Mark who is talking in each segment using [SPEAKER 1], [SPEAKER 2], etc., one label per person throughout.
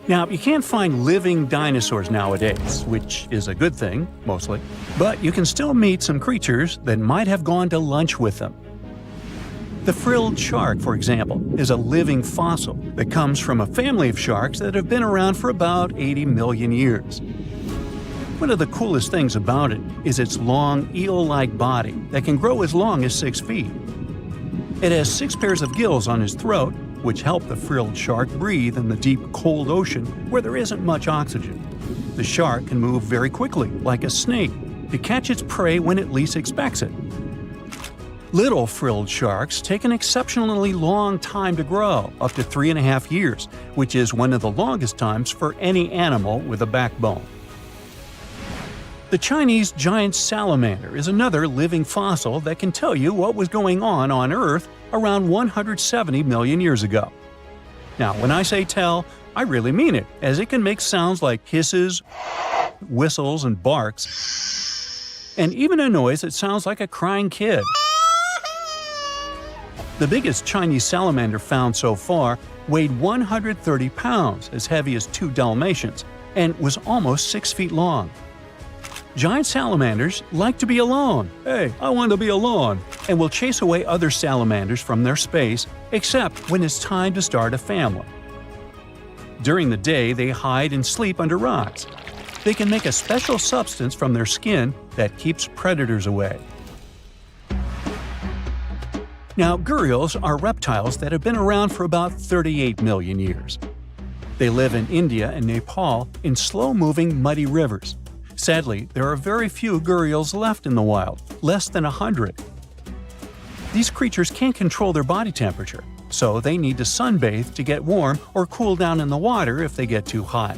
[SPEAKER 1] Now, you can't find living dinosaurs nowadays, which is a good thing, mostly, but you can still meet some creatures that might have gone to lunch with them. The frilled shark, for example, is a living fossil that comes from a family of sharks that have been around for about 80 million years. One of the coolest things about it is its long, eel-like body that can grow as long as 6 feet. It has 6 pairs of gills on its throat, which help the frilled shark breathe in the deep, cold ocean where there isn't much oxygen. The shark can move very quickly, like a snake, to catch its prey when it least expects it. Little frilled sharks take an exceptionally long time to grow, up to 3.5 years, which is one of the longest times for any animal with a backbone. The Chinese giant salamander is another living fossil that can tell you what was going on Earth around 170 million years ago. Now, when I say tell, I really mean it, as it can make sounds like hisses, whistles, and barks, and even a noise that sounds like a crying kid. The biggest Chinese salamander found so far weighed 130 pounds, as heavy as 2 Dalmatians, and was almost 6 feet long. Giant salamanders like to be alone. Hey, I want to be alone. And will chase away other salamanders from their space, except when it's time to start a family. During the day, they hide and sleep under rocks. They can make a special substance from their skin that keeps predators away. Now, gharials are reptiles that have been around for about 38 million years. They live in India and Nepal in slow-moving, muddy rivers. Sadly, there are very few gharials left in the wild, less than 100. These creatures can't control their body temperature, so they need to sunbathe to get warm or cool down in the water if they get too hot.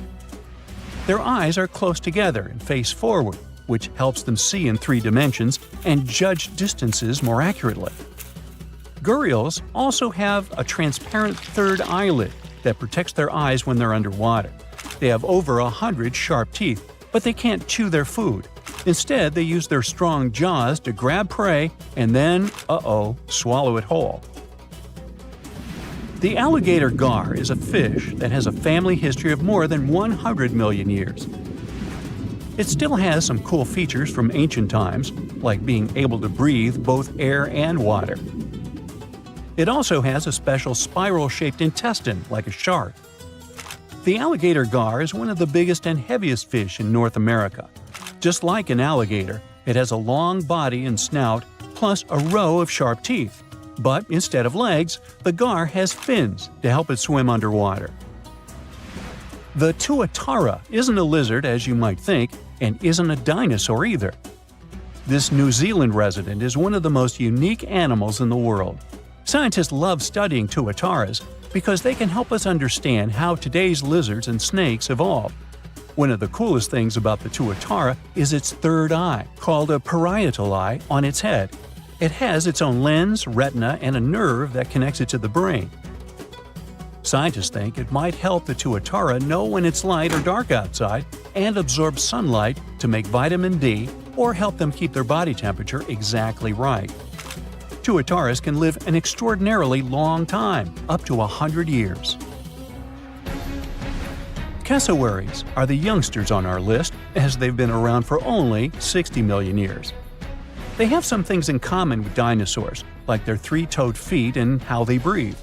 [SPEAKER 1] Their eyes are close together and face forward, which helps them see in 3 dimensions and judge distances more accurately. Gharials also have a transparent third eyelid that protects their eyes when they're underwater. They have over 100 sharp teeth, but they can't chew their food. Instead, they use their strong jaws to grab prey and then, swallow it whole. The alligator gar is a fish that has a family history of more than 100 million years. It still has some cool features from ancient times, like being able to breathe both air and water. It also has a special spiral-shaped intestine, like a shark. The alligator gar is one of the biggest and heaviest fish in North America. Just like an alligator, it has a long body and snout, plus a row of sharp teeth. But instead of legs, the gar has fins to help it swim underwater. The tuatara isn't a lizard as you might think, and isn't a dinosaur either. This New Zealand resident is one of the most unique animals in the world. Scientists love studying tuataras because they can help us understand how today's lizards and snakes evolved. One of the coolest things about the tuatara is its third eye, called a parietal eye, on its head. It has its own lens, retina, and a nerve that connects it to the brain. Scientists think it might help the tuatara know when it's light or dark outside and absorb sunlight to make vitamin D or help them keep their body temperature exactly right. Tuataras can live an extraordinarily long time, up to 100 years. Cassowaries are the youngsters on our list, as they've been around for only 60 million years. They have some things in common with dinosaurs, like their 3-toed feet and how they breathe.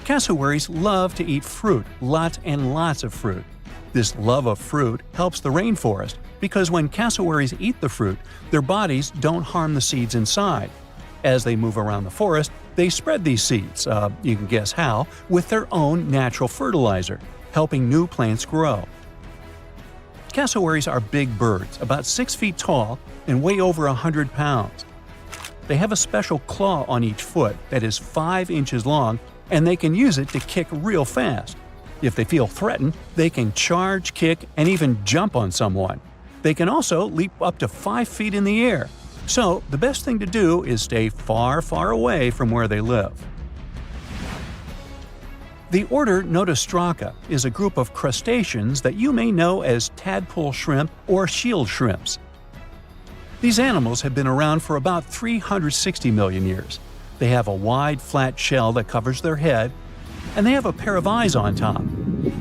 [SPEAKER 1] Cassowaries love to eat fruit, lots and lots of fruit. This love of fruit helps the rainforest, because when cassowaries eat the fruit, their bodies don't harm the seeds inside. As they move around the forest, they spread these seeds, you can guess how, with their own natural fertilizer, helping new plants grow. Cassowaries are big birds, about 6 feet tall and weigh over 100 pounds. They have a special claw on each foot that is 5 inches long, and they can use it to kick real fast. If they feel threatened, they can charge, kick, and even jump on someone. They can also leap up to 5 feet in the air. So, the best thing to do is stay far, far away from where they live. The order Notostraca is a group of crustaceans that you may know as tadpole shrimp or shield shrimps. These animals have been around for about 360 million years. They have a wide, flat shell that covers their head, and they have a pair of eyes on top.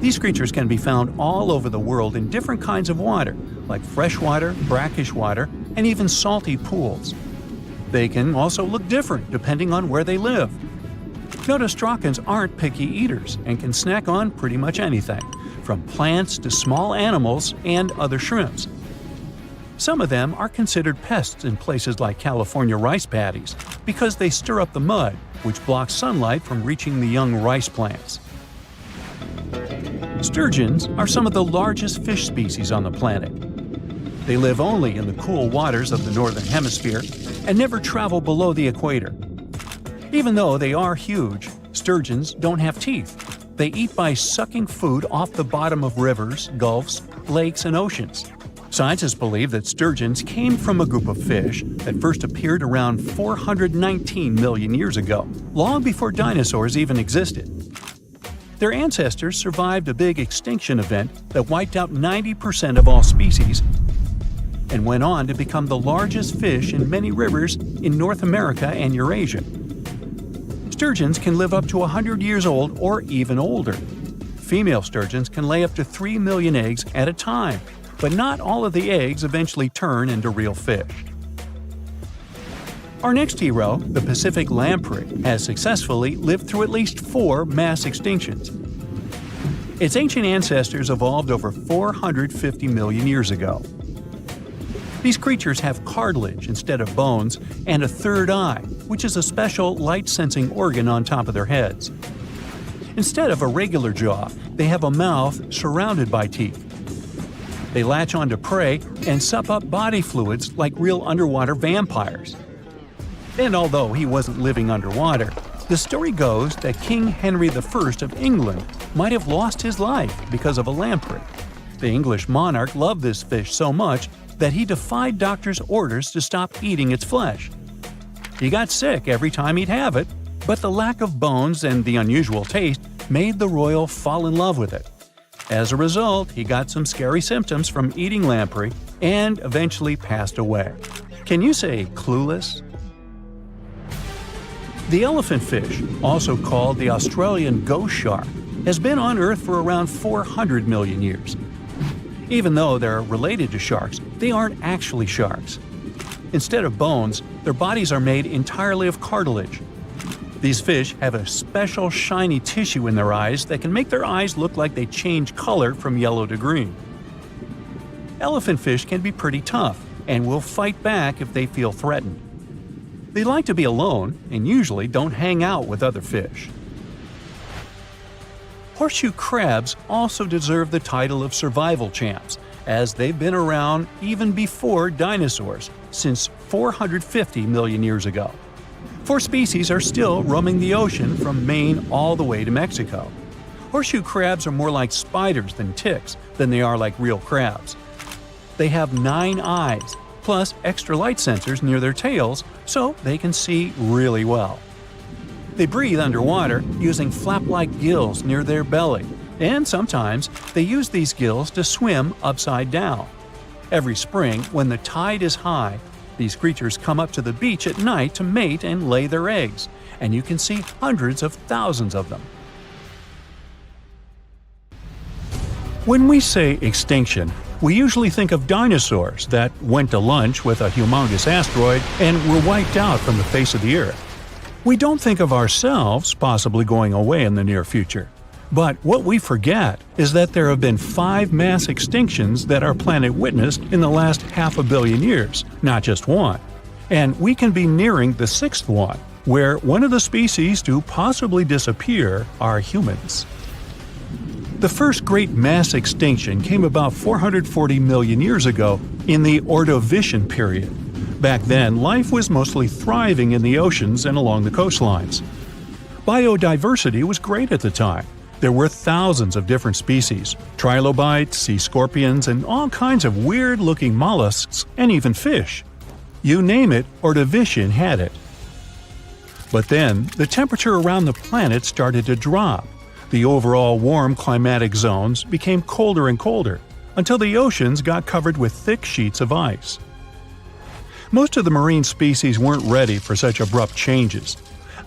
[SPEAKER 1] These creatures can be found all over the world in different kinds of water, like freshwater, brackish water, and even salty pools. They can also look different depending on where they live. Notostraccans aren't picky eaters and can snack on pretty much anything, from plants to small animals and other shrimps. Some of them are considered pests in places like California rice paddies because they stir up the mud, which blocks sunlight from reaching the young rice plants. Sturgeons are some of the largest fish species on the planet. They live only in the cool waters of the northern hemisphere and never travel below the equator. Even though they are huge, sturgeons don't have teeth. They eat by sucking food off the bottom of rivers, gulfs, lakes, and oceans. Scientists believe that sturgeons came from a group of fish that first appeared around 419 million years ago, long before dinosaurs even existed. Their ancestors survived a big extinction event that wiped out 90% of all species and went on to become the largest fish in many rivers in North America and Eurasia. Sturgeons can live up to 100 years old or even older. Female sturgeons can lay up to 3 million eggs at a time, but not all of the eggs eventually turn into real fish. Our next hero, the Pacific lamprey, has successfully lived through at least 4 mass extinctions. Its ancient ancestors evolved over 450 million years ago. These creatures have cartilage instead of bones and a third eye, which is a special light-sensing organ on top of their heads. Instead of a regular jaw, they have a mouth surrounded by teeth. They latch onto prey and sup up body fluids like real underwater vampires. And although he wasn't living underwater, the story goes that King Henry I of England might have lost his life because of a lamprey. The English monarch loved this fish so much that he defied doctors' orders to stop eating its flesh. He got sick every time he'd have it, but the lack of bones and the unusual taste made the royal fall in love with it. As a result, he got some scary symptoms from eating lamprey and eventually passed away. Can you say clueless? The elephant fish, also called the Australian ghost shark, has been on Earth for around 400 million years. Even though they're related to sharks, they aren't actually sharks. Instead of bones, their bodies are made entirely of cartilage. These fish have a special shiny tissue in their eyes that can make their eyes look like they change color from yellow to green. Elephant fish can be pretty tough and will fight back if they feel threatened. They like to be alone and usually don't hang out with other fish. Horseshoe crabs also deserve the title of survival champs, as they've been around even before dinosaurs, since 450 million years ago. 4 species are still roaming the ocean from Maine all the way to Mexico. Horseshoe crabs are more like spiders than ticks than they are like real crabs. They have 9 eyes, plus extra light sensors near their tails, so they can see really well. They breathe underwater using flap-like gills near their belly, and sometimes they use these gills to swim upside down. Every spring, when the tide is high, these creatures come up to the beach at night to mate and lay their eggs, and you can see hundreds of thousands of them. When we say extinction, we usually think of dinosaurs that went to lunch with a humongous asteroid and were wiped out from the face of the Earth. We don't think of ourselves possibly going away in the near future. But what we forget is that there have been 5 mass extinctions that our planet witnessed in the last 500 million years, not just one. And we can be nearing the 6th one, where one of the species to possibly disappear are humans. The first great mass extinction came about 440 million years ago in the Ordovician period. Back then, life was mostly thriving in the oceans and along the coastlines. Biodiversity was great at the time. There were thousands of different species, trilobites, sea scorpions, and all kinds of weird-looking mollusks, and even fish. You name it, Ordovician had it. But then, the temperature around the planet started to drop. The overall warm climatic zones became colder and colder, until the oceans got covered with thick sheets of ice. Most of the marine species weren't ready for such abrupt changes.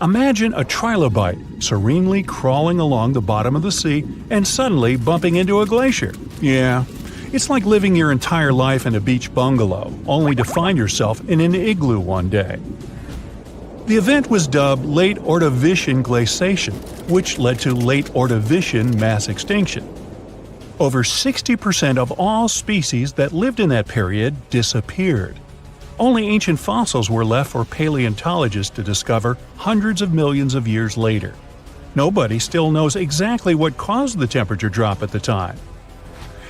[SPEAKER 1] Imagine a trilobite serenely crawling along the bottom of the sea and suddenly bumping into a glacier. Yeah, it's like living your entire life in a beach bungalow, only to find yourself in an igloo one day. The event was dubbed Late Ordovician Glaciation, which led to Late Ordovician mass extinction. Over 60% of all species that lived in that period disappeared. Only ancient fossils were left for paleontologists to discover hundreds of millions of years later. Nobody still knows exactly what caused the temperature drop at the time.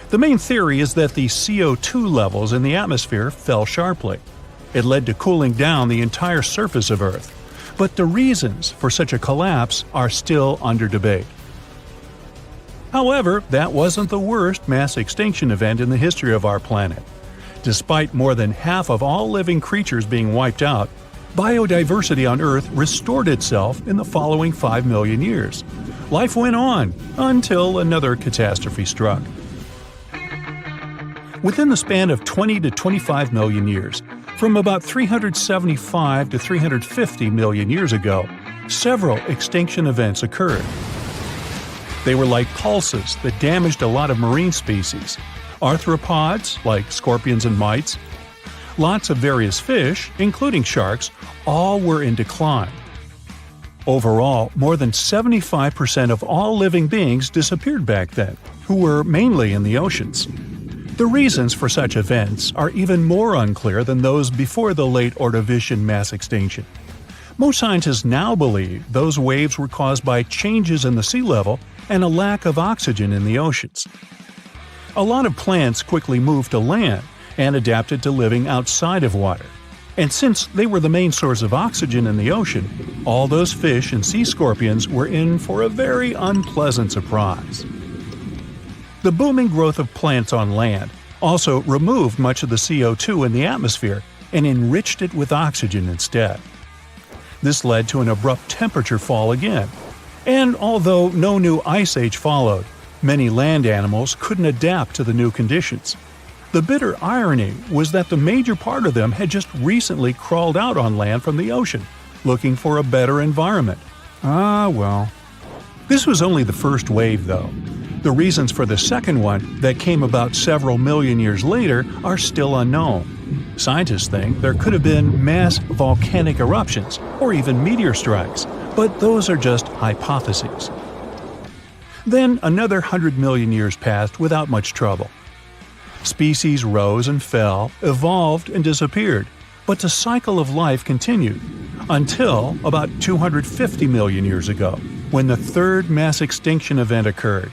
[SPEAKER 1] The main theory is that the CO2 levels in the atmosphere fell sharply. It led to cooling down the entire surface of Earth. But the reasons for such a collapse are still under debate. However, that wasn't the worst mass extinction event in the history of our planet. Despite more than half of all living creatures being wiped out, biodiversity on Earth restored itself in the following 5 million years. Life went on until another catastrophe struck. Within the span of 20 to 25 million years, from about 375 to 350 million years ago, several extinction events occurred. They were like pulses that damaged a lot of marine species. Arthropods, like scorpions and mites, lots of various fish, including sharks, all were in decline. Overall, more than 75% of all living beings disappeared back then, who were mainly in the oceans. The reasons for such events are even more unclear than those before the late Ordovician mass extinction. Most scientists now believe those waves were caused by changes in the sea level and a lack of oxygen in the oceans. A lot of plants quickly moved to land and adapted to living outside of water. And since they were the main source of oxygen in the ocean, all those fish and sea scorpions were in for a very unpleasant surprise. The booming growth of plants on land also removed much of the CO2 in the atmosphere and enriched it with oxygen instead. This led to an abrupt temperature fall again. And although no new ice age followed, many land animals couldn't adapt to the new conditions. The bitter irony was that the major part of them had just recently crawled out on land from the ocean, looking for a better environment. Ah, well. This was only the first wave, though. The reasons for the second one, that came about several million years later, are still unknown. Scientists think there could have been mass volcanic eruptions, or even meteor strikes, but those are just hypotheses. Then another 100 million years passed without much trouble. Species rose and fell, evolved and disappeared, but the cycle of life continued, until about 250 million years ago, when the third mass extinction event occurred.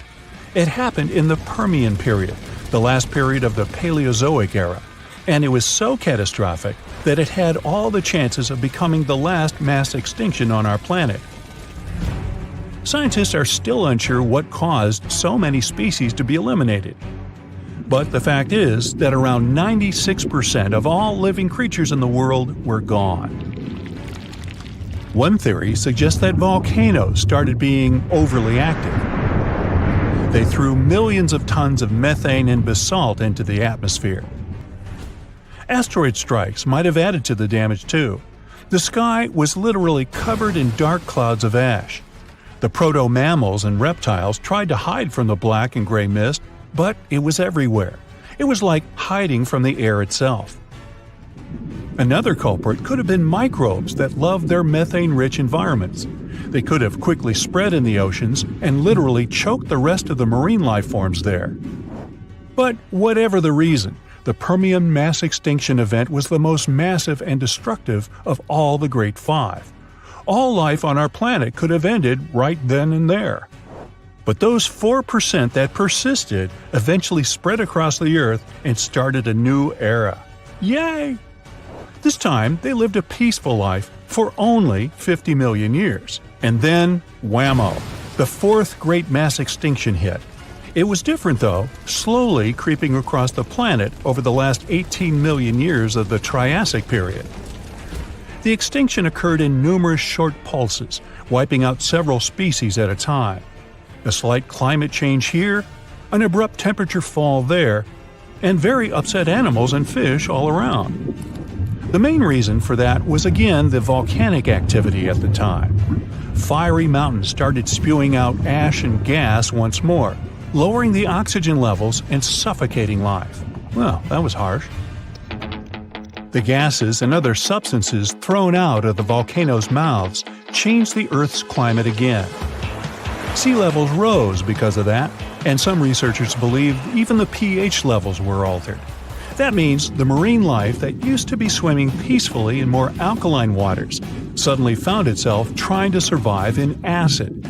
[SPEAKER 1] It happened in the Permian period, the last period of the Paleozoic era, and it was so catastrophic that it had all the chances of becoming the last mass extinction on our planet. Scientists are still unsure what caused so many species to be eliminated. But the fact is that around 96% of all living creatures in the world were gone. One theory suggests that volcanoes started being overly active. They threw millions of tons of methane and basalt into the atmosphere. Asteroid strikes might have added to the damage too. The sky was literally covered in dark clouds of ash. The proto-mammals and reptiles tried to hide from the black and gray mist, but it was everywhere. It was like hiding from the air itself. Another culprit could have been microbes that loved their methane-rich environments. They could have quickly spread in the oceans and literally choked the rest of the marine life forms there. But whatever the reason, the Permian mass extinction event was the most massive and destructive of all the Great Five. All life on our planet could have ended right then and there. But those 4% that persisted eventually spread across the Earth and started a new era. Yay! This time, they lived a peaceful life for only 50 million years. And then, whammo! The fourth great mass extinction hit. It was different though, slowly creeping across the planet over the last 18 million years of the Triassic period. The extinction occurred in numerous short pulses, wiping out several species at a time. A slight climate change here, an abrupt temperature fall there, and very upset animals and fish all around. The main reason for that was again the volcanic activity at the time. Fiery mountains started spewing out ash and gas once more, lowering the oxygen levels and suffocating life. Well, that was harsh. The gases and other substances thrown out of the volcanoes' mouths changed the Earth's climate again. Sea levels rose because of that, and some researchers believe even the pH levels were altered. That means the marine life that used to be swimming peacefully in more alkaline waters suddenly found itself trying to survive in acid.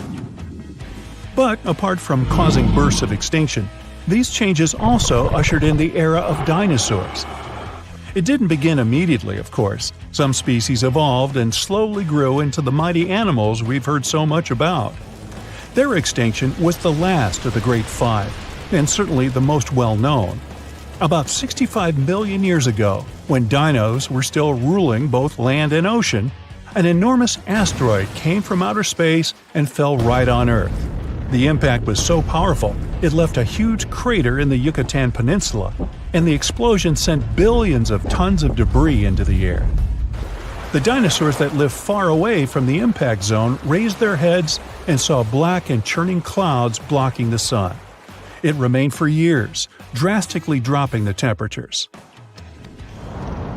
[SPEAKER 1] But apart from causing bursts of extinction, these changes also ushered in the era of dinosaurs. It didn't begin immediately, of course. Some species evolved and slowly grew into the mighty animals we've heard so much about. Their extinction was the last of the Great Five, and certainly the most well-known. About 65 million years ago, when dinos were still ruling both land and ocean, an enormous asteroid came from outer space and fell right on Earth. The impact was so powerful, it left a huge crater in the Yucatan Peninsula, and the explosion sent billions of tons of debris into the air. The dinosaurs that lived far away from the impact zone raised their heads and saw black and churning clouds blocking the sun. It remained for years, drastically dropping the temperatures.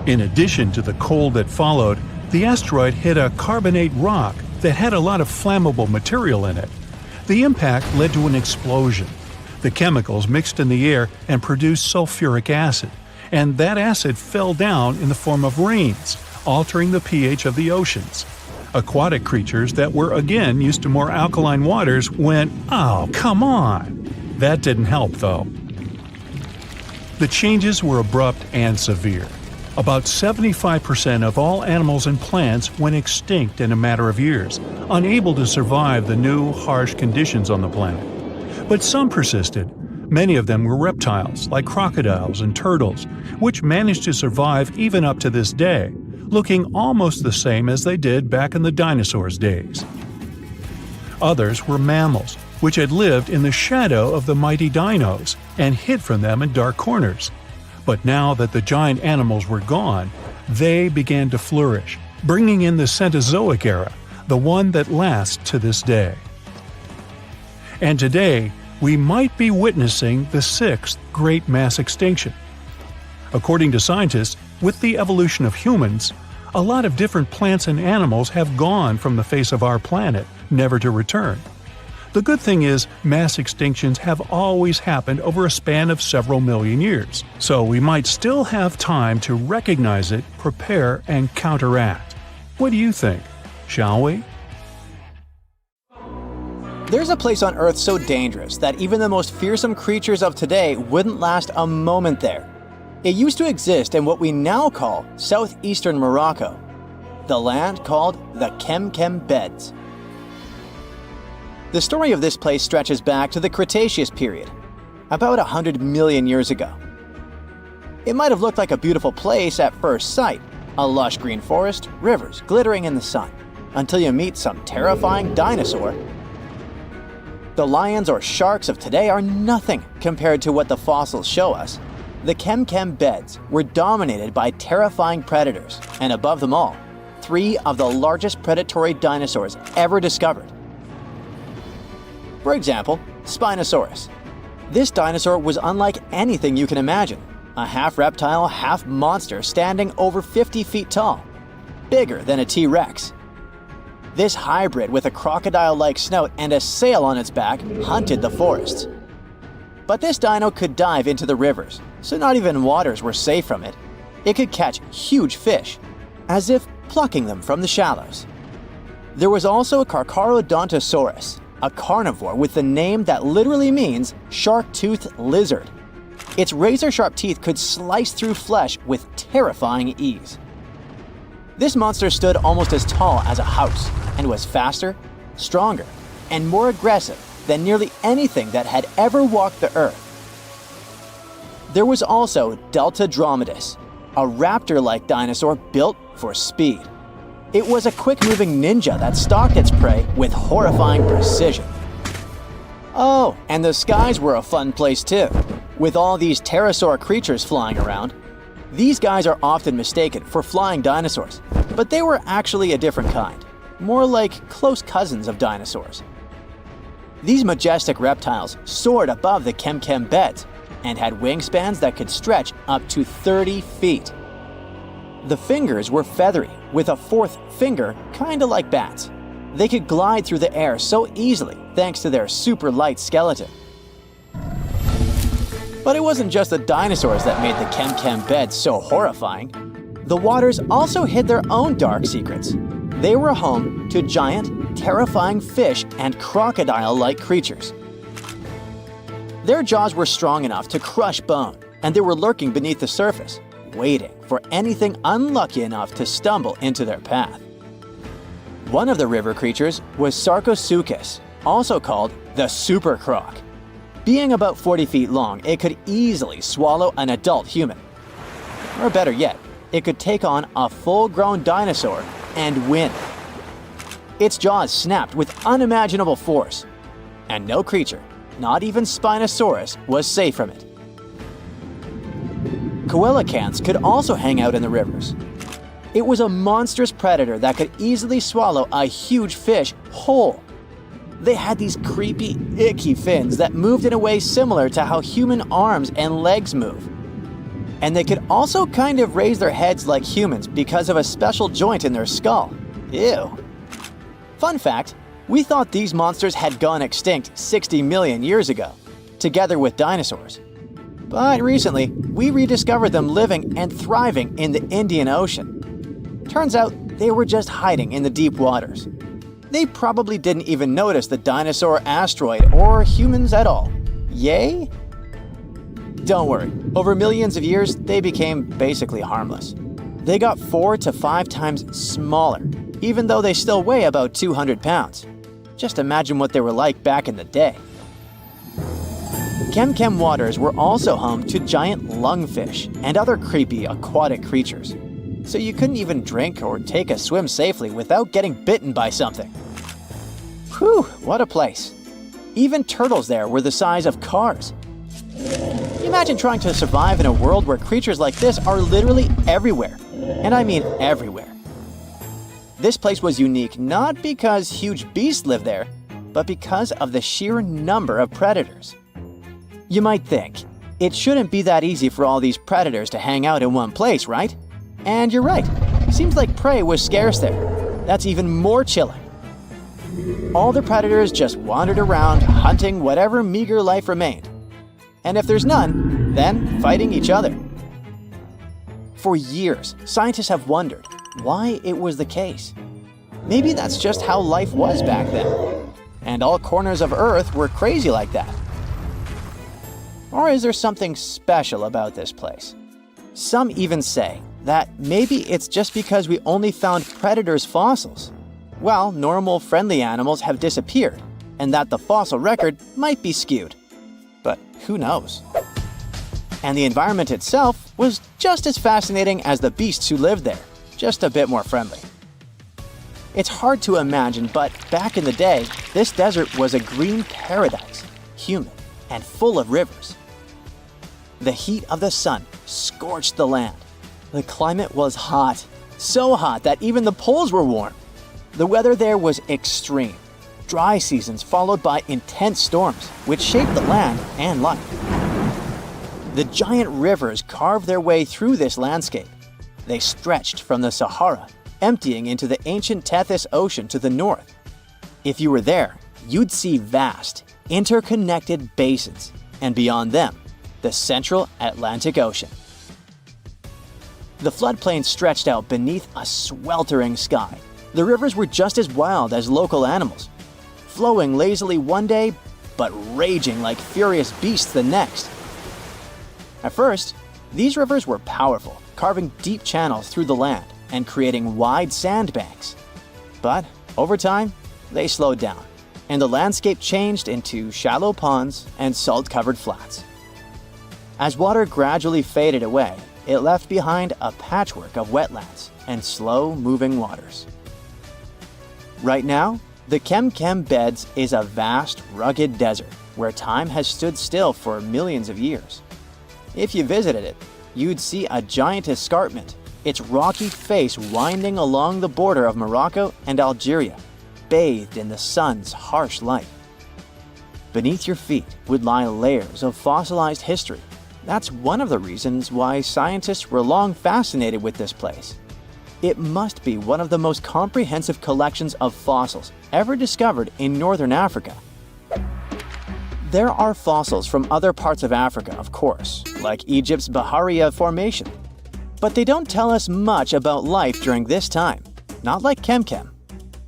[SPEAKER 1] In addition to the cold that followed, the asteroid hit a carbonate rock that had a lot of flammable material in it. The impact led to an explosion. The chemicals mixed in the air and produced sulfuric acid, and that acid fell down in the form of rains, altering the pH of the oceans. Aquatic creatures that were again used to more alkaline waters went, "Oh, come on!" That didn't help, though. The changes were abrupt and severe. About 75% of all animals and plants went extinct in a matter of years, unable to survive the new, harsh conditions on the planet. But some persisted. Many of them were reptiles, like crocodiles and turtles, which managed to survive even up to this day, looking almost the same as they did back in the dinosaurs' days. Others were mammals, which had lived in the shadow of the mighty dinos and hid from them in dark corners. But now that the giant animals were gone, they began to flourish, bringing in the Cenozoic era, the one that lasts to this day. And today, we might be witnessing the sixth great mass extinction. According to scientists, with the evolution of humans, a lot of different plants and animals have gone from the face of our planet, never to return. The good thing is, mass extinctions have always happened over a span of several million years, so we might still have time to recognize it, prepare, and counteract. What do you think? Shall we?
[SPEAKER 2] There's a place on Earth so dangerous that even the most fearsome creatures of today wouldn't last a moment there. It used to exist in what we now call southeastern Morocco, the land called the Kemkem Beds. The story of this place stretches back to the Cretaceous period, about 100 million years ago. It might have looked like a beautiful place at first sight, a lush green forest, rivers glittering in the sun, until you meet some terrifying dinosaur. The lions or sharks of today are nothing compared to what the fossils show us. The Kemkem Beds were dominated by terrifying predators, and above them all, 3 of the largest predatory dinosaurs ever discovered. For example, Spinosaurus. This dinosaur was unlike anything you can imagine, a half-reptile, half-monster standing over 50 feet tall, bigger than a T-Rex. This hybrid with a crocodile-like snout and a sail on its back hunted the forests. But this dino could dive into the rivers, so not even waters were safe from it. It could catch huge fish, as if plucking them from the shallows. There was also Carcharodontosaurus, a carnivore with the name that literally means shark-toothed lizard. Its razor-sharp teeth could slice through flesh with terrifying ease. This monster stood almost as tall as a house and was faster, stronger, and more aggressive than nearly anything that had ever walked the earth. There was also Deltadromedus, a raptor-like dinosaur built for speed. It was a quick-moving ninja that stalked its prey with horrifying precision. Oh, and the skies were a fun place too, with all these pterosaur creatures flying around. These guys are often mistaken for flying dinosaurs, but they were actually a different kind, more like close cousins of dinosaurs. These majestic reptiles soared above the Kem beds and had wingspans that could stretch up to 30 feet. The fingers were feathery, with a fourth finger kinda like bats. They could glide through the air so easily thanks to their super light skeleton. But it wasn't just the dinosaurs that made the Kem beds so horrifying. The waters also hid their own dark secrets. They were home to giant, terrifying fish and crocodile-like creatures. Their jaws were strong enough to crush bone, and they were lurking beneath the surface, waiting for anything unlucky enough to stumble into their path. One of the river creatures was Sarcosuchus, also called the super croc. Being about 40 feet long, it could easily swallow an adult human. Or better yet, it could take on a full-grown dinosaur and win. Its jaws snapped with unimaginable force, and no creature, not even Spinosaurus, was safe from it. Coelacanths could also hang out in the rivers. It was a monstrous predator that could easily swallow a huge fish whole. They had these creepy, icky fins that moved in a way similar to how human arms and legs move. And they could also kind of raise their heads like humans because of a special joint in their skull. Ew. Fun fact, we thought these monsters had gone extinct 60 million years ago, together with dinosaurs. But recently, we rediscovered them living and thriving in the Indian Ocean. Turns out they were just hiding in the deep waters. They probably didn't even notice the dinosaur asteroid or humans at all. Yay? Don't worry, over millions of years, they became basically harmless. They got 4 to 5 times smaller, even though they still weigh about 200 pounds. Just imagine what they were like back in the day. Kem waters were also home to giant lungfish and other creepy aquatic creatures. So you couldn't even drink or take a swim safely without getting bitten by something. Whew, what a place. Even turtles there were the size of cars. Imagine trying to survive in a world where creatures like this are literally everywhere. And I mean everywhere. This place was unique not because huge beasts lived there, but because of the sheer number of predators. You might think, it shouldn't be that easy for all these predators to hang out in one place, right? And you're right. Seems like prey was scarce there. That's even more chilling. All the predators just wandered around, hunting whatever meager life remained. And if there's none, then fighting each other. For years, scientists have wondered why it was the case. Maybe that's just how life was back then. And all corners of Earth were crazy like that. Or is there something special about this place? Some even say that maybe it's just because we only found predators' fossils, while normal friendly animals have disappeared, and that the fossil record might be skewed. But who knows? And the environment itself was just as fascinating as the beasts who lived there, just a bit more friendly. It's hard to imagine, but back in the day, this desert was a green paradise, humid and full of rivers. The heat of the sun scorched the land. The climate was hot, so hot that even the poles were warm. The weather there was extreme. Dry seasons followed by intense storms, which shaped the land and life. The giant rivers carved their way through this landscape. They stretched from the Sahara, emptying into the ancient Tethys Ocean to the north. If you were there, you'd see vast, interconnected basins, and beyond them, the central Atlantic Ocean. The floodplain stretched out beneath a sweltering sky. The rivers were just as wild as local animals, flowing lazily one day, but raging like furious beasts the next. At first, these rivers were powerful, carving deep channels through the land and creating wide sandbanks. But over time, they slowed down, and the landscape changed into shallow ponds and salt-covered flats. As water gradually faded away, it left behind a patchwork of wetlands and slow-moving waters. Right now, the Kem Beds is a vast, rugged desert where time has stood still for millions of years. If you visited it, you'd see a giant escarpment, its rocky face winding along the border of Morocco and Algeria, bathed in the sun's harsh light. Beneath your feet would lie layers of fossilized history. That's one of the reasons why scientists were long fascinated with this place. It must be one of the most comprehensive collections of fossils ever discovered in northern Africa. There are fossils from other parts of Africa, of course, like Egypt's Bahariya Formation. But they don't tell us much about life during this time, not like Kemkem.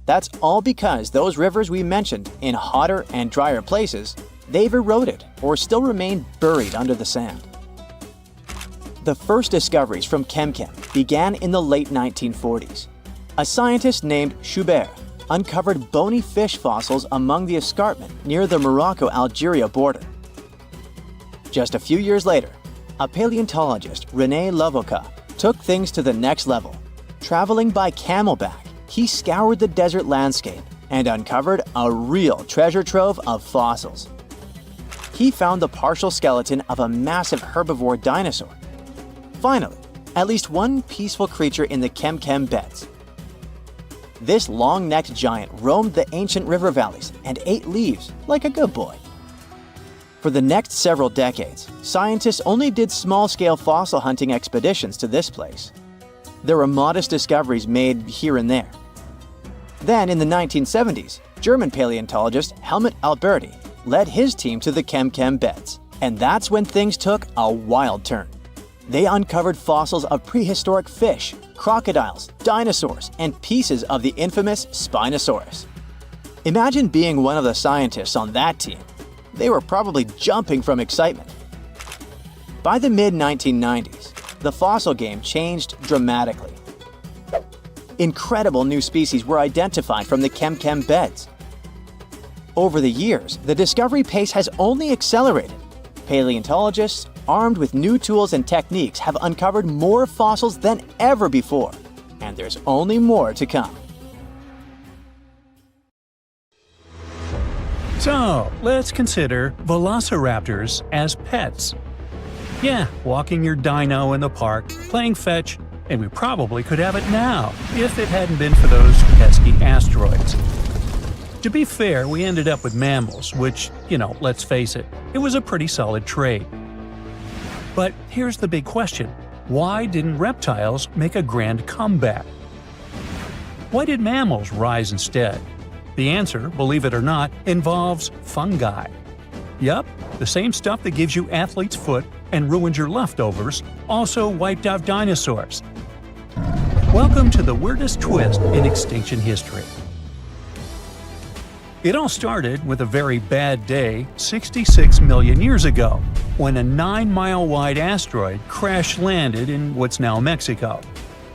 [SPEAKER 2] That's all because those rivers we mentioned in hotter and drier places, they've eroded or still remain buried under the sand. The first discoveries from Kemkem began in the late 1940s. A scientist named Schubert uncovered bony fish fossils among the escarpment near the Morocco-Algeria border. Just a few years later, a paleontologist, René Lavoca, took things to the next level. Traveling by camelback, he scoured the desert landscape and uncovered a real treasure trove of fossils. He found the partial skeleton of a massive herbivore dinosaur. Finally, at least one peaceful creature in the Kemkem beds. This long-necked giant roamed the ancient river valleys and ate leaves like a good boy. For the next several decades, scientists only did small-scale fossil hunting expeditions to this place. There were modest discoveries made here and there. Then, in the 1970s, German paleontologist Helmut Alberti led his team to the Kemkem beds, and that's when things took a wild turn. They uncovered fossils of prehistoric fish, crocodiles, dinosaurs, and pieces of the infamous Spinosaurus. Imagine being one of the scientists on that team. They were probably jumping from excitement. By the mid-1990s, the fossil game changed dramatically. Incredible new species were identified from the Kemkem beds. Over the years, the discovery pace has only accelerated. Paleontologists, armed with new tools and techniques, have uncovered more fossils than ever before, and there's only more to come.
[SPEAKER 1] So, let's consider velociraptors as pets. Yeah, walking your dino in the park, playing fetch, and we probably could have it now if it hadn't been for those pesky asteroids. To be fair, we ended up with mammals, which, let's face it, it was a pretty solid trade. But here's the big question. Why didn't reptiles make a grand comeback? Why did mammals rise instead? The answer, believe it or not, involves fungi. Yup, the same stuff that gives you athlete's foot and ruins your leftovers also wiped out dinosaurs. Welcome to the weirdest twist in extinction history. It all started with a very bad day 66 million years ago, when a 9-mile-wide asteroid crash-landed in what's now Mexico.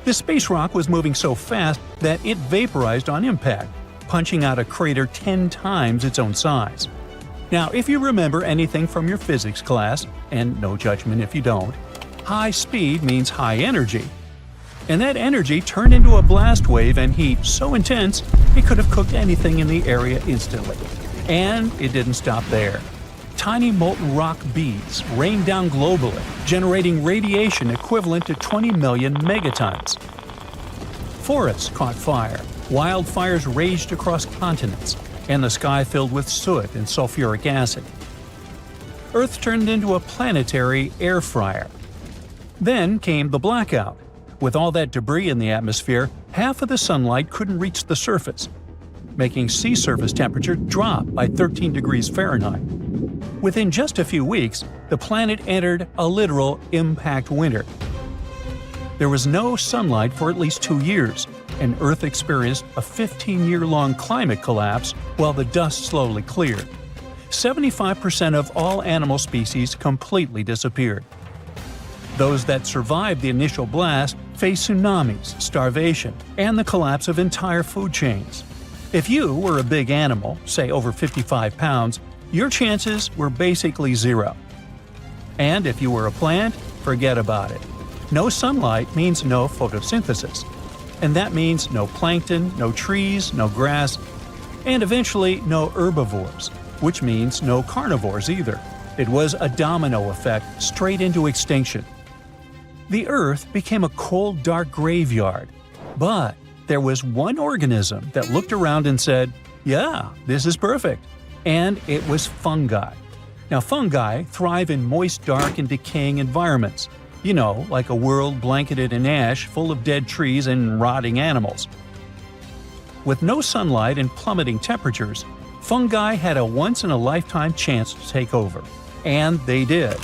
[SPEAKER 1] The space rock was moving so fast that it vaporized on impact, punching out a crater 10 times its own size. Now, if you remember anything from your physics class, and no judgment if you don't, high speed means high energy. And that energy turned into a blast wave and heat so intense it could have cooked anything in the area instantly. And it didn't stop there. Tiny molten rock beads rained down globally, generating radiation equivalent to 20 million megatons. Forests caught fire, wildfires raged across continents, and the sky filled with soot and sulfuric acid. Earth turned into a planetary air fryer. Then came the blackout. With all that debris in the atmosphere, half of the sunlight couldn't reach the surface, making sea surface temperature drop by 13 degrees Fahrenheit. Within just a few weeks, the planet entered a literal impact winter. There was no sunlight for at least 2 years, and Earth experienced a 15-year-long climate collapse while the dust slowly cleared. 75% of all animal species completely disappeared. Those that survived the initial blast faced tsunamis, starvation, and the collapse of entire food chains. If you were a big animal, say over 55 pounds, your chances were basically zero. And if you were a plant, forget about it. No sunlight means no photosynthesis. And that means no plankton, no trees, no grass, and eventually no herbivores, which means no carnivores either. It was a domino effect straight into extinction. The Earth became a cold, dark graveyard. But there was one organism that looked around and said, "Yeah, this is perfect." And it was fungi. Now, fungi thrive in moist, dark, and decaying environments. You know, like a world blanketed in ash full of dead trees and rotting animals. With no sunlight and plummeting temperatures, fungi had a once-in-a-lifetime chance to take over. And they did.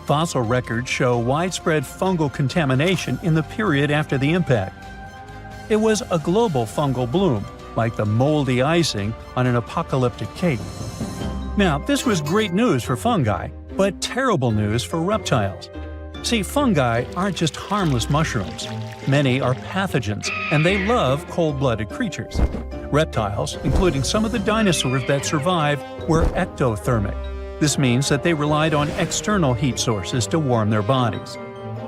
[SPEAKER 1] Fossil records show widespread fungal contamination in the period after the impact. It was a global fungal bloom, like the moldy icing on an apocalyptic cake. Now, this was great news for fungi, but terrible news for reptiles. See, fungi aren't just harmless mushrooms. Many are pathogens, and they love cold-blooded creatures. Reptiles, including some of the dinosaurs that survived, were ectothermic. This means that they relied on external heat sources to warm their bodies.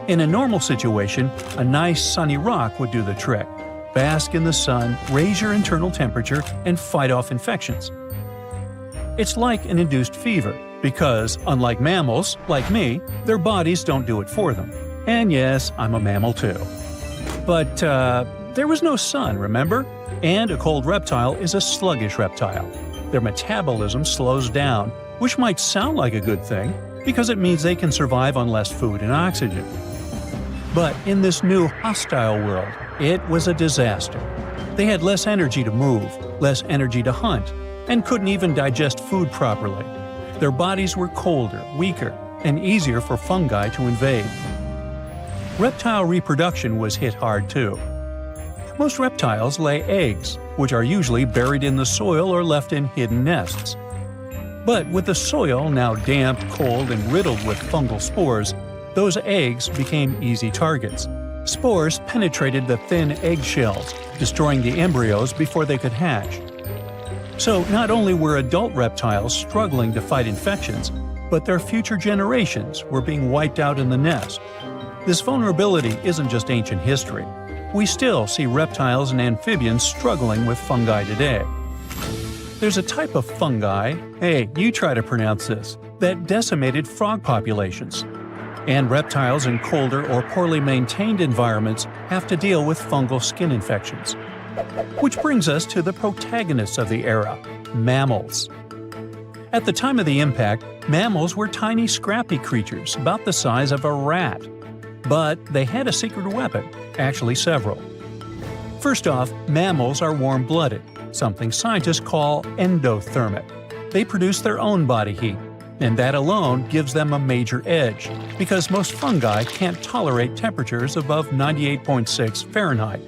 [SPEAKER 1] In a normal situation, a nice sunny rock would do the trick. Bask in the sun, raise your internal temperature, and fight off infections. It's like an induced fever, because, unlike mammals, like me, their bodies don't do it for them. And yes, I'm a mammal too. But, there was no sun, remember? And a cold reptile is a sluggish reptile. Their metabolism slows down, which might sound like a good thing, because it means they can survive on less food and oxygen. But in this new hostile world, it was a disaster. They had less energy to move, less energy to hunt, and couldn't even digest food properly. Their bodies were colder, weaker, and easier for fungi to invade. Reptile reproduction was hit hard too. Most reptiles lay eggs, which are usually buried in the soil or left in hidden nests. But with the soil now damp, cold, and riddled with fungal spores, those eggs became easy targets. Spores penetrated the thin egg shells, destroying the embryos before they could hatch. So not only were adult reptiles struggling to fight infections, but their future generations were being wiped out in the nest. This vulnerability isn't just ancient history. We still see reptiles and amphibians struggling with fungi today. There's a type of fungi, hey, you try to pronounce this, that decimated frog populations. And reptiles in colder or poorly maintained environments have to deal with fungal skin infections. Which brings us to the protagonists of the era, mammals. At the time of the impact, mammals were tiny, scrappy creatures about the size of a rat. But they had a secret weapon, actually several. First off, mammals are warm-blooded, something scientists call endothermic. They produce their own body heat, and that alone gives them a major edge, because most fungi can't tolerate temperatures above 98.6 Fahrenheit.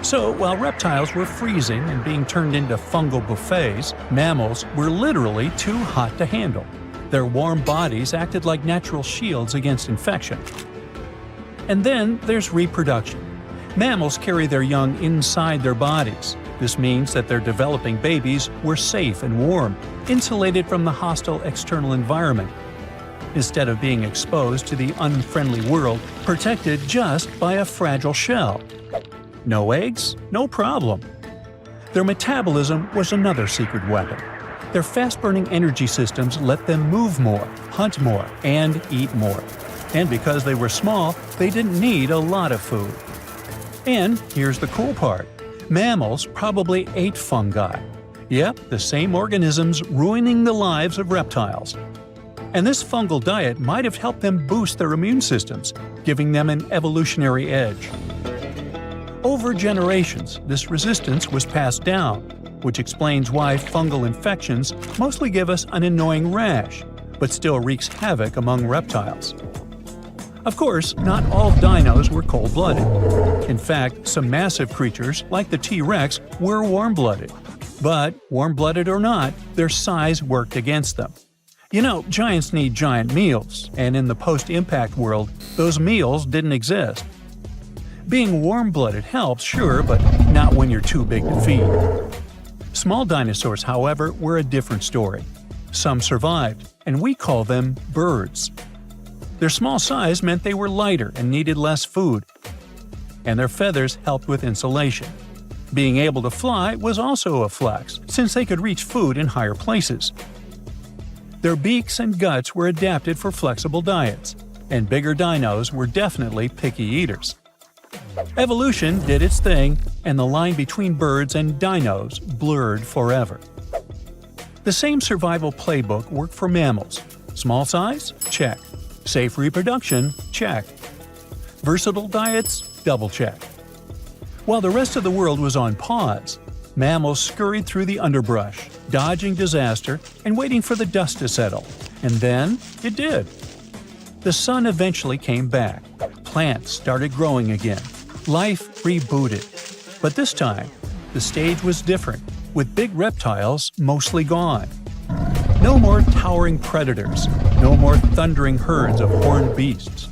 [SPEAKER 1] So, while reptiles were freezing and being turned into fungal buffets, mammals were literally too hot to handle. Their warm bodies acted like natural shields against infection. And then there's reproduction. Mammals carry their young inside their bodies. This means that their developing babies were safe and warm, insulated from the hostile external environment, instead of being exposed to the unfriendly world, protected just by a fragile shell. No eggs? No problem. Their metabolism was another secret weapon. Their fast-burning energy systems let them move more, hunt more, and eat more. And because they were small, they didn't need a lot of food. And here's the cool part. Mammals probably ate fungi. Yep, the same organisms ruining the lives of reptiles. And this fungal diet might have helped them boost their immune systems, giving them an evolutionary edge. Over generations, this resistance was passed down, which explains why fungal infections mostly give us an annoying rash, but still wreaks havoc among reptiles. Of course, not all dinos were cold-blooded. In fact, some massive creatures, like the T-Rex, were warm-blooded. But, warm-blooded or not, their size worked against them. You know, giants need giant meals, and in the post-impact world, those meals didn't exist. Being warm-blooded helps, sure, but not when you're too big to feed. Small dinosaurs, however, were a different story. Some survived, and we call them birds. Their small size meant they were lighter and needed less food, and their feathers helped with insulation. Being able to fly was also a flex, since they could reach food in higher places. Their beaks and guts were adapted for flexible diets, and bigger dinos were definitely picky eaters. Evolution did its thing, and the line between birds and dinos blurred forever. The same survival playbook worked for mammals. Small size? Check. Safe reproduction? Check. Versatile diets? Double check. While the rest of the world was on pause, mammals scurried through the underbrush, dodging disaster and waiting for the dust to settle. And then it did. The sun eventually came back. Plants started growing again. Life rebooted. But this time, the stage was different, with big reptiles mostly gone. No more towering predators, no more thundering herds of horned beasts.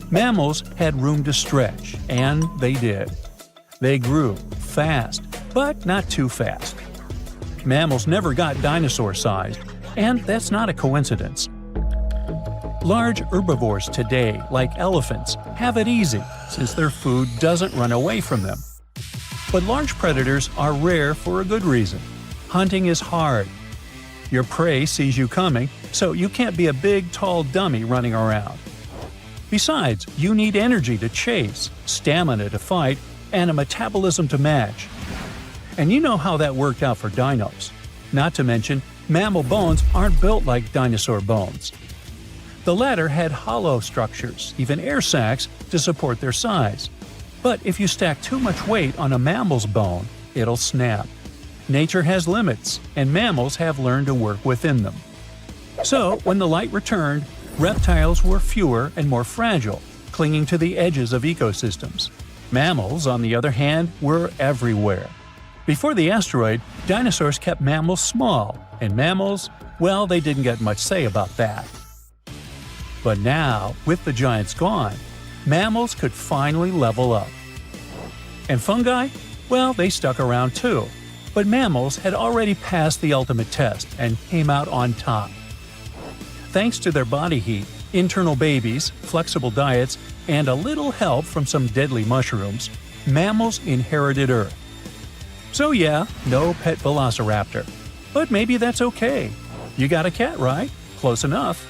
[SPEAKER 1] Mammals had room to stretch, and they did. They grew fast, but not too fast. Mammals never got dinosaur-sized, and that's not a coincidence. Large herbivores today, like elephants, have it easy since their food doesn't run away from them. But large predators are rare for a good reason. Hunting is hard. Your prey sees you coming, so you can't be a big, tall dummy running around. Besides, you need energy to chase, stamina to fight, and a metabolism to match. And you know how that worked out for dinos. Not to mention, mammal bones aren't built like dinosaur bones. The latter had hollow structures, even air sacs, to support their size. But if you stack too much weight on a mammal's bone, it'll snap. Nature has limits, and mammals have learned to work within them. So, when the light returned, reptiles were fewer and more fragile, clinging to the edges of ecosystems. Mammals, on the other hand, were everywhere. Before the asteroid, dinosaurs kept mammals small, and mammals, well, they didn't get much say about that. But now, with the giants gone, mammals could finally level up. And fungi? Well, they stuck around too. But mammals had already passed the ultimate test and came out on top. Thanks to their body heat, internal babies, flexible diets, and a little help from some deadly mushrooms, mammals inherited Earth. So yeah, no pet velociraptor. But maybe that's okay. You got a cat, right? Close enough.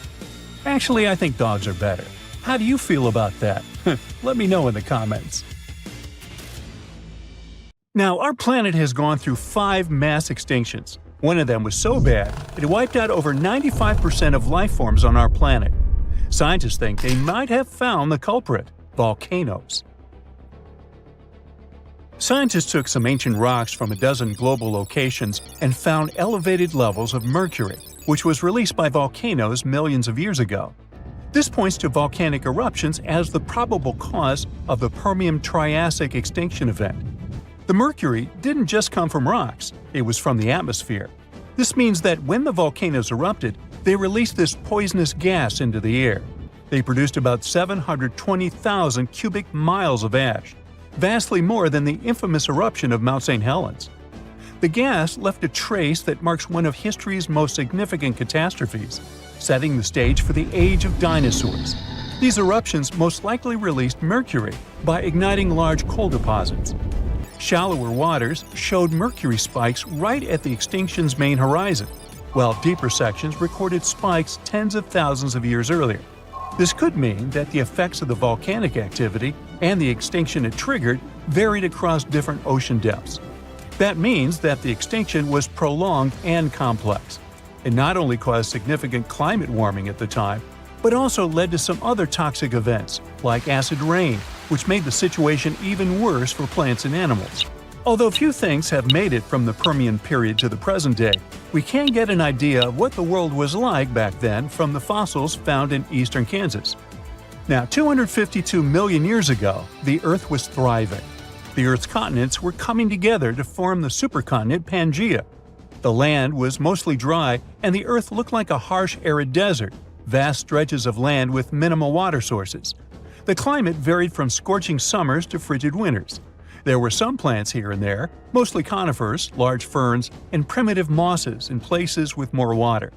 [SPEAKER 1] Actually, I think dogs are better. How do you feel about that? Let me know in the comments. Now, our planet has gone through 5 mass extinctions. One of them was so bad, it wiped out over 95% of life forms on our planet. Scientists think they might have found the culprit: volcanoes. Scientists took some ancient rocks from a dozen global locations and found elevated levels of mercury, which was released by volcanoes millions of years ago. This points to volcanic eruptions as the probable cause of the Permian-Triassic extinction event. The mercury didn't just come from rocks, it was from the atmosphere. This means that when the volcanoes erupted, they released this poisonous gas into the air. They produced about 720,000 cubic miles of ash, vastly more than the infamous eruption of Mount St. Helens. The gas left a trace that marks one of history's most significant catastrophes, setting the stage for the age of dinosaurs. These eruptions most likely released mercury by igniting large coal deposits. Shallower waters showed mercury spikes right at the extinction's main horizon, while deeper sections recorded spikes tens of thousands of years earlier. This could mean that the effects of the volcanic activity and the extinction it triggered varied across different ocean depths. That means that the extinction was prolonged and complex. It not only caused significant climate warming at the time, but also led to some other toxic events, like acid rain, which made the situation even worse for plants and animals. Although few things have made it from the Permian period to the present day, we can get an idea of what the world was like back then from the fossils found in eastern Kansas. Now, 252 million years ago, the Earth was thriving. The Earth's continents were coming together to form the supercontinent Pangaea. The land was mostly dry, and the Earth looked like a harsh, arid desert, vast stretches of land with minimal water sources. The climate varied from scorching summers to frigid winters. There were some plants here and there, mostly conifers, large ferns, and primitive mosses in places with more water.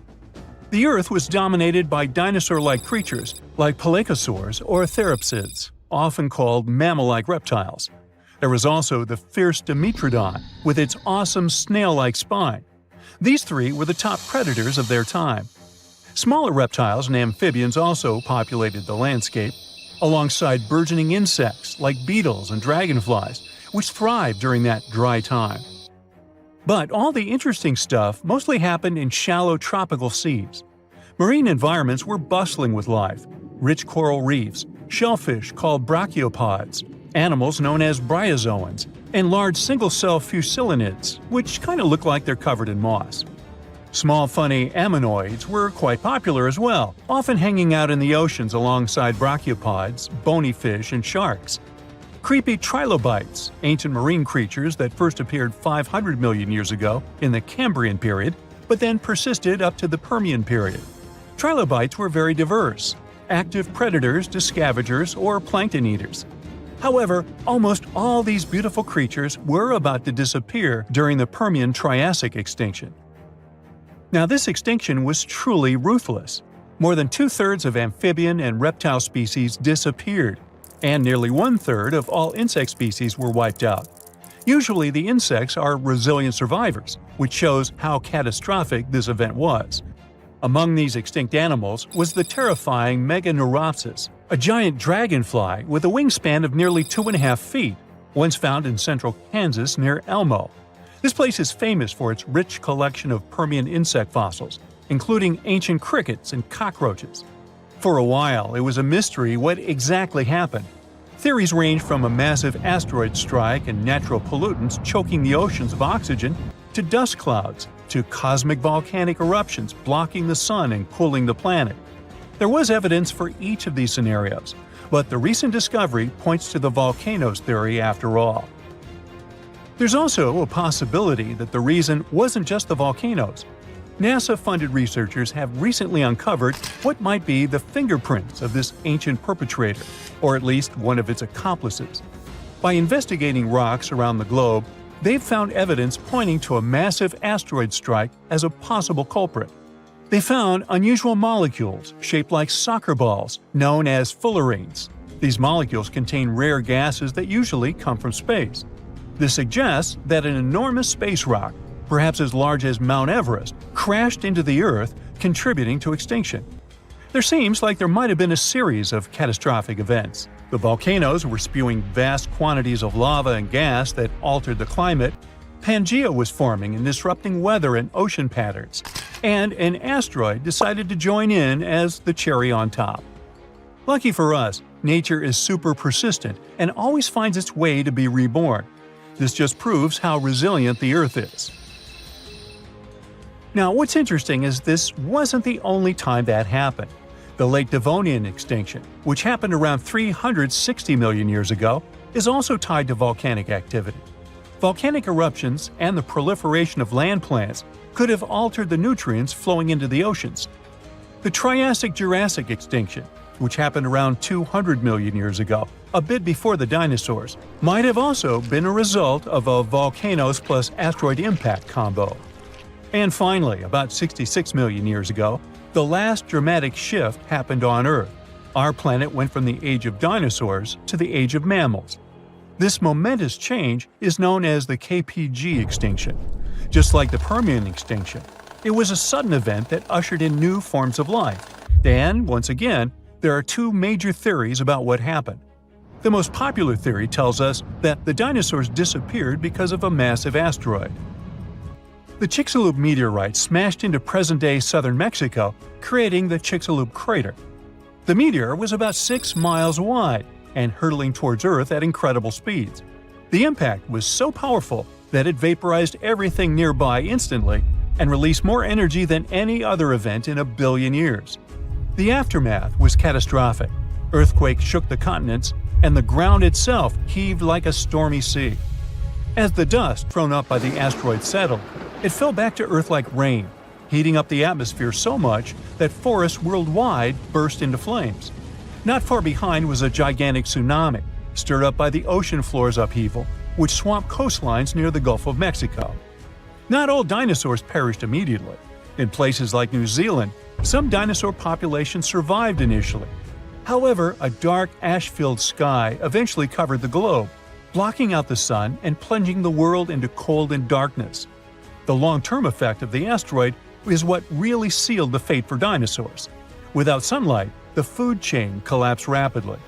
[SPEAKER 1] The Earth was dominated by dinosaur-like creatures like pelycosaurs or therapsids, often called mammal-like reptiles. There was also the fierce Dimetrodon with its awesome snail-like spine. These three were the top predators of their time. Smaller reptiles and amphibians also populated the landscape, alongside burgeoning insects like beetles and dragonflies, which thrived during that dry time. But all the interesting stuff mostly happened in shallow tropical seas. Marine environments were bustling with life: rich coral reefs, shellfish called brachiopods, animals known as bryozoans, and large single-cell fusilinids, which kind of look like they're covered in moss. Small funny ammonoids were quite popular as well, often hanging out in the oceans alongside brachiopods, bony fish, and sharks. Creepy trilobites, ancient marine creatures that first appeared 500 million years ago in the Cambrian period, but then persisted up to the Permian period. Trilobites were very diverse, active predators to scavengers or plankton eaters. However, almost all these beautiful creatures were about to disappear during the Permian-Triassic extinction. Now, this extinction was truly ruthless. More than two-thirds of amphibian and reptile species disappeared, and nearly one-third of all insect species were wiped out. Usually, the insects are resilient survivors, which shows how catastrophic this event was. Among these extinct animals was the terrifying Meganeuropsis, a giant dragonfly with a wingspan of nearly 2.5 feet, once found in central Kansas near Elmo. This place is famous for its rich collection of Permian insect fossils, including ancient crickets and cockroaches. For a while, it was a mystery what exactly happened. Theories range from a massive asteroid strike and natural pollutants choking the oceans of oxygen, to dust clouds, to cosmic volcanic eruptions blocking the sun and cooling the planet. There was evidence for each of these scenarios, but the recent discovery points to the volcanoes theory after all. There's also a possibility that the reason wasn't just the volcanoes. NASA-funded researchers have recently uncovered what might be the fingerprints of this ancient perpetrator, or at least one of its accomplices. By investigating rocks around the globe, they've found evidence pointing to a massive asteroid strike as a possible culprit. They found unusual molecules shaped like soccer balls, known as fullerenes. These molecules contain rare gases that usually come from space. This suggests that an enormous space rock, perhaps as large as Mount Everest, crashed into the Earth, contributing to extinction. There seems like there might have been a series of catastrophic events. The volcanoes were spewing vast quantities of lava and gas that altered the climate, Pangaea was forming and disrupting weather and ocean patterns, and an asteroid decided to join in as the cherry on top. Lucky for us, nature is super persistent and always finds its way to be reborn. This just proves how resilient the Earth is. Now, what's interesting is this wasn't the only time that happened. The Lake Devonian extinction, which happened around 360 million years ago, is also tied to volcanic activity. Volcanic eruptions and the proliferation of land plants could have altered the nutrients flowing into the oceans. The Triassic-Jurassic extinction, which happened around 200 million years ago, a bit before the dinosaurs, might have also been a result of a volcanoes plus asteroid impact combo. And finally, about 66 million years ago, the last dramatic shift happened on Earth. Our planet went from the age of dinosaurs to the age of mammals. This momentous change is known as the KPG extinction. Just like the Permian extinction, it was a sudden event that ushered in new forms of life. And, once again, there are two major theories about what happened. The most popular theory tells us that the dinosaurs disappeared because of a massive asteroid. The Chicxulub meteorite smashed into present-day southern Mexico, creating the Chicxulub crater. The meteor was about 6 miles wide and hurtling towards Earth at incredible speeds. The impact was so powerful that it vaporized everything nearby instantly and released more energy than any other event in a billion years. The aftermath was catastrophic. Earthquakes shook the continents, and the ground itself heaved like a stormy sea. As the dust thrown up by the asteroid settled, it fell back to Earth like rain, heating up the atmosphere so much that forests worldwide burst into flames. Not far behind was a gigantic tsunami, stirred up by the ocean floor's upheaval, which swamped coastlines near the Gulf of Mexico. Not all dinosaurs perished immediately. In places like New Zealand, some dinosaur populations survived initially. However, a dark, ash-filled sky eventually covered the globe, blocking out the sun and plunging the world into cold and darkness. The long-term effect of the asteroid is what really sealed the fate for dinosaurs. Without sunlight, the food chain collapsed rapidly.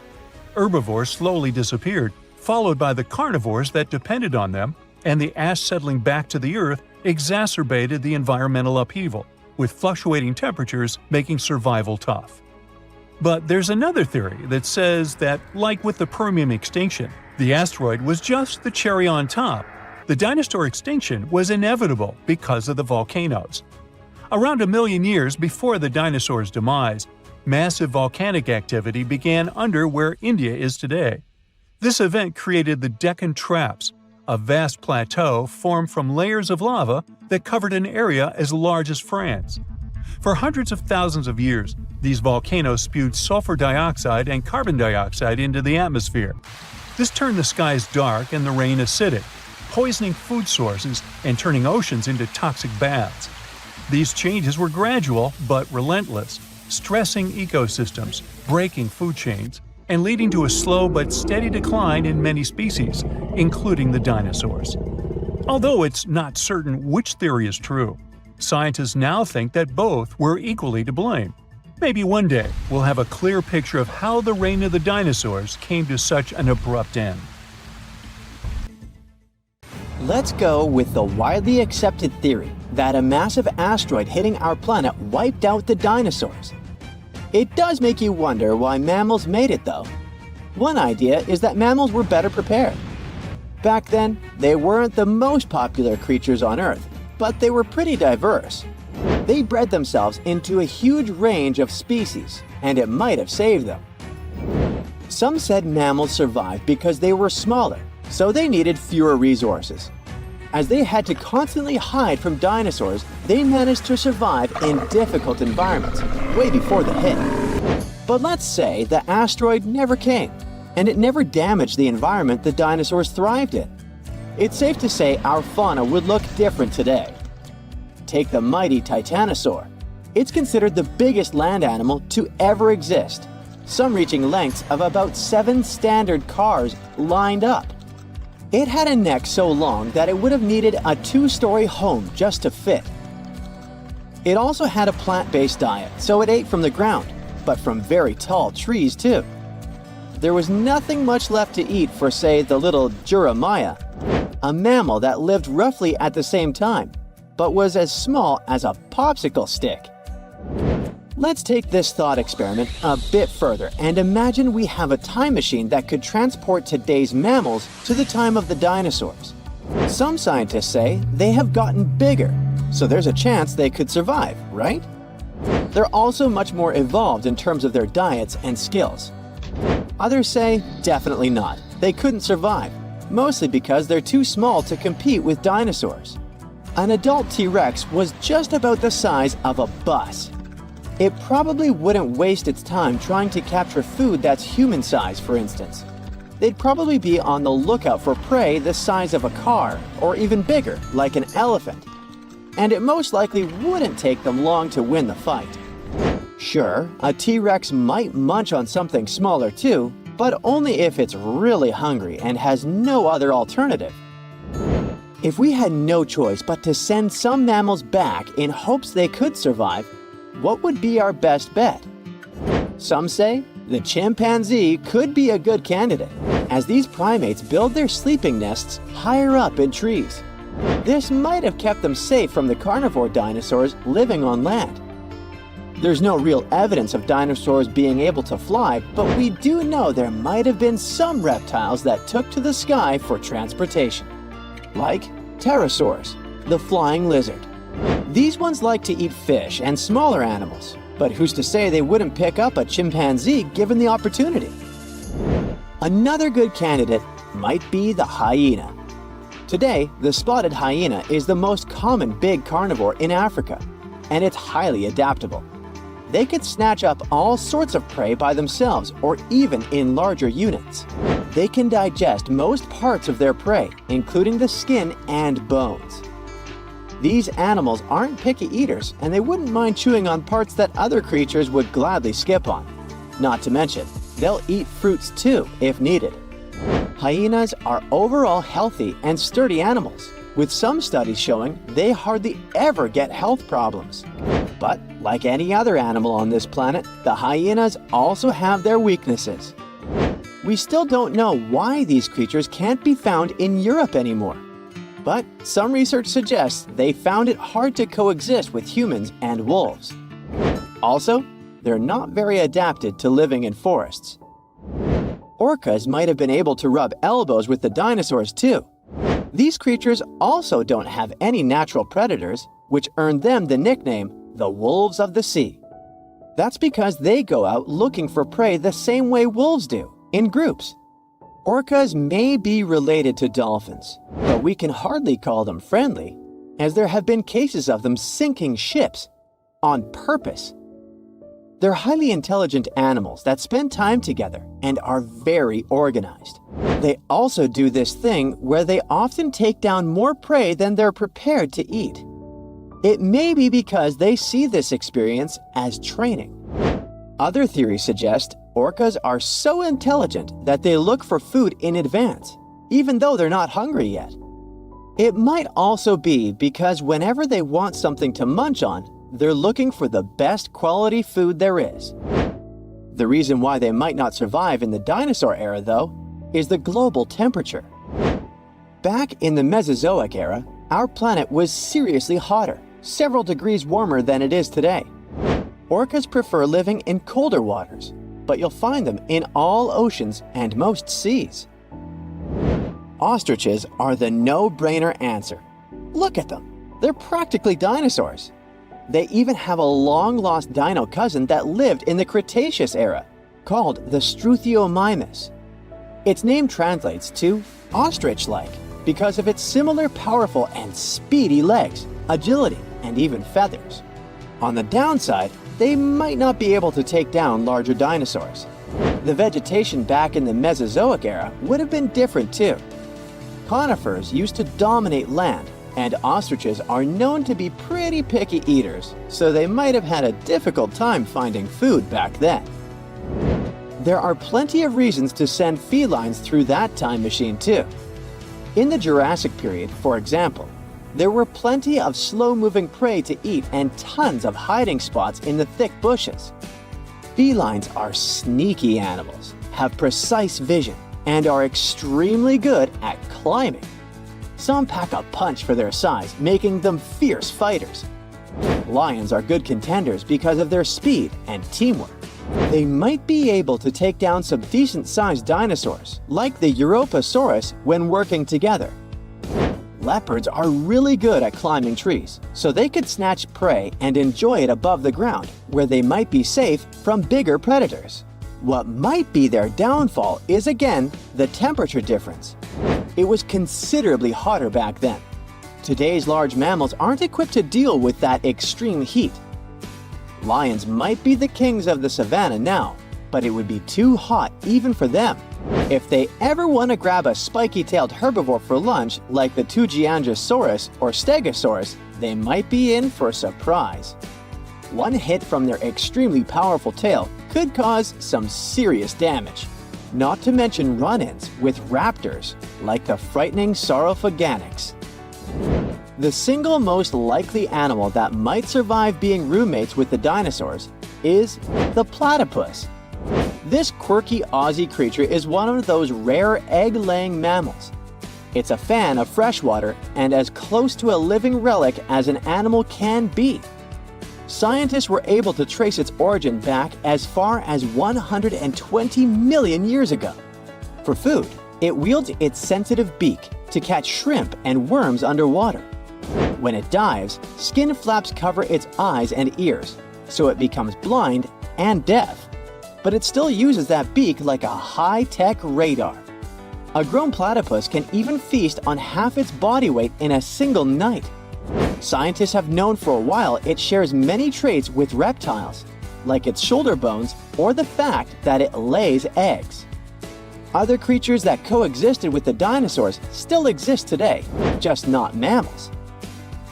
[SPEAKER 1] Herbivores slowly disappeared, followed by the carnivores that depended on them, and the ash settling back to the Earth exacerbated the environmental upheaval, with fluctuating temperatures making survival tough. But there's another theory that says that, like with the Permian extinction, the asteroid was just the cherry on top. The dinosaur extinction was inevitable because of the volcanoes. Around 1 million years before the dinosaurs' demise, massive volcanic activity began under where India is today. This event created the Deccan Traps, a vast plateau formed from layers of lava that covered an area as large as France. For hundreds of thousands of years, these volcanoes spewed sulfur dioxide and carbon dioxide into the atmosphere. This turned the skies dark and the rain acidic, poisoning food sources and turning oceans into toxic baths. These changes were gradual but relentless, stressing ecosystems, breaking food chains, and leading to a slow but steady decline in many species, including the dinosaurs. Although it's not certain which theory is true, scientists now think that both were equally to blame. Maybe one day we'll have a clear picture of how the reign of the dinosaurs came to such an abrupt end.
[SPEAKER 2] Let's go with the widely accepted theory that a massive asteroid hitting our planet wiped out the dinosaurs. It does make you wonder why mammals made it, though. One idea is that mammals were better prepared. Back then, they weren't the most popular creatures on Earth, but they were pretty diverse. They bred themselves into a huge range of species, and it might have saved them. Some said mammals survived because they were smaller, so they needed fewer resources. As they had to constantly hide from dinosaurs, they managed to survive in difficult environments, way before the hit. But let's say the asteroid never came, and it never damaged the environment the dinosaurs thrived in. It's safe to say our fauna would look different today. Take the mighty Titanosaur. It's considered the biggest land animal to ever exist, some reaching lengths of about 7 standard cars lined up. It had a neck so long that it would have needed a 2-story home just to fit. It also had a plant-based diet, so it ate from the ground, but from very tall trees too. There was nothing much left to eat for, say, the little Jeremiah, a mammal that lived roughly at the same time, but was as small as a popsicle stick. Let's take this thought experiment a bit further and imagine we have a time machine that could transport today's mammals to the time of the dinosaurs. Some scientists say they have gotten bigger, so there's a chance they could survive, right? They're also much more evolved in terms of their diets and skills. Others say definitely not. They couldn't survive, mostly because they're too small to compete with dinosaurs. An adult T-Rex was just about the size of a bus. It probably wouldn't waste its time trying to capture food that's human size, for instance. They'd probably be on the lookout for prey the size of a car, or even bigger, like an elephant. And it most likely wouldn't take them long to win the fight. Sure, a T-Rex might munch on something smaller too, but only if it's really hungry and has no other alternative. If we had no choice but to send some mammals back in hopes they could survive, what would be our best bet? Some say the chimpanzee could be a good candidate, as these primates build their sleeping nests higher up in trees. This might have kept them safe from the carnivore dinosaurs living on land. There's no real evidence of dinosaurs being able to fly, but we do know there might have been some reptiles that took to the sky for transportation, like pterosaurs, the flying lizard. These ones like to eat fish and smaller animals, but who's to say they wouldn't pick up a chimpanzee given the opportunity? Another good candidate might be the hyena. Today, the spotted hyena is the most common big carnivore in Africa, and it's highly adaptable. They could snatch up all sorts of prey by themselves or even in larger units. They can digest most parts of their prey, including the skin and bones. These animals aren't picky eaters, and they wouldn't mind chewing on parts that other creatures would gladly skip on. Not to mention, they'll eat fruits too, if needed. Hyenas are overall healthy and sturdy animals, with some studies showing they hardly ever get health problems. But like any other animal on this planet, the hyenas also have their weaknesses. We still don't know why these creatures can't be found in Europe anymore. But some research suggests they found it hard to coexist with humans and wolves. Also, they're not very adapted to living in forests. Orcas might have been able to rub elbows with the dinosaurs too. These creatures also don't have any natural predators, which earned them the nickname the wolves of the sea. That's because they go out looking for prey the same way wolves do, in groups. Orcas may be related to dolphins, but we can hardly call them friendly, as there have been cases of them sinking ships on purpose. They're highly intelligent animals that spend time together and are very organized. They also do this thing where they often take down more prey than they're prepared to eat. It may be because they see this experience as training. Other theories suggest orcas are so intelligent that they look for food in advance, even though they're not hungry yet. It might also be because whenever they want something to munch on, they're looking for the best quality food there is. The reason why they might not survive in the dinosaur era, though, is the global temperature. Back in the Mesozoic era, our planet was seriously hotter, several degrees warmer than it is today. Orcas prefer living in colder waters, but you'll find them in all oceans and most seas. Ostriches are the no-brainer answer. Look at them. They're practically dinosaurs. They even have a long-lost dino cousin that lived in the Cretaceous era, called the Struthiomimus. Its name translates to ostrich-like because of its similar powerful and speedy legs, agility, and even feathers. On the downside, they might not be able to take down larger dinosaurs. The vegetation back in the Mesozoic era would have been different too. Conifers used to dominate land, and ostriches are known to be pretty picky eaters, so they might have had a difficult time finding food back then. There are plenty of reasons to send felines through that time machine too. In the Jurassic period, for example, there were plenty of slow-moving prey to eat and tons of hiding spots in the thick bushes. Felines are sneaky animals, have precise vision, and are extremely good at climbing. Some pack a punch for their size, making them fierce fighters. Lions are good contenders because of their speed and teamwork. They might be able to take down some decent-sized dinosaurs, like the Europasaurus, when working together. Leopards are really good at climbing trees, so they could snatch prey and enjoy it above the ground, where they might be safe from bigger predators. What might be their downfall is again the temperature difference. It was considerably hotter back then. Today's large mammals aren't equipped to deal with that extreme heat. Lions might be the kings of the savannah now, but it would be too hot even for them. If they ever want to grab a spiky-tailed herbivore for lunch like the Tugiangosaurus or Stegosaurus, they might be in for a surprise. One hit from their extremely powerful tail could cause some serious damage. Not to mention run-ins with raptors like the frightening Saurophaganix. The single most likely animal that might survive being roommates with the dinosaurs is the platypus. This quirky Aussie creature is one of those rare egg-laying mammals. It's a fan of freshwater and as close to a living relic as an animal can be. Scientists were able to trace its origin back as far as 120 million years ago. For food, it wields its sensitive beak to catch shrimp and worms underwater. When it dives, skin flaps cover its eyes and ears, so it becomes blind and deaf. But it still uses that beak like a high-tech radar. A grown platypus can even feast on half its body weight in a single night. Scientists have known for a while it shares many traits with reptiles, like its shoulder bones or the fact that it lays eggs. Other creatures that coexisted with the dinosaurs still exist today, just not mammals.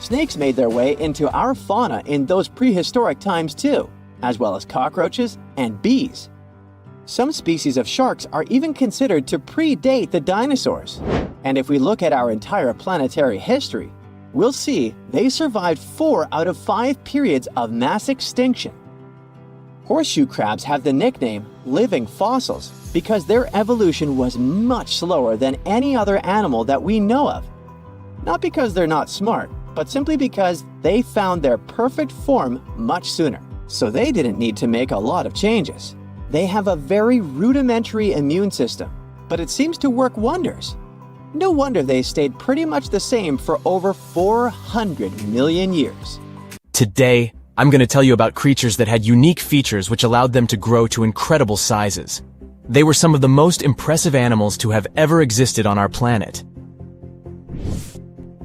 [SPEAKER 2] Snakes made their way into our fauna in those prehistoric times too, as well as cockroaches and bees. Some species of sharks are even considered to predate the dinosaurs. And if we look at our entire planetary history, we'll see they survived 4 out of 5 periods of mass extinction. Horseshoe crabs have the nickname living fossils because their evolution was much slower than any other animal that we know of. Not because they're not smart, but simply because they found their perfect form much sooner. So they didn't need to make a lot of changes. They have a very rudimentary immune system, but it seems to work wonders. No wonder they stayed pretty much the same for over 400 million years.
[SPEAKER 3] Today, I'm going to tell you about creatures that had unique features which allowed them to grow to incredible sizes. They were some of the most impressive animals to have ever existed on our planet.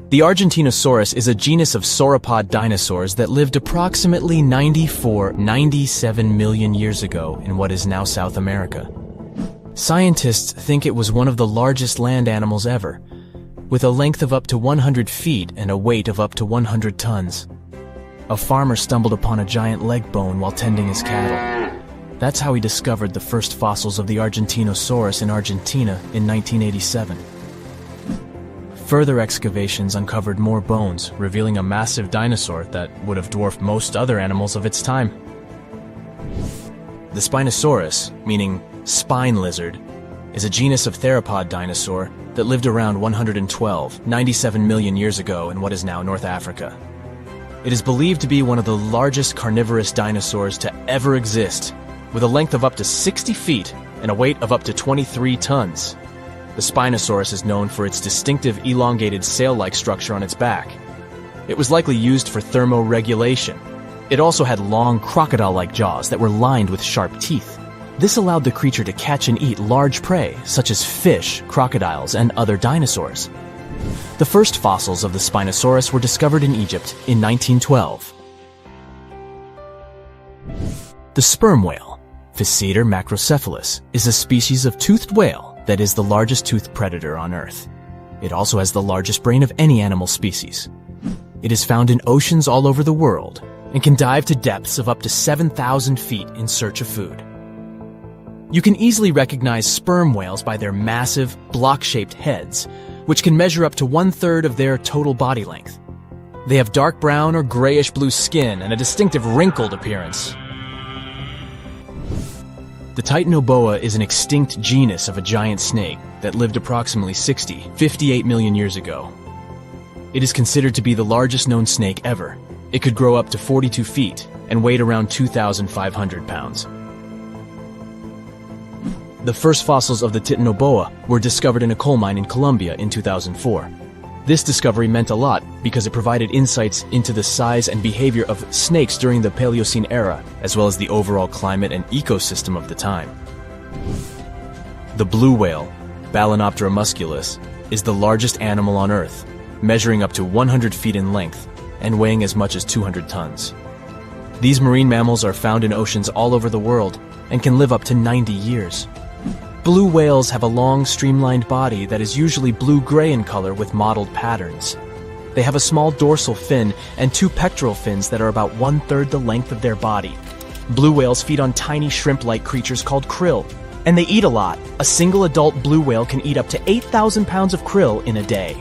[SPEAKER 3] The Argentinosaurus is a genus of sauropod dinosaurs that lived approximately 97 million years ago in what is now South America. Scientists think it was one of the largest land animals ever, with a length of up to 100 feet and a weight of up to 100 tons. A farmer stumbled upon a giant leg bone while tending his cattle. That's how he discovered the first fossils of the Argentinosaurus in Argentina in 1987. Further excavations uncovered more bones, revealing a massive dinosaur that would have dwarfed most other animals of its time. The Spinosaurus, meaning spine lizard, is a genus of theropod dinosaur that lived around 97 million years ago in what is now North Africa. It is believed to be one of the largest carnivorous dinosaurs to ever exist, with a length of up to 60 feet and a weight of up to 23 tons. The Spinosaurus is known for its distinctive elongated sail-like structure on its back. It was likely used for thermoregulation. It also had long crocodile-like jaws that were lined with sharp teeth. This allowed the creature to catch and eat large prey, such as fish, crocodiles, and other dinosaurs. The first fossils of the Spinosaurus were discovered in Egypt in 1912. The sperm whale, Physeter macrocephalus, is a species of toothed whale that is the largest toothed predator on Earth. It also has the largest brain of any animal species. It is found in oceans all over the world and can dive to depths of up to 7,000 feet in search of food. You can easily recognize sperm whales by their massive, block-shaped heads, which can measure up to 1/3 of their total body length. They have dark brown or grayish-blue skin and a distinctive wrinkled appearance. The Titanoboa is an extinct genus of a giant snake that lived approximately 58 million years ago. It is considered to be the largest known snake ever. It could grow up to 42 feet and weighed around 2,500 pounds. The first fossils of the Titanoboa were discovered in a coal mine in Colombia in 2004. This discovery meant a lot because it provided insights into the size and behavior of snakes during the Paleocene era, as well as the overall climate and ecosystem of the time. The blue whale, Balænoptera musculus, is the largest animal on Earth, measuring up to 100 feet in length and weighing as much as 200 tons. These marine mammals are found in oceans all over the world and can live up to 90 years. Blue whales have a long, streamlined body that is usually blue-gray in color with mottled patterns. They have a small dorsal fin and 2 pectoral fins that are about 1/3 the length of their body. Blue whales feed on tiny shrimp-like creatures called krill, and they eat a lot. A single adult blue whale can eat up to 8,000 pounds of krill in a day.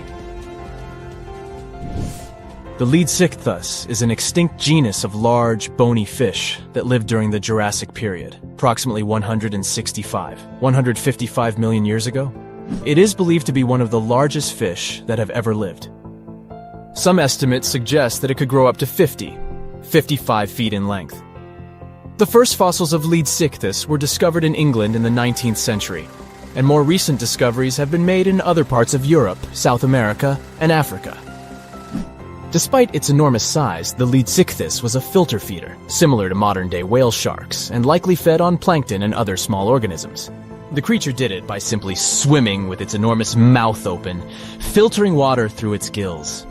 [SPEAKER 3] The Leadsichthus is an extinct genus of large, bony fish that lived during the Jurassic period, approximately 155 million years ago. It is believed to be one of the largest fish that have ever lived. Some estimates suggest that it could grow up to 55 feet in length. The first fossils of Leadsichthus were discovered in England in the 19th century, and more recent discoveries have been made in other parts of Europe, South America, and Africa. Despite its enormous size, the Leadsichthus was a filter feeder, similar to modern-day whale sharks, and likely fed on plankton and other small organisms. The creature did it by simply swimming with its enormous mouth open, filtering water through its gills.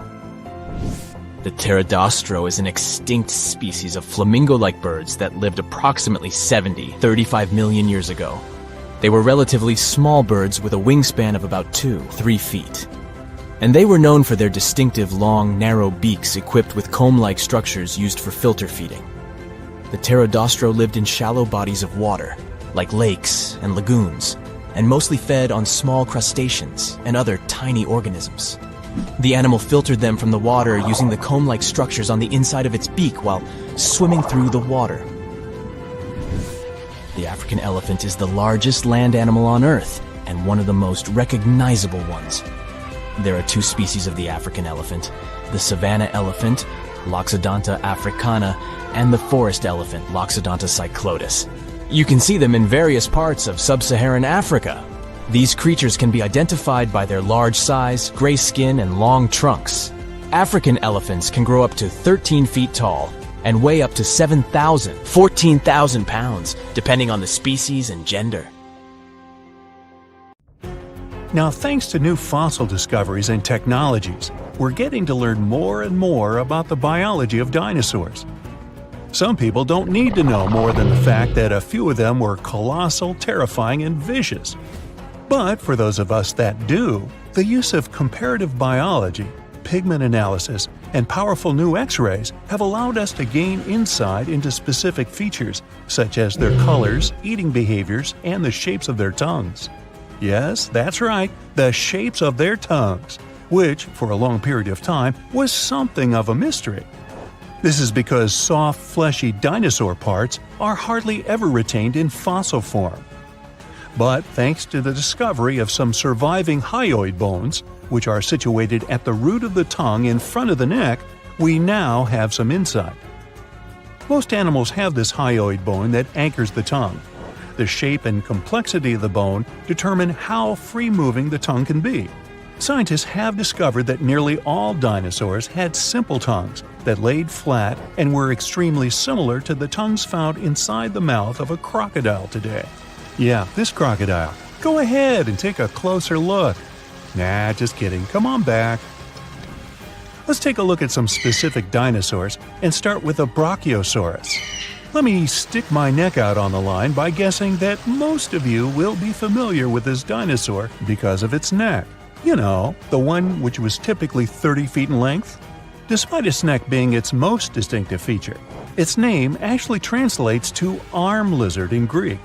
[SPEAKER 3] The pterodostro is an extinct species of flamingo-like birds that lived approximately 35 million years ago. They were relatively small birds with a wingspan of about 2-3 feet. And they were known for their distinctive long, narrow beaks equipped with comb-like structures used for filter feeding. The pterodostro lived in shallow bodies of water, like lakes and lagoons, and mostly fed on small crustaceans and other tiny organisms. The animal filtered them from the water using the comb-like structures on the inside of its beak while swimming through the water. The African elephant is the largest land animal on Earth and one of the most recognizable ones. There are two species of the African elephant, the savanna elephant, Loxodonta africana, and the forest elephant, Loxodonta cyclotis. You can see them in various parts of sub-Saharan Africa. These creatures can be identified by their large size, gray skin, and long trunks. African elephants can grow up to 13 feet tall and weigh up to 14,000 pounds, depending on the species and gender.
[SPEAKER 1] Now, thanks to new fossil discoveries and technologies, we're getting to learn more and more about the biology of dinosaurs. Some people don't need to know more than the fact that a few of them were colossal, terrifying, and vicious. But for those of us that do, the use of comparative biology, pigment analysis, and powerful new X-rays have allowed us to gain insight into specific features, such as their colors, eating behaviors, and the shapes of their tongues. Yes, that's right, the shapes of their tongues, which, for a long period of time, was something of a mystery. This is because soft, fleshy dinosaur parts are hardly ever retained in fossil form. But thanks to the discovery of some surviving hyoid bones, which are situated at the root of the tongue in front of the neck, we now have some insight. Most animals have this hyoid bone that anchors the tongue. The shape and complexity of the bone determine how free-moving the tongue can be. Scientists have discovered that nearly all dinosaurs had simple tongues that laid flat and were extremely similar to the tongues found inside the mouth of a crocodile today. Yeah, this crocodile. Go ahead and take a closer look. Nah, just kidding. Come on back. Let's take a look at some specific dinosaurs and start with the Brachiosaurus. Let me stick my neck out on the line by guessing that most of you will be familiar with this dinosaur because of its neck. You know, the one which was typically 30 feet in length. Despite its neck being its most distinctive feature, its name actually translates to arm lizard in Greek.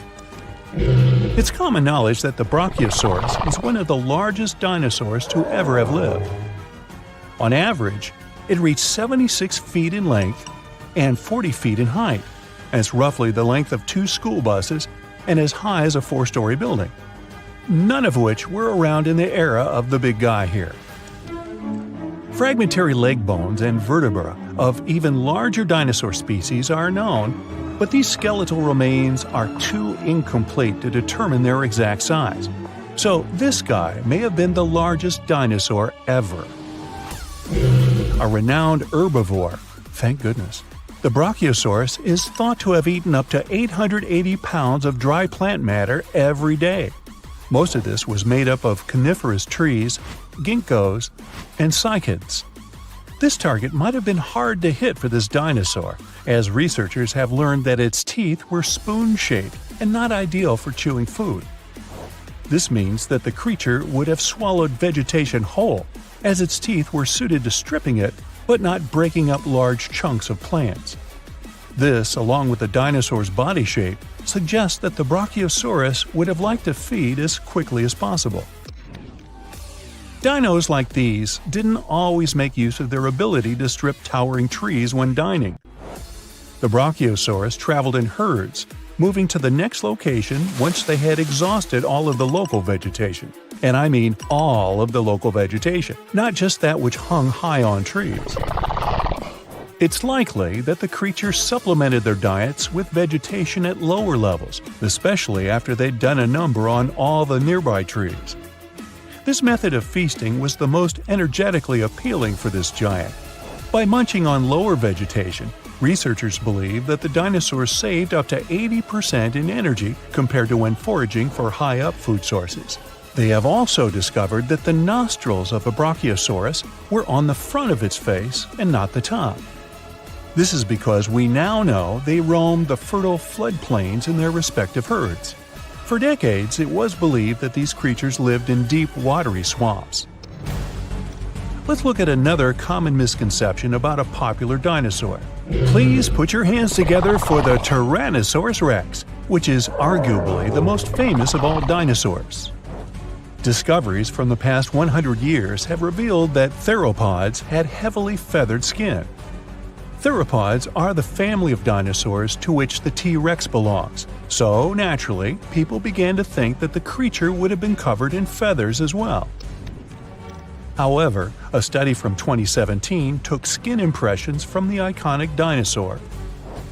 [SPEAKER 1] It's common knowledge that the Brachiosaurus is one of the largest dinosaurs to ever have lived. On average, it reached 76 feet in length and 40 feet in height, and it's roughly the length of 2 school buses and as high as a 4-story building. None of which were around in the era of the big guy here. Fragmentary leg bones and vertebra of even larger dinosaur species are known, but these skeletal remains are too incomplete to determine their exact size. So this guy may have been the largest dinosaur ever. A renowned herbivore, thank goodness. The Brachiosaurus is thought to have eaten up to 880 pounds of dry plant matter every day. Most of this was made up of coniferous trees, ginkgos, and cycads. This target might have been hard to hit for this dinosaur, as researchers have learned that its teeth were spoon-shaped and not ideal for chewing food. This means that the creature would have swallowed vegetation whole, as its teeth were suited to stripping it but not breaking up large chunks of plants. This, along with the dinosaur's body shape, suggests that the Brachiosaurus would have liked to feed as quickly as possible. Dinos like these didn't always make use of their ability to strip towering trees when dining. The Brachiosaurus traveled in herds, moving to the next location once they had exhausted all of the local vegetation. And I mean all of the local vegetation, not just that which hung high on trees. It's likely that the creatures supplemented their diets with vegetation at lower levels, especially after they'd done a number on all the nearby trees. This method of feasting was the most energetically appealing for this giant. By munching on lower vegetation, researchers believe that the dinosaurs saved up to 80% in energy compared to when foraging for high-up food sources. They have also discovered that the nostrils of a Brachiosaurus were on the front of its face and not the top. This is because we now know they roamed the fertile floodplains in their respective herds. For decades, it was believed that these creatures lived in deep, watery swamps. Let's look at another common misconception about a popular dinosaur. Please put your hands together for the Tyrannosaurus Rex. which is arguably the most famous of all dinosaurs. Discoveries from the past 100 years have revealed that theropods had heavily feathered skin. Theropods are the family of dinosaurs to which the T-Rex belongs, so naturally, people began to think that the creature would have been covered in feathers as well. However, a study from 2017 took skin impressions from the iconic dinosaur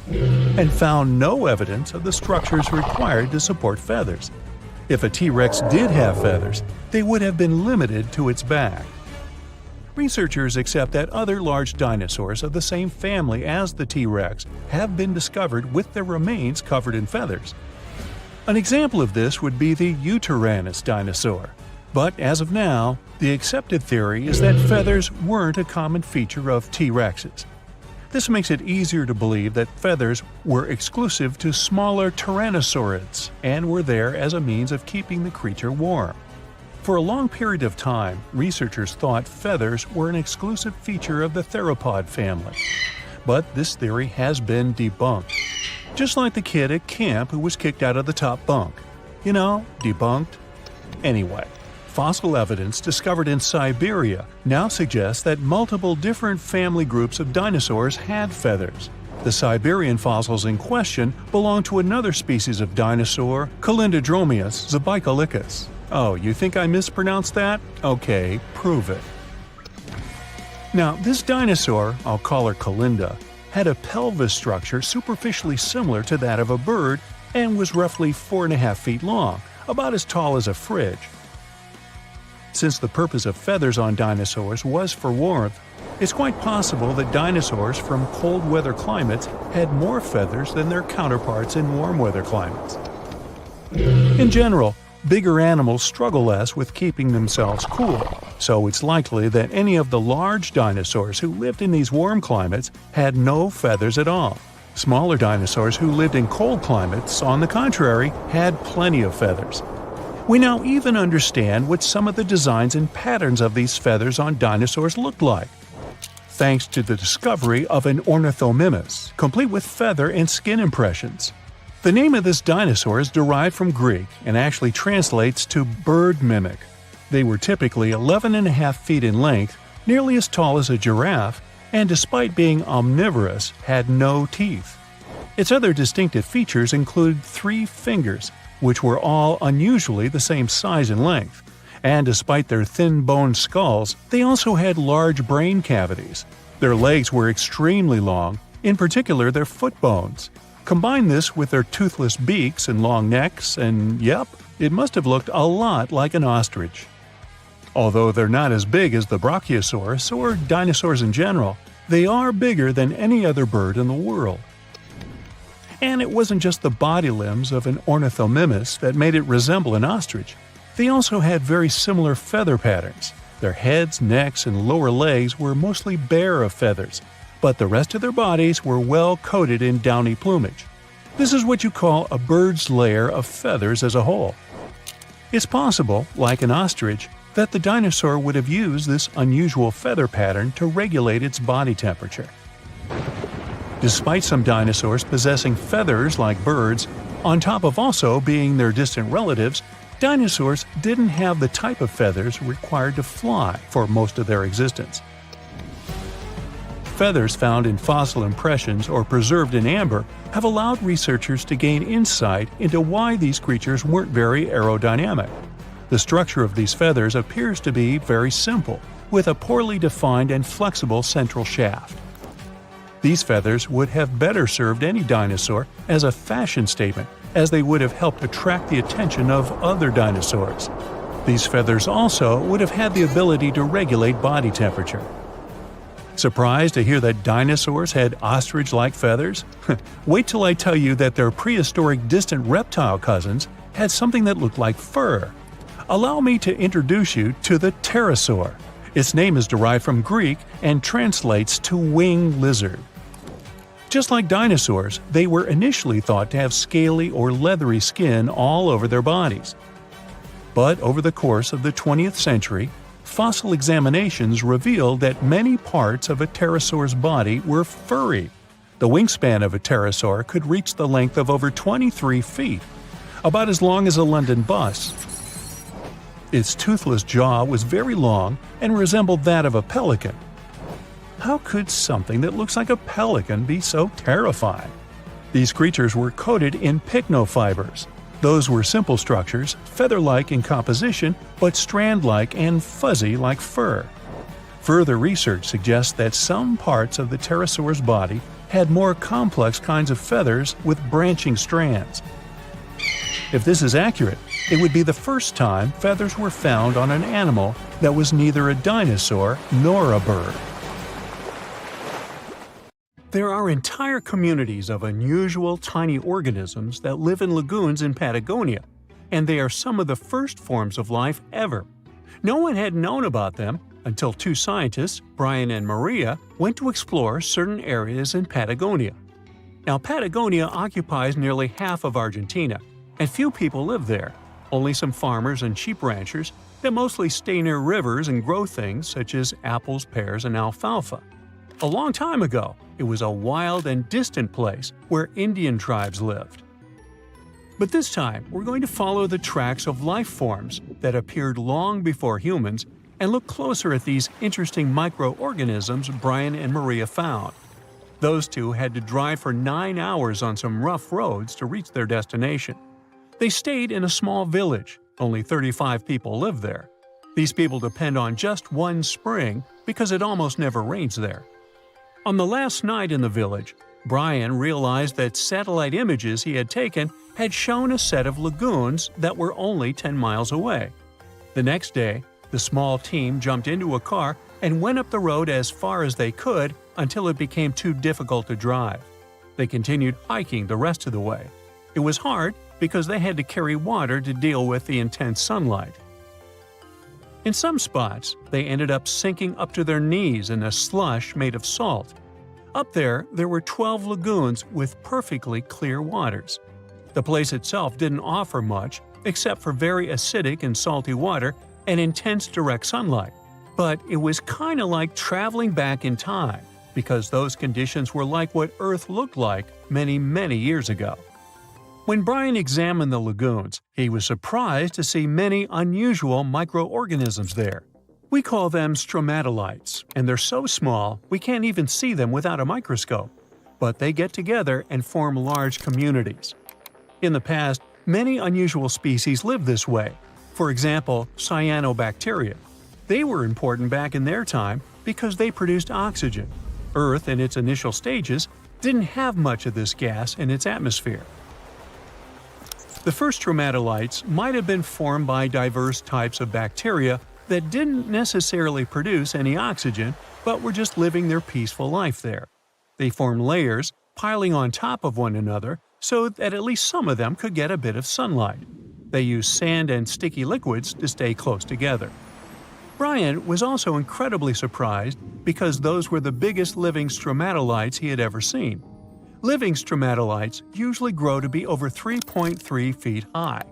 [SPEAKER 1] and found no evidence of the structures required to support feathers. If a T-Rex did have feathers, they would have been limited to its back. Researchers accept that other large dinosaurs of the same family as the T-Rex have been discovered with their remains covered in feathers. An example of this would be the Yutyrannus dinosaur. But as of now, the accepted theory is that feathers weren't a common feature of T-Rexes. This makes it easier to believe that feathers were exclusive to smaller tyrannosaurids and were there as a means of keeping the creature warm. For a long period of time, researchers thought feathers were an exclusive feature of the theropod family. But this theory has been debunked. Just like the kid at camp who was kicked out of the top bunk. You know, debunked. Anyway, fossil evidence discovered in Siberia now suggests that multiple different family groups of dinosaurs had feathers. The Siberian fossils in question belong to another species of dinosaur, Calindrodromeus zibaicolicus. Oh, you think I mispronounced that? Okay, prove it. Now, this dinosaur, I'll call her Calinda, had a pelvis structure superficially similar to that of a bird and was roughly 4.5 feet long, about as tall as a fridge. Since the purpose of feathers on dinosaurs was for warmth, it's quite possible that dinosaurs from cold weather climates had more feathers than their counterparts in warm weather climates. In general, bigger animals struggle less with keeping themselves cool, so it's likely that any of the large dinosaurs who lived in these warm climates had no feathers at all. Smaller dinosaurs who lived in cold climates, on the contrary, had plenty of feathers. We now even understand what some of the designs and patterns of these feathers on dinosaurs looked like, thanks to the discovery of an ornithomimus, complete with feather and skin impressions. The name of this dinosaur is derived from Greek and actually translates to bird mimic. They were typically 11.5 feet in length, nearly as tall as a giraffe, and despite being omnivorous, had no teeth. Its other distinctive features include 3 fingers, which were all unusually the same size and length. And despite their thin-boned skulls, they also had large brain cavities. Their legs were extremely long, in particular their foot bones. Combine this with their toothless beaks and long necks, and yep, it must have looked a lot like an ostrich. Although they're not as big as the Brachiosaurus or dinosaurs in general, they are bigger than any other bird in the world. And it wasn't just the body limbs of an ornithomimus that made it resemble an ostrich. They also had very similar feather patterns. Their heads, necks, and lower legs were mostly bare of feathers, but the rest of their bodies were well coated in downy plumage. This is what you call a bird's layer of feathers as a whole. It's possible, like an ostrich, that the dinosaur would have used this unusual feather pattern to regulate its body temperature. Despite some dinosaurs possessing feathers like birds, on top of also being their distant relatives, dinosaurs didn't have the type of feathers required to fly for most of their existence. Feathers found in fossil impressions or preserved in amber have allowed researchers to gain insight into why these creatures weren't very aerodynamic. The structure of these feathers appears to be very simple, with a poorly defined and flexible central shaft. These feathers would have better served any dinosaur as a fashion statement, as they would have helped attract the attention of other dinosaurs. These feathers also would have had the ability to regulate body temperature. Surprised to hear that dinosaurs had ostrich-like feathers? Wait till I tell you that their prehistoric distant reptile cousins had something that looked like fur. Allow me to introduce you to the pterosaur. Its name is derived from Greek and translates to winged lizard. Just like dinosaurs, they were initially thought to have scaly or leathery skin all over their bodies. But over the course of the 20th century, fossil examinations revealed that many parts of a pterosaur's body were furry. The wingspan of a pterosaur could reach the length of over 23 feet, about as long as a London bus. Its toothless jaw was very long and resembled that of a pelican. How could something that looks like a pelican be so terrifying? These creatures were coated in pycnofibers. Those were simple structures, feather-like in composition, but strand-like and fuzzy like fur. Further research suggests that some parts of the pterosaur's body had more complex kinds of feathers with branching strands. If this is accurate, it would be the first time feathers were found on an animal that was neither a dinosaur nor a bird. There are entire communities of unusual tiny organisms that live in lagoons in Patagonia, and they are some of the first forms of life ever. No one had known about them until two scientists, Brian and Maria, went to explore certain areas in Patagonia. Now, Patagonia occupies nearly half of Argentina, and few people live there. Only some farmers and sheep ranchers that mostly stay near rivers and grow things such as apples, pears, and alfalfa. A long time ago, it was a wild and distant place where Indian tribes lived. But this time, we're going to follow the tracks of life forms that appeared long before humans and look closer at these interesting microorganisms Brian and Maria found. Those two had to drive for 9 hours on some rough roads to reach their destination. They stayed in a small village. Only 35 people live there. These people depend on just one spring because it almost never rains there. On the last night in the village, Brian realized that satellite images he had taken had shown a set of lagoons that were only 10 miles away. The next day, the small team jumped into a car and went up the road as far as they could until it became too difficult to drive. They continued hiking the rest of the way. It was hard because they had to carry water to deal with the intense sunlight. In some spots, they ended up sinking up to their knees in a slush made of salt. Up there were 12 lagoons with perfectly clear waters. The place itself didn't offer much except for very acidic and salty water and intense direct sunlight. But it was kinda like traveling back in time, because those conditions were like what Earth looked like many, many years ago. When Brian examined the lagoons, he was surprised to see many unusual microorganisms there. We call them stromatolites, and they're so small we can't even see them without a microscope. But they get together and form large communities. In the past, many unusual species lived this way. For example, cyanobacteria. They were important back in their time because they produced oxygen. Earth, in its initial stages, didn't have much of this gas in its atmosphere. The first stromatolites might have been formed by diverse types of bacteria that didn't necessarily produce any oxygen, but were just living their peaceful life there. They formed layers, piling on top of one another, so that at least some of them could get a bit of sunlight. They used sand and sticky liquids to stay close together. Brian was also incredibly surprised because those were the biggest living stromatolites he had ever seen. Living stromatolites usually grow to be over 3.3 feet high,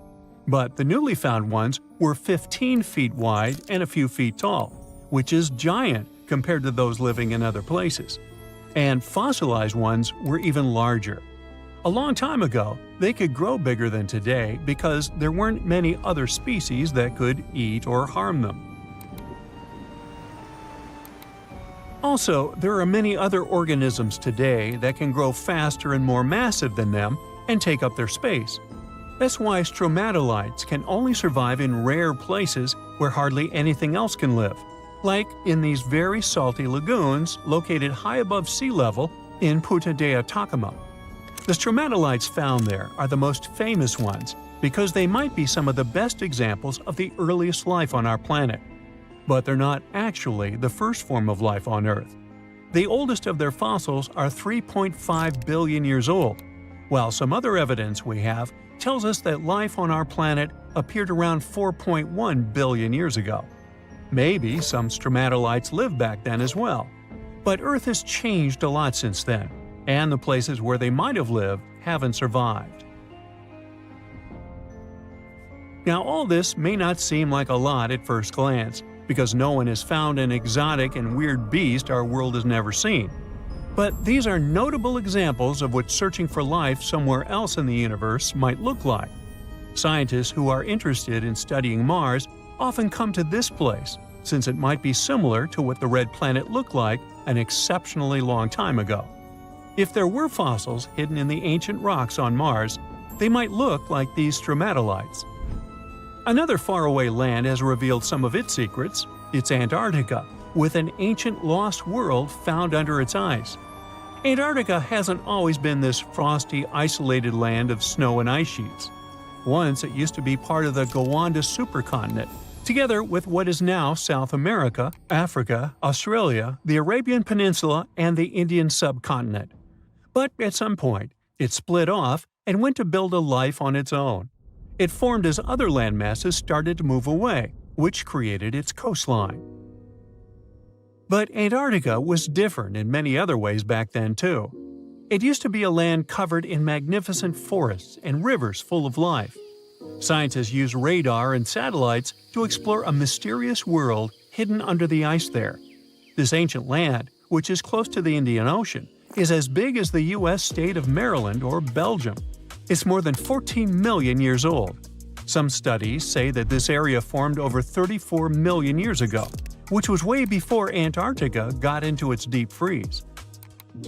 [SPEAKER 1] but the newly found ones were 15 feet wide and a few feet tall, which is giant compared to those living in other places. And fossilized ones were even larger. A long time ago, they could grow bigger than today because there weren't many other species that could eat or harm them. Also, there are many other organisms today that can grow faster and more massive than them and take up their space. That's why stromatolites can only survive in rare places where hardly anything else can live, like in these very salty lagoons located high above sea level in Punta de Atacama. The stromatolites found there are the most famous ones because they might be some of the best examples of the earliest life on our planet. But they're not actually the first form of life on Earth. The oldest of their fossils are 3.5 billion years old, while some other evidence we have tells us that life on our planet appeared around 4.1 billion years ago. Maybe some stromatolites lived back then as well. But Earth has changed a lot since then, and the places where they might have lived haven't survived. Now, all this may not seem like a lot at first glance, because no one has found an exotic and weird beast our world has never seen. But these are notable examples of what searching for life somewhere else in the universe might look like. Scientists who are interested in studying Mars often come to this place, since it might be similar to what the red planet looked like an exceptionally long time ago. If there were fossils hidden in the ancient rocks on Mars, they might look like these stromatolites. Another faraway land has revealed some of its secrets. It's Antarctica, with an ancient lost world found under its ice. Antarctica hasn't always been this frosty, isolated land of snow and ice sheets. Once it used to be part of the Gondwana supercontinent, together with what is now South America, Africa, Australia, the Arabian Peninsula, and the Indian subcontinent. But at some point, it split off and went to build a life on its own. It formed as other landmasses started to move away, which created its coastline. But Antarctica was different in many other ways back then too. It used to be a land covered in magnificent forests and rivers full of life. Scientists use radar and satellites to explore a mysterious world hidden under the ice there. This ancient land, which is close to the Indian Ocean, is as big as the U.S. state of Maryland or Belgium. It's more than 14 million years old. Some studies say that this area formed over 34 million years ago, which was way before Antarctica got into its deep freeze.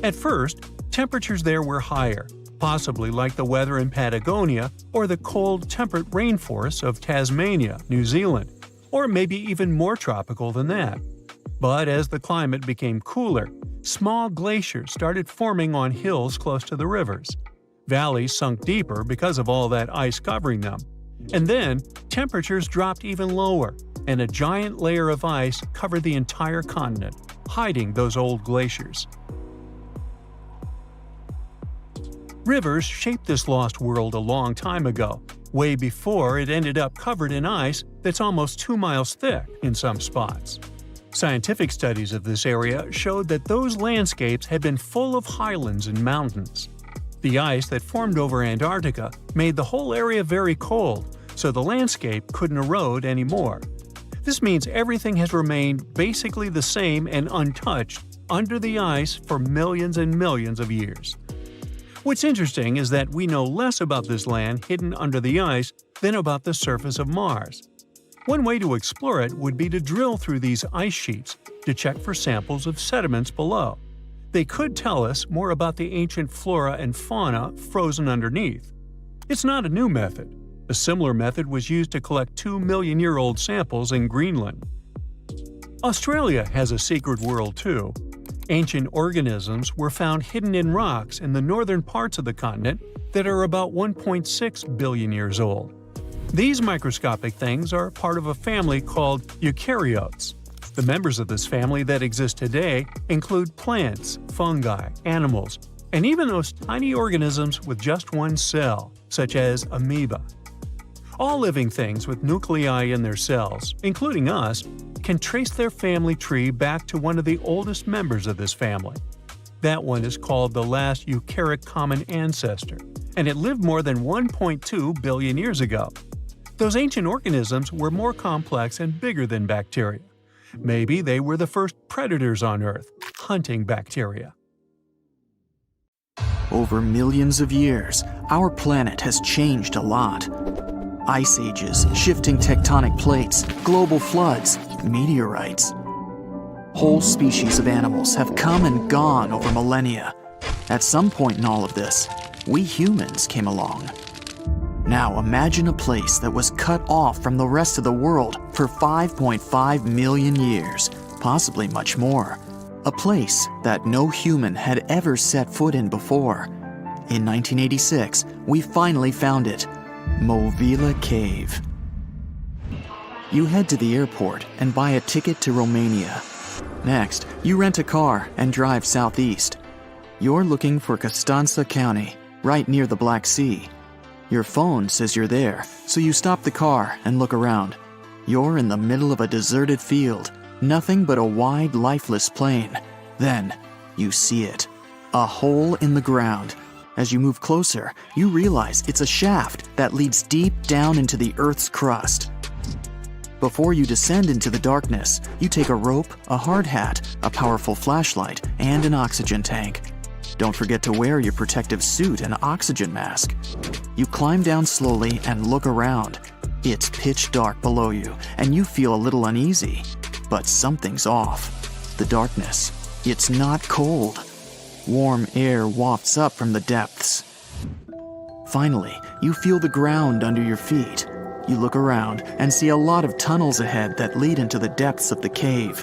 [SPEAKER 1] At first, temperatures there were higher, possibly like the weather in Patagonia or the cold, temperate rainforests of Tasmania, New Zealand, or maybe even more tropical than that. But as the climate became cooler, small glaciers started forming on hills close to the rivers. Valleys sunk deeper because of all that ice covering them. And then, temperatures dropped even lower, and a giant layer of ice covered the entire continent, hiding those old glaciers. Rivers shaped this lost world a long time ago, way before it ended up covered in ice that's almost 2 miles thick in some spots. Scientific studies of this area showed that those landscapes had been full of highlands and mountains. The ice that formed over Antarctica made the whole area very cold, so the landscape couldn't erode anymore. This means everything has remained basically the same and untouched under the ice for millions and millions of years. What's interesting is that we know less about this land hidden under the ice than about the surface of Mars. One way to explore it would be to drill through these ice sheets to check for samples of sediments below. They could tell us more about the ancient flora and fauna frozen underneath. It's not a new method. A similar method was used to collect 2-million-year-old samples in Greenland. Australia has a secret world too. Ancient organisms were found hidden in rocks in the northern parts of the continent that are about 1.6 billion years old. These microscopic things are part of a family called eukaryotes. The members of this family that exist today include plants, fungi, animals, and even those tiny organisms with just one cell, such as amoeba. All living things with nuclei in their cells, including us, can trace their family tree back to one of the oldest members of this family. That one is called the last eukaryotic common ancestor, and it lived more than 1.2 billion years ago. Those ancient organisms were more complex and bigger than bacteria. Maybe they were the first predators on Earth, hunting bacteria.
[SPEAKER 4] Over millions of years, our planet has changed a lot. Ice ages, shifting tectonic plates, global floods, meteorites. Whole species of animals have come and gone over millennia. At some point in all of this, we humans came along. Now imagine a place that was cut off from the rest of the world for 5.5 million years, possibly much more. A place that no human had ever set foot in before. In 1986, we finally found it, Movila Cave. You head to the airport and buy a ticket to Romania. Next, you rent a car and drive southeast. You're looking for Constanța County, right near the Black Sea. Your phone says you're there, so you stop the car and look around. You're in the middle of a deserted field, nothing but a wide, lifeless plain. Then, you see it. A hole in the ground. As you move closer, you realize it's a shaft that leads deep down into the Earth's crust. Before you descend into the darkness, you take a rope, a hard hat, a powerful flashlight, and an oxygen tank. Don't forget to wear your protective suit and oxygen mask. You climb down slowly and look around. It's pitch dark below you, and you feel a little uneasy. But something's off. The darkness. It's not cold. Warm air wafts up from the depths. Finally, you feel the ground under your feet. You look around and see a lot of tunnels ahead that lead into the depths of the cave.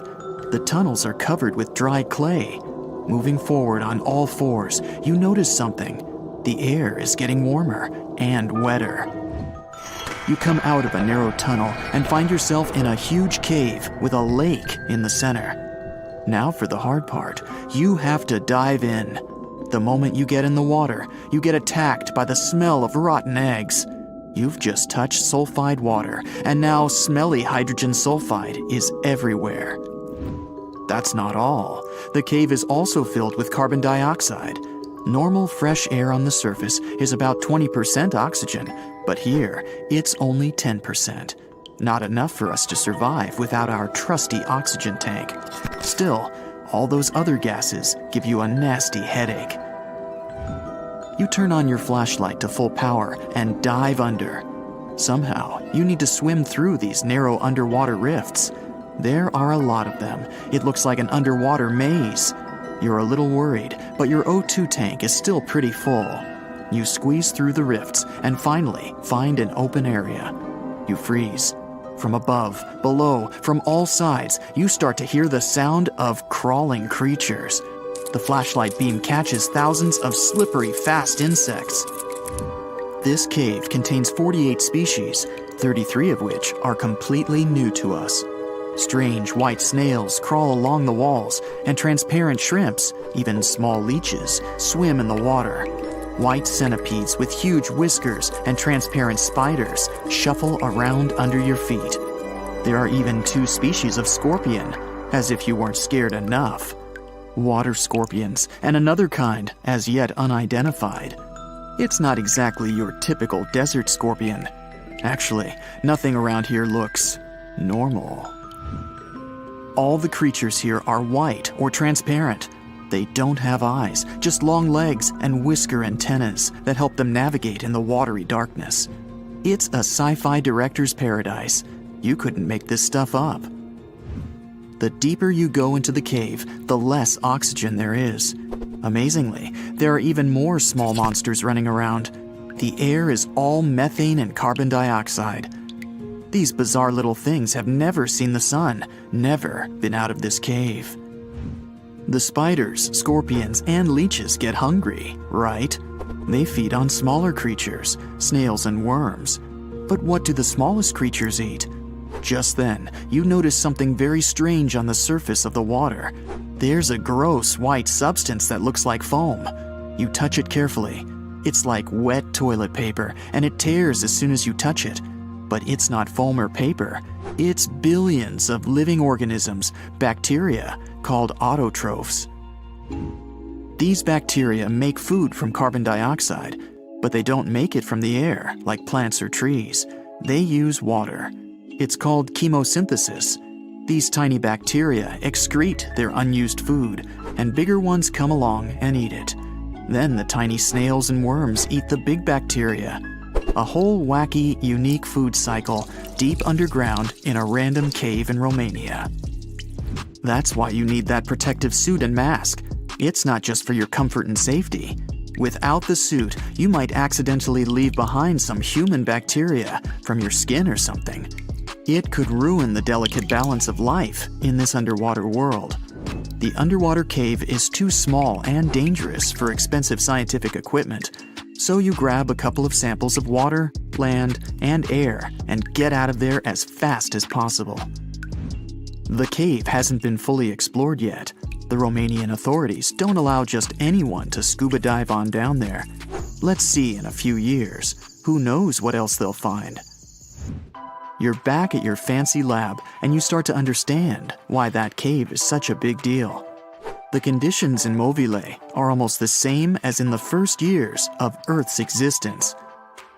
[SPEAKER 4] The tunnels are covered with dry clay. Moving forward on all fours, you notice something. The air is getting warmer and wetter. You come out of a narrow tunnel and find yourself in a huge cave with a lake in the center. Now for the hard part. You have to dive in. The moment you get in the water, you get attacked by the smell of rotten eggs. You've just touched sulfide water, and now smelly hydrogen sulfide is everywhere. That's not all. The cave is also filled with carbon dioxide. Normal fresh air on the surface is about 20% oxygen, but here it's only 10%. Not enough for us to survive without our trusty oxygen tank. Still, all those other gases give you a nasty headache. You turn on your flashlight to full power and dive under. Somehow, you need to swim through these narrow underwater rifts. There are a lot of them. It looks like an underwater maze. You're a little worried, but your O2 tank is still pretty full. You squeeze through the rifts and finally find an open area. You freeze. From above, below, from all sides, you start to hear the sound of crawling creatures. The flashlight beam catches thousands of slippery, fast insects. This cave contains 48 species, 33 of which are completely new to us. Strange white snails crawl along the walls, and transparent shrimps, even small leeches, swim in the water. White centipedes with huge whiskers and transparent spiders shuffle around under your feet. There are even 2 species of scorpion, as if you weren't scared enough. Water scorpions, and another kind, as yet unidentified. It's not exactly your typical desert scorpion. Actually, nothing around here looks normal. All the creatures here are white or transparent. They don't have eyes, just long legs and whisker antennas that help them navigate in the watery darkness. It's a sci-fi director's paradise. You couldn't make this stuff up. The deeper you go into the cave, the less oxygen there is. Amazingly, there are even more small monsters running around. The air is all methane and carbon dioxide. These bizarre little things have never seen the sun, never been out of this cave. The spiders, scorpions, and leeches get hungry, right? They feed on smaller creatures, snails and worms. But what do the smallest creatures eat? Just then, you notice something very strange on the surface of the water. There's a gross white substance that looks like foam. You touch it carefully. It's like wet toilet paper, and it tears as soon as you touch it. But it's not foam or paper. It's billions of living organisms, bacteria, called autotrophs. These bacteria make food from carbon dioxide, but they don't make it from the air like plants or trees. They use water. It's called chemosynthesis. These tiny bacteria excrete their unused food, and bigger ones come along and eat it. Then the tiny snails and worms eat the big bacteria. A whole wacky, unique food cycle deep underground in a random cave in Romania. That's why you need that protective suit and mask. It's not just for your comfort and safety. Without the suit, you might accidentally leave behind some human bacteria from your skin or something. It could ruin the delicate balance of life in this underwater world. The underwater cave is too small and dangerous for expensive scientific equipment, so you grab a couple of samples of water, land, and air and get out of there as fast as possible. The cave hasn't been fully explored yet. The Romanian authorities don't allow just anyone to scuba dive on down there. Let's see in a few years. Who knows what else they'll find? You're back at your fancy lab, and you start to understand why that cave is such a big deal. The conditions in Movile are almost the same as in the first years of Earth's existence.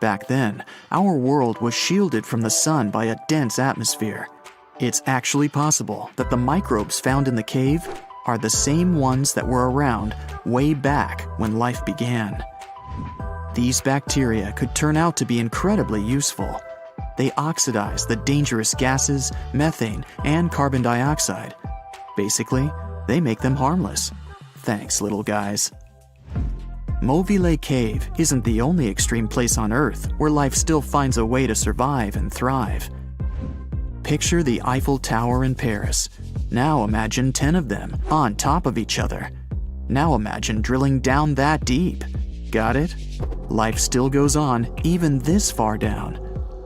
[SPEAKER 4] Back then, our world was shielded from the sun by a dense atmosphere. It's actually possible that the microbes found in the cave are the same ones that were around way back when life began. These bacteria could turn out to be incredibly useful. They oxidize the dangerous gases, methane, and carbon dioxide. Basically, they make them harmless. Thanks, little guys. Movile Cave isn't the only extreme place on Earth where life still finds a way to survive and thrive. Picture the Eiffel Tower in Paris. Now imagine 10 of them on top of each other. Now imagine drilling down that deep. Got it? Life still goes on even this far down.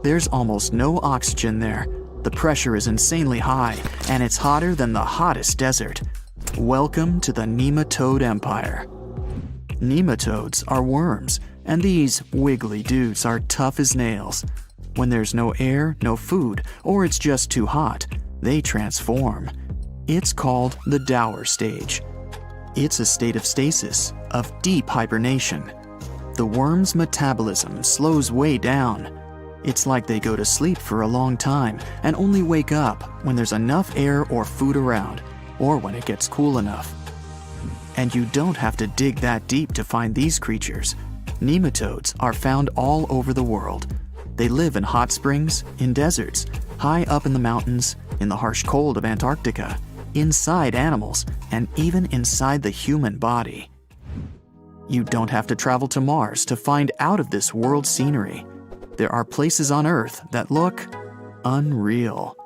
[SPEAKER 4] There's almost no oxygen there. The pressure is insanely high, and it's hotter than the hottest desert. Welcome to the nematode empire. Nematodes are worms, and these wiggly dudes are tough as nails. When there's no air, no food, or it's just too hot, they transform. It's called the Dower stage. It's a state of stasis, of deep hibernation. The worm's metabolism slows way down. It's like they go to sleep for a long time and only wake up when there's enough air or food around, or when it gets cool enough. And you don't have to dig that deep to find these creatures. Nematodes are found all over the world. They live in hot springs, in deserts, high up in the mountains, in the harsh cold of Antarctica, inside animals, and even inside the human body. You don't have to travel to Mars to find out of this world scenery. There are places on Earth that look unreal.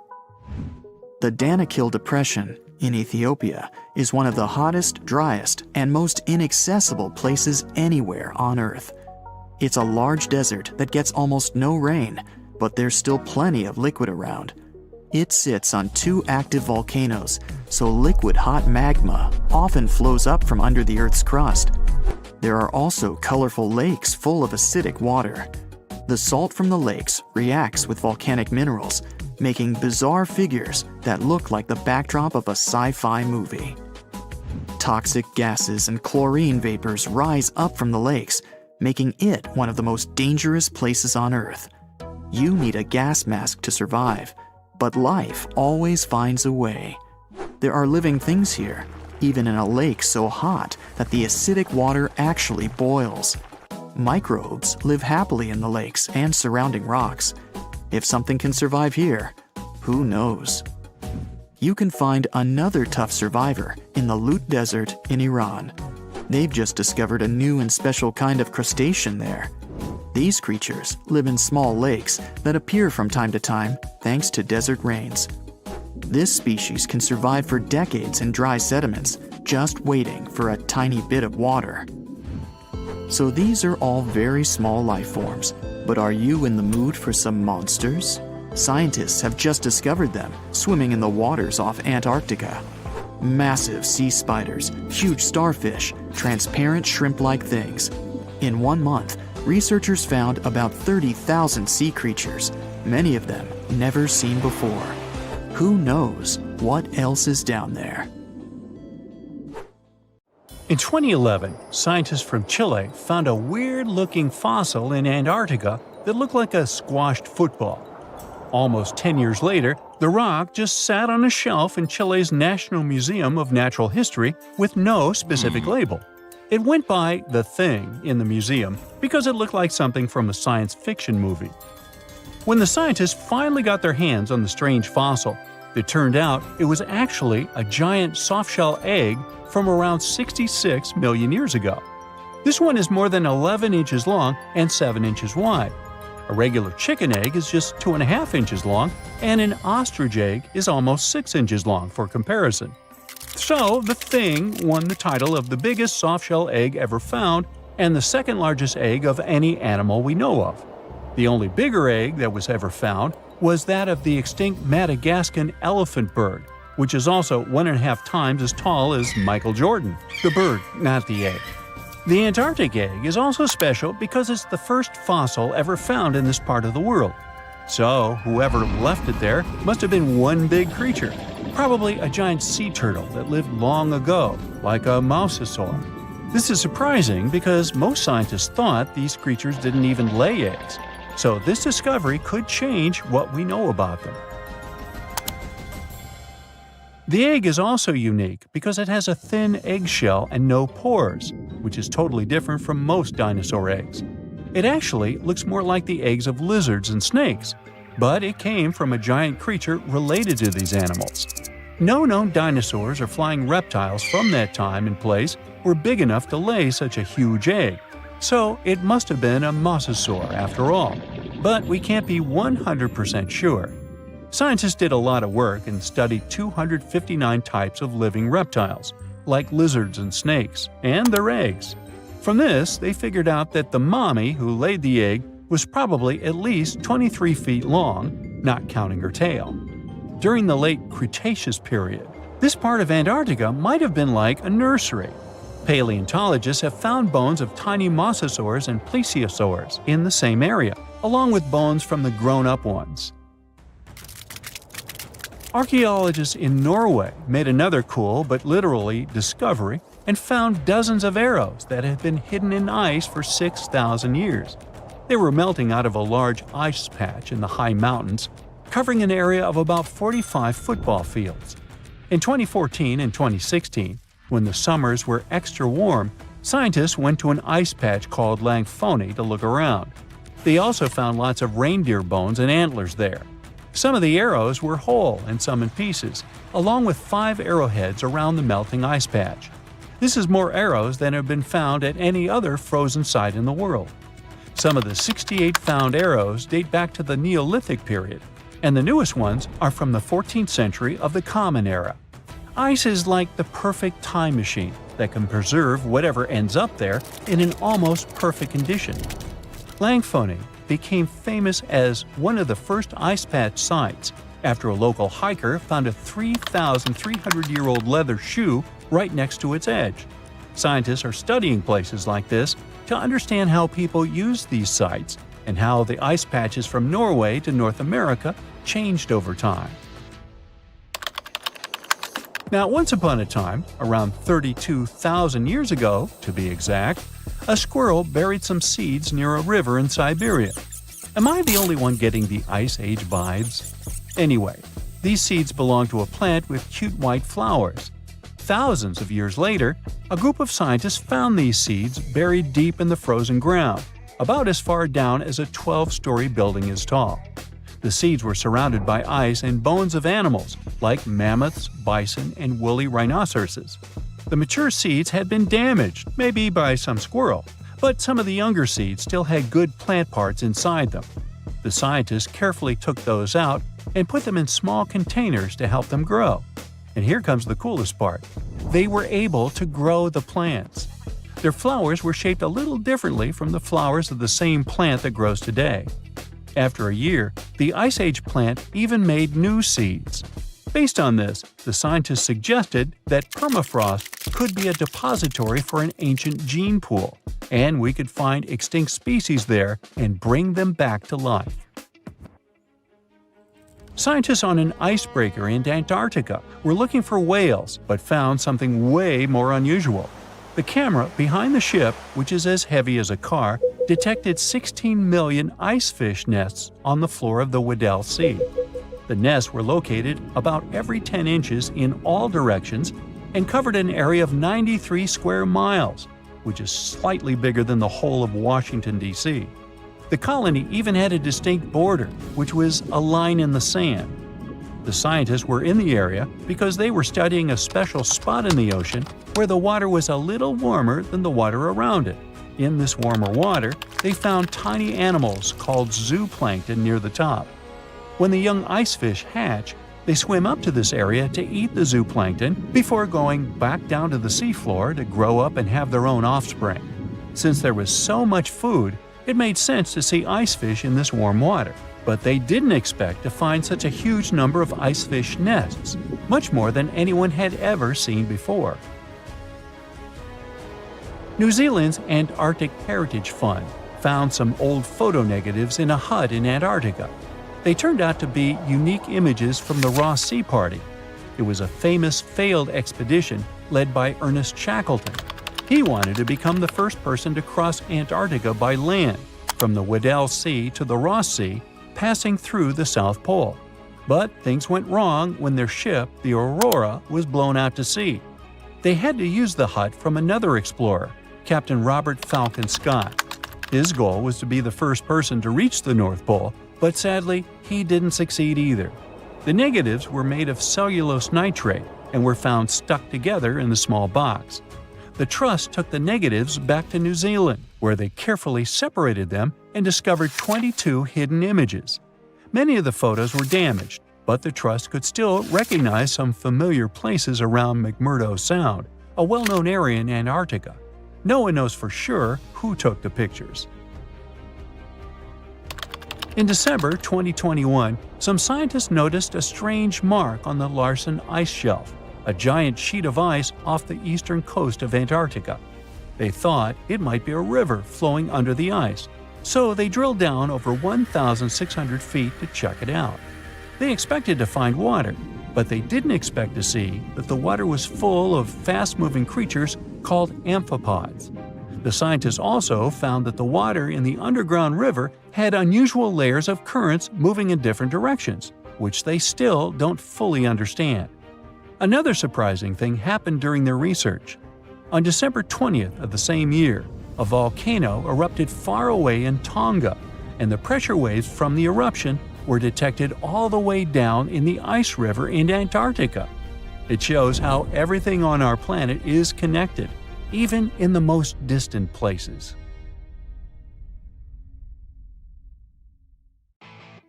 [SPEAKER 4] The Danakil Depression in Ethiopia is one of the hottest, driest, and most inaccessible places anywhere on Earth. It's a large desert that gets almost no rain, but there's still plenty of liquid around. It sits on 2 active volcanoes, so liquid hot magma often flows up from under the Earth's crust. There are also colorful lakes full of acidic water. The salt from the lakes reacts with volcanic minerals, making bizarre figures that look like the backdrop of a sci-fi movie. Toxic gases and chlorine vapors rise up from the lakes, making it one of the most dangerous places on Earth. You need a gas mask to survive, but life always finds a way. There are living things here, even in a lake so hot that the acidic water actually boils. Microbes live happily in the lakes and surrounding rocks. If something can survive here, who knows? You can find another tough survivor in the Lut Desert in Iran. They've just discovered a new and special kind of crustacean there. These creatures live in small lakes that appear from time to time thanks to desert rains. This species can survive for decades in dry sediments, just waiting for a tiny bit of water. So these are all very small life forms, but are you in the mood for some monsters? Scientists have just discovered them swimming in the waters off Antarctica. Massive sea spiders, huge starfish, transparent shrimp-like things. In 1 month, researchers found about 30,000 sea creatures, many of them never seen before. Who knows what else is down there?
[SPEAKER 1] In 2011, scientists from Chile found a weird-looking fossil in Antarctica that looked like a squashed football. Almost 10 years later, the rock just sat on a shelf in Chile's National Museum of Natural History with no specific label. It went by The Thing in the museum because it looked like something from a science fiction movie. When the scientists finally got their hands on the strange fossil, it turned out it was actually a giant softshell egg from around 66 million years ago. This one is more than 11 inches long and 7 inches wide. A regular chicken egg is just 2.5 inches long, and an ostrich egg is almost 6 inches long for comparison. So, the Thing won the title of the biggest softshell egg ever found and the second largest egg of any animal we know of. The only bigger egg that was ever found was that of the extinct Madagascan elephant bird, which is also 1.5 times as tall as Michael Jordan. The bird, not the egg. The Antarctic egg is also special because it's the first fossil ever found in this part of the world. So, whoever left it there must have been one big creature, probably a giant sea turtle that lived long ago, like a mosasaur. This is surprising because most scientists thought these creatures didn't even lay eggs, so this discovery could change what we know about them. The egg is also unique because it has a thin eggshell and no pores, which is totally different from most dinosaur eggs. It actually looks more like the eggs of lizards and snakes, but it came from a giant creature related to these animals. No known dinosaurs or flying reptiles from that time and place were big enough to lay such a huge egg, so it must have been a mosasaur after all. But we can't be 100% sure. Scientists did a lot of work and studied 259 types of living reptiles, like lizards and snakes, and their eggs. From this, they figured out that the mommy who laid the egg was probably at least 23 feet long, not counting her tail. During the late Cretaceous period, this part of Antarctica might have been like a nursery. Paleontologists have found bones of tiny mosasaurs and plesiosaurs in the same area, along with bones from the grown-up ones. Archaeologists in Norway made another cool but literally discovery and found dozens of arrows that had been hidden in ice for 6,000 years. They were melting out of a large ice patch in the high mountains, covering an area of about 45 football fields. In 2014 and 2016, when the summers were extra warm, scientists went to an ice patch called Langfoni to look around. They also found lots of reindeer bones and antlers there. Some of the arrows were whole and some in pieces, along with 5 arrowheads around the melting ice patch. This is more arrows than have been found at any other frozen site in the world. Some of the 68 found arrows date back to the Neolithic period, and the newest ones are from the 14th century of the Common Era. Ice is like the perfect time machine that can preserve whatever ends up there in an almost perfect condition. Langfoni became famous as one of the first ice patch sites after a local hiker found a 3,300-year-old leather shoe right next to its edge. Scientists are studying places like this to understand how people used these sites and how the ice patches from Norway to North America changed over time. Now, once upon a time, around 32,000 years ago, to be exact, a squirrel buried some seeds near a river in Siberia. Am I the only one getting the Ice Age vibes? Anyway, these seeds belong to a plant with cute white flowers. Thousands of years later, a group of scientists found these seeds buried deep in the frozen ground, about as far down as a 12-story building is tall. The seeds were surrounded by ice and bones of animals like mammoths, bison, and woolly rhinoceroses. The mature seeds had been damaged, maybe by some squirrel, but some of the younger seeds still had good plant parts inside them. The scientists carefully took those out and put them in small containers to help them grow. And here comes the coolest part. They were able to grow the plants. Their flowers were shaped a little differently from the flowers of the same plant that grows today. After a year, the Ice Age plant even made new seeds. Based on this, the scientists suggested that permafrost could be a depository for an ancient gene pool, and we could find extinct species there and bring them back to life. Scientists on an icebreaker in Antarctica were looking for whales, but found something way more unusual. The camera behind the ship, which is as heavy as a car, detected 16 million icefish nests on the floor of the Weddell Sea. The nests were located about every 10 inches in all directions and covered an area of 93 square miles, which is slightly bigger than the whole of Washington, D.C. The colony even had a distinct border, which was a line in the sand. The scientists were in the area because they were studying a special spot in the ocean where the water was a little warmer than the water around it. In this warmer water, they found tiny animals called zooplankton near the top. When the young icefish hatch, they swim up to this area to eat the zooplankton before going back down to the seafloor to grow up and have their own offspring. Since there was so much food, it made sense to see icefish in this warm water. But they didn't expect to find such a huge number of icefish nests, much more than anyone had ever seen before. New Zealand's Antarctic Heritage Fund found some old photo negatives in a hut in Antarctica. They turned out to be unique images from the Ross Sea Party. It was a famous failed expedition led by Ernest Shackleton. He wanted to become the first person to cross Antarctica by land, from the Weddell Sea to the Ross Sea, passing through the South Pole. But things went wrong when their ship, the Aurora, was blown out to sea. They had to use the hut from another explorer, Captain Robert Falcon Scott. His goal was to be the first person to reach the North Pole, but sadly, he didn't succeed either. The negatives were made of cellulose nitrate and were found stuck together in the small box. The Trust took the negatives back to New Zealand, where they carefully separated them and discovered 22 hidden images. Many of the photos were damaged, but the Trust could still recognize some familiar places around McMurdo Sound, a well-known area in Antarctica. No one knows for sure who took the pictures. In December 2021, some scientists noticed a strange mark on the Larsen ice shelf, a giant sheet of ice off the eastern coast of Antarctica. They thought it might be a river flowing under the ice, so they drilled down over 1,600 feet to check it out. They expected to find water, but they didn't expect to see that the water was full of fast-moving creatures called amphipods. The scientists also found that the water in the underground river had unusual layers of currents moving in different directions, which they still don't fully understand. Another surprising thing happened during their research. On December 20th of the same year, a volcano erupted far away in Tonga, and the pressure waves from the eruption were detected all the way down in the ice river in Antarctica. It shows how everything on our planet is connected, even in the most distant places.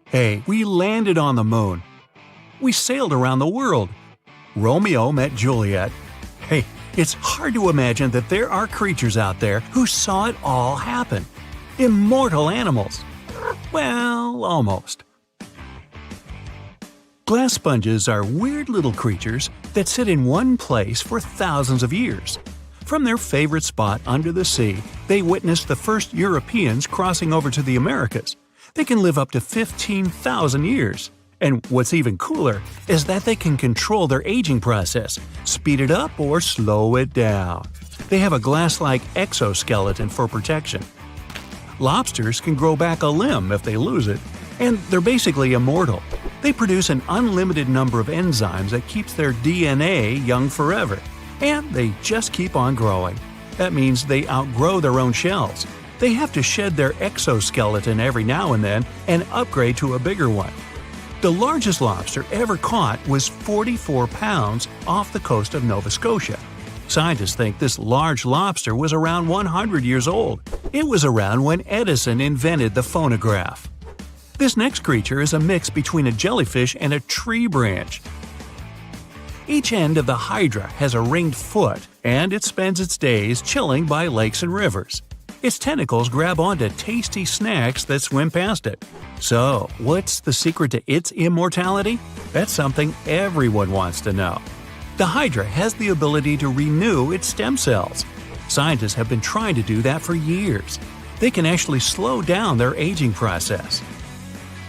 [SPEAKER 1] Hey, we landed on the moon. We sailed around the world. Romeo met Juliet. Hey, it's hard to imagine that there are creatures out there who saw it all happen. Immortal animals. Well, almost. Glass sponges are weird little creatures that sit in one place for thousands of years. From their favorite spot under the sea, they witnessed the first Europeans crossing over to the Americas. They can live up to 15,000 years. And what's even cooler is that they can control their aging process, speed it up or slow it down. They have a glass-like exoskeleton for protection. Lobsters can grow back a limb if they lose it, and they're basically immortal. They produce an unlimited number of enzymes that keeps their DNA young forever, and they just keep on growing. That means they outgrow their own shells. They have to shed their exoskeleton every now and then and upgrade to a bigger one. The largest lobster ever caught was 44 pounds off the coast of Nova Scotia. Scientists think this large lobster was around 100 years old. It was around when Edison invented the phonograph. This next creature is a mix between a jellyfish and a tree branch. Each end of the hydra has a ringed foot, and it spends its days chilling by lakes and rivers. Its tentacles grab onto tasty snacks that swim past it. So, what's the secret to its immortality? That's something everyone wants to know. The hydra has the ability to renew its stem cells. Scientists have been trying to do that for years. They can actually slow down their aging process.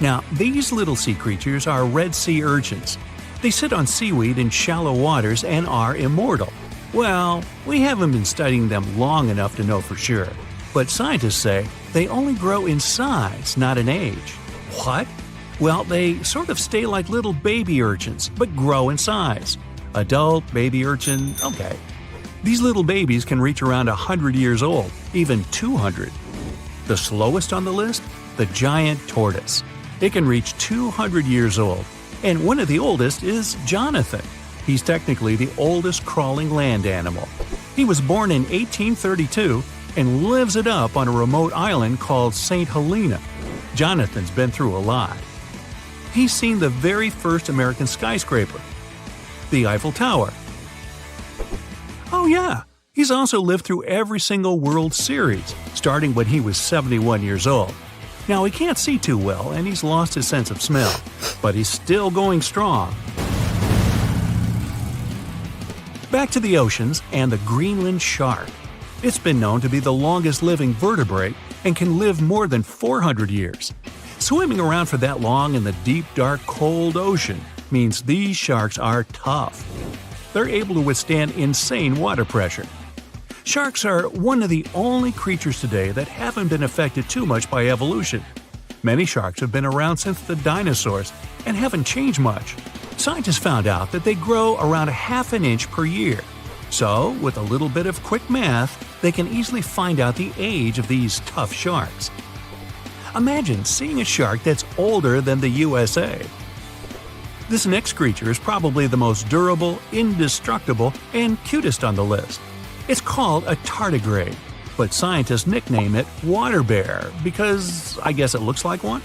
[SPEAKER 1] Now, these little sea creatures are Red Sea urchins. They sit on seaweed in shallow waters and are immortal. Well, we haven't been studying them long enough to know for sure. But scientists say they only grow in size, not in age. What? Well, they sort of stay like little baby urchins, but grow in size. Adult, baby urchin, okay. These little babies can reach around 100 years old, even 200. The slowest on the list? The giant tortoise. It can reach 200 years old. And one of the oldest is Jonathan. He's technically the oldest crawling land animal. He was born in 1832 and lives it up on a remote island called St. Helena. Jonathan's been through a lot. He's seen the very first American skyscraper, the Eiffel Tower. Oh yeah, he's also lived through every single World Series, starting when he was 71 years old. Now he can't see too well and he's lost his sense of smell, but he's still going strong. Back to the oceans and the Greenland shark. It's been known to be the longest living vertebrate and can live more than 400 years. Swimming around for that long in the deep, dark, cold ocean means these sharks are tough. They're able to withstand insane water pressure. Sharks are one of the only creatures today that haven't been affected too much by evolution. Many sharks have been around since the dinosaurs and haven't changed much. Scientists found out that they grow around a half an inch per year. So, with a little bit of quick math, they can easily find out the age of these tough sharks. Imagine seeing a shark that's older than the USA. This next creature is probably the most durable, indestructible, and cutest on the list. It's called a tardigrade, but scientists nickname it water bear because I guess it looks like one.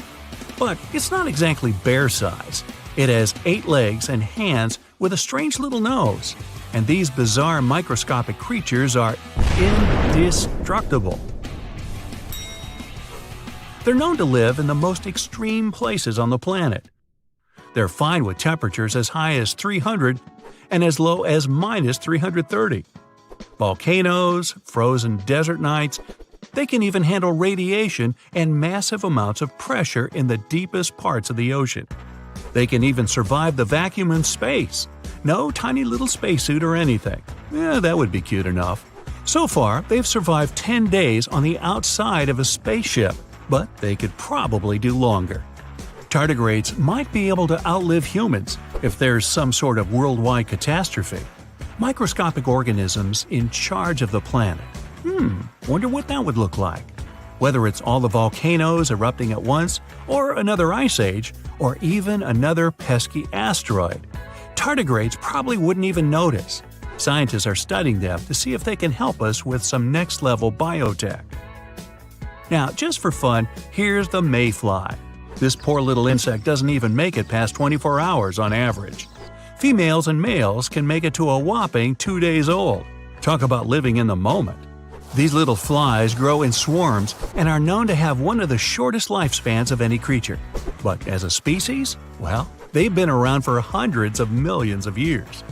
[SPEAKER 1] But it's not exactly bear size. It has 8 legs and hands with a strange little nose. And these bizarre microscopic creatures are indestructible. They're known to live in the most extreme places on the planet. They're fine with temperatures as high as 300 and as low as minus 330. Volcanoes, frozen desert nights, they can even handle radiation and massive amounts of pressure in the deepest parts of the ocean. They can even survive the vacuum in space. No tiny little spacesuit or anything. That would be cute enough. So far, they've survived 10 days on the outside of a spaceship, but they could probably do longer. Tardigrades might be able to outlive humans if there's some sort of worldwide catastrophe. Microscopic organisms in charge of the planet. Wonder what that would look like. Whether it's all the volcanoes erupting at once, or another ice age, or even another pesky asteroid. Tardigrades probably wouldn't even notice. Scientists are studying them to see if they can help us with some next-level biotech. Now, just for fun, here's the mayfly. This poor little insect doesn't even make it past 24 hours on average. Females and males can make it to a whopping 2 days old. Talk about living in the moment. These little flies grow in swarms and are known to have one of the shortest lifespans of any creature. But as a species, well, they've been around for hundreds of millions of years.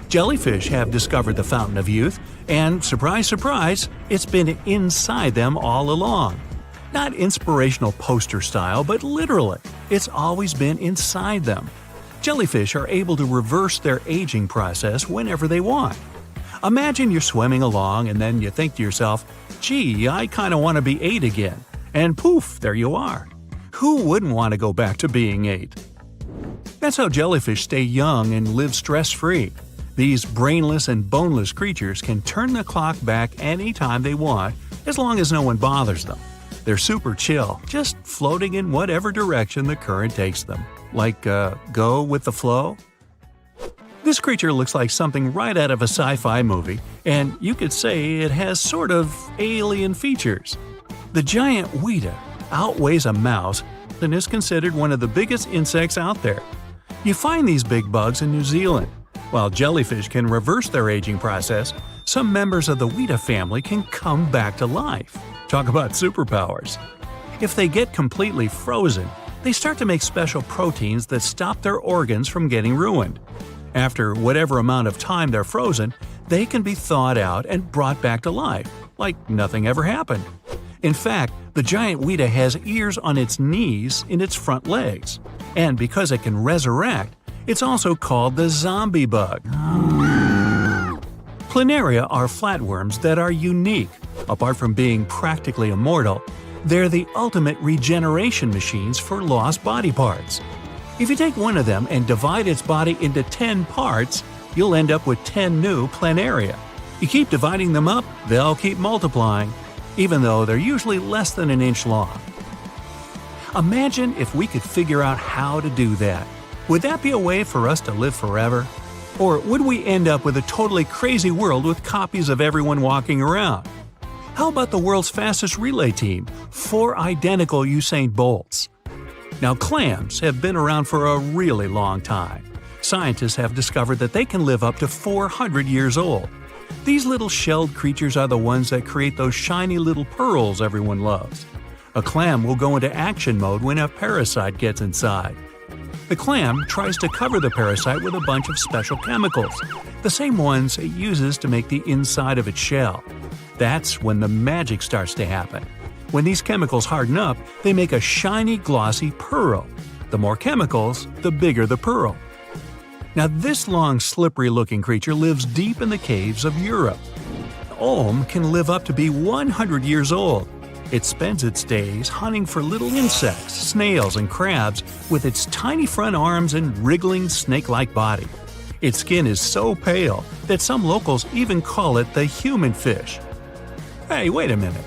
[SPEAKER 1] Jellyfish have discovered the fountain of youth, and surprise, surprise, it's been inside them all along. Not inspirational poster style, but literally, it's always been inside them. Jellyfish are able to reverse their aging process whenever they want. Imagine you're swimming along and then you think to yourself, gee, I kinda want to be 8 again. And poof, there you are. Who wouldn't want to go back to being 8? That's how jellyfish stay young and live stress-free. These brainless and boneless creatures can turn the clock back anytime they want, as long as no one bothers them. They're super chill, just floating in whatever direction the current takes them. Like, go with the flow? This creature looks like something right out of a sci-fi movie, and you could say it has sort of alien features. The giant weta outweighs a mouse and is considered one of the biggest insects out there. You find these big bugs in New Zealand. While jellyfish can reverse their aging process, some members of the weta family can come back to life. Talk about superpowers. If they get completely frozen, they start to make special proteins that stop their organs from getting ruined. After whatever amount of time they're frozen, they can be thawed out and brought back to life, like nothing ever happened. In fact, the giant weta has ears on its knees in its front legs. And because it can resurrect, it's also called the zombie bug. Planaria are flatworms that are unique. Apart from being practically immortal, they're the ultimate regeneration machines for lost body parts. If you take one of them and divide its body into 10 parts, you'll end up with 10 new planaria. You keep dividing them up, they'll keep multiplying, even though they're usually less than an inch long. Imagine if we could figure out how to do that. Would that be a way for us to live forever? Or would we end up with a totally crazy world with copies of everyone walking around? How about the world's fastest relay team, 4 identical Usain Bolts? Now, clams have been around for a really long time. Scientists have discovered that they can live up to 400 years old. These little shelled creatures are the ones that create those shiny little pearls everyone loves. A clam will go into action mode when a parasite gets inside. The clam tries to cover the parasite with a bunch of special chemicals, the same ones it uses to make the inside of its shell. That's when the magic starts to happen. When these chemicals harden up, they make a shiny, glossy pearl. The more chemicals, the bigger the pearl. Now, this long, slippery-looking creature lives deep in the caves of Europe. olm can live up to be 100 years old. It spends its days hunting for little insects, snails, and crabs with its tiny front arms and wriggling snake-like body. Its skin is so pale that some locals even call it the human fish. Hey, wait a minute.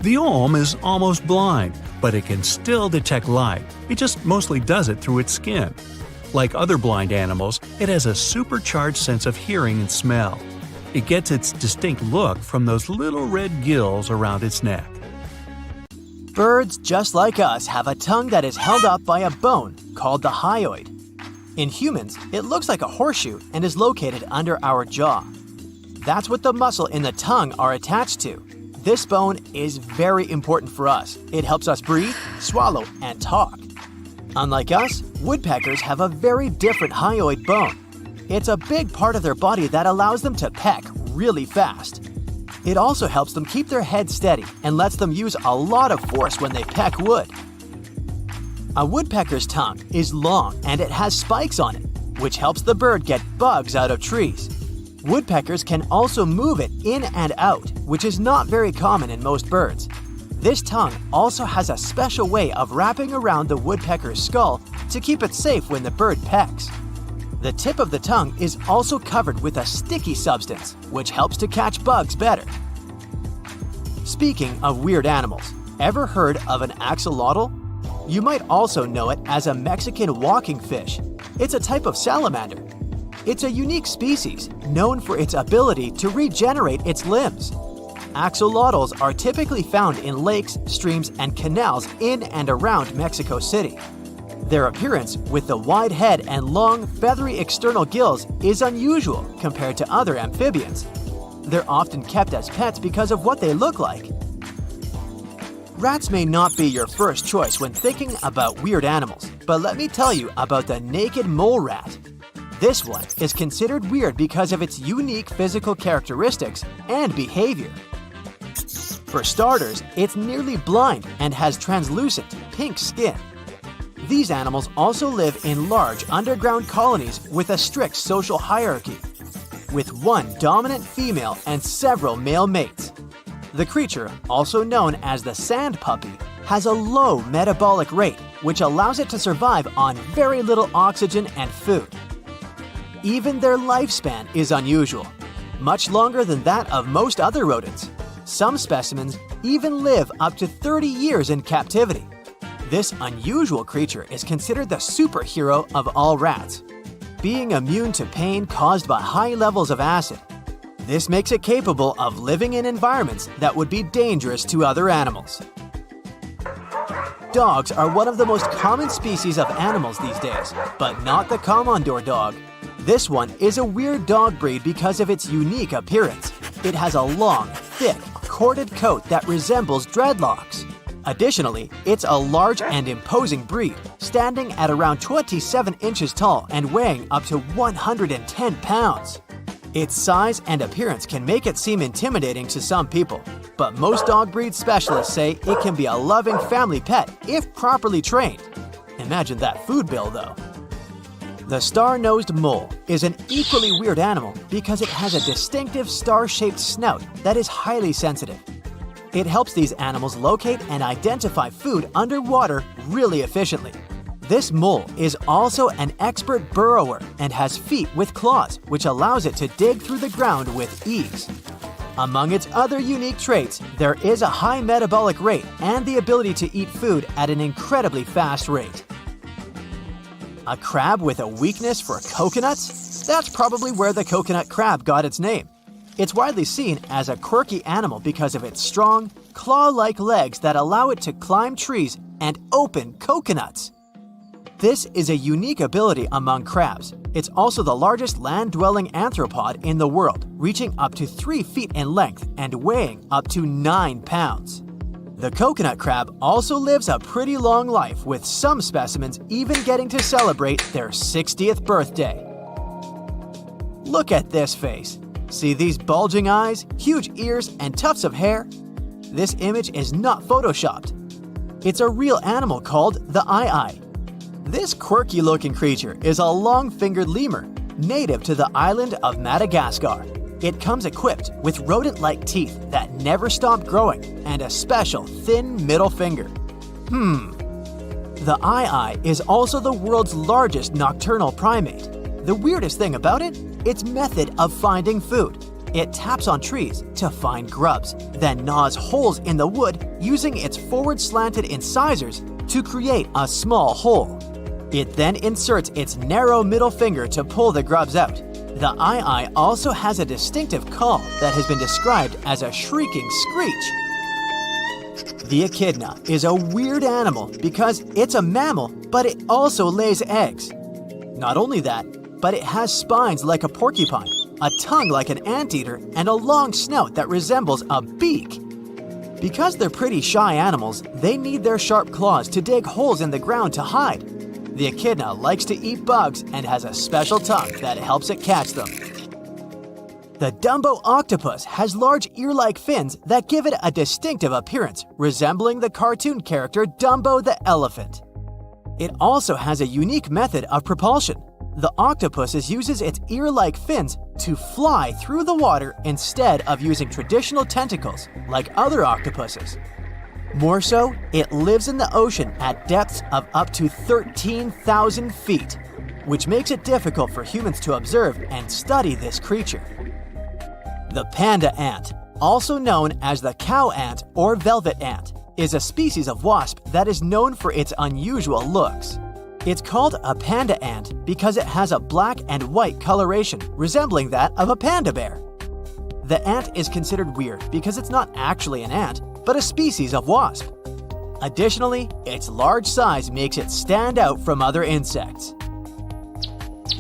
[SPEAKER 1] The olm is almost blind, but it can still detect light. It just mostly does it through its skin. Like other blind animals, it has a supercharged sense of hearing and smell. It gets its distinct look from those little red gills around its neck.
[SPEAKER 2] Birds, just like us, have a tongue that is held up by a bone called the hyoid. In humans, it looks like a horseshoe and is located under our jaw. That's what the muscle in the tongue are attached to. This bone is very important for us. It helps us breathe, swallow, and talk. Unlike us, woodpeckers have a very different hyoid bone. It's a big part of their body that allows them to peck really fast. It also helps them keep their head steady and lets them use a lot of force when they peck wood. A woodpecker's tongue is long and it has spikes on it, which helps the bird get bugs out of trees. Woodpeckers can also move it in and out, which is not very common in most birds. This tongue also has a special way of wrapping around the woodpecker's skull to keep it safe when the bird pecks. The tip of the tongue is also covered with a sticky substance, which helps to catch bugs better. Speaking of weird animals, ever heard of an axolotl? You might also know it as a Mexican walking fish. It's a type of salamander. It's a unique species, known for its ability to regenerate its limbs. Axolotls are typically found in lakes, streams, and canals in and around Mexico City. Their appearance, with the wide head and long, feathery external gills, is unusual compared to other amphibians. They're often kept as pets because of what they look like. Rats may not be your first choice when thinking about weird animals, but let me tell you about the naked mole rat. This one is considered weird because of its unique physical characteristics and behavior. For starters, it's nearly blind and has translucent, pink skin. These animals also live in large underground colonies with a strict social hierarchy, with one dominant female and several male mates. The creature, also known as the sand puppy, has a low metabolic rate, which allows it to survive on very little oxygen and food. Even their lifespan is unusual, much longer than that of most other rodents. Some specimens even live up to 30 years in captivity. This unusual creature is considered the superhero of all rats, being immune to pain caused by high levels of acid. This makes it capable of living in environments that would be dangerous to other animals. Dogs are one of the most common species of animals these days, but not the Commandor dog. This one is a weird dog breed because of its unique appearance. It has a long, thick, corded coat that resembles dreadlocks. Additionally, it's a large and imposing breed, standing at around 27 inches tall and weighing up to 110 pounds. Its size and appearance can make it seem intimidating to some people, but most dog breed specialists say it can be a loving family pet if properly trained. Imagine that food bill, though. The star-nosed mole is an equally weird animal because it has a distinctive star-shaped snout that is highly sensitive. It helps these animals locate and identify food underwater really efficiently. This mole is also an expert burrower and has feet with claws, which allows it to dig through the ground with ease. Among its other unique traits, there is a high metabolic rate and the ability to eat food at an incredibly fast rate. A crab with a weakness for coconuts? That's probably where the coconut crab got its name. It's widely seen as a quirky animal because of its strong, claw-like legs that allow it to climb trees and open coconuts. This is a unique ability among crabs. It's also the largest land-dwelling arthropod in the world, reaching up to 3 feet in length and weighing up to 9 pounds. The coconut crab also lives a pretty long life, with some specimens even getting to celebrate their 60th birthday. Look at this face. See these bulging eyes, huge ears, and tufts of hair? This image is not photoshopped. It's a real animal called the eye. This quirky-looking creature is a long-fingered lemur, native to the island of Madagascar. It comes equipped with rodent-like teeth that never stop growing and a special thin middle finger. The eye is also the world's largest nocturnal primate. The weirdest thing about it? Its method of finding food. It taps on trees to find grubs, then gnaws holes in the wood using its forward-slanted incisors to create a small hole. It then inserts its narrow middle finger to pull the grubs out. The eye also has a distinctive call that has been described as a shrieking screech. The echidna is a weird animal because it's a mammal, but it also lays eggs. Not only that, but it has spines like a porcupine, a tongue like an anteater, and a long snout that resembles a beak. Because they're pretty shy animals, they need their sharp claws to dig holes in the ground to hide. The echidna likes to eat bugs and has a special tongue that helps it catch them. The Dumbo octopus has large ear-like fins that give it a distinctive appearance, resembling the cartoon character Dumbo the elephant. It also has a unique method of propulsion. The octopus uses its ear-like fins to fly through the water instead of using traditional tentacles like other octopuses. More so, it lives in the ocean at depths of up to 13,000 feet, which makes it difficult for humans to observe and study this creature. The panda ant, also known as the cow ant or velvet ant, is a species of wasp that is known for its unusual looks. It's called a panda ant because it has a black and white coloration resembling that of a panda bear. The ant is considered weird because it's not actually an ant, but a species of wasp. Additionally, its large size makes it stand out from other insects.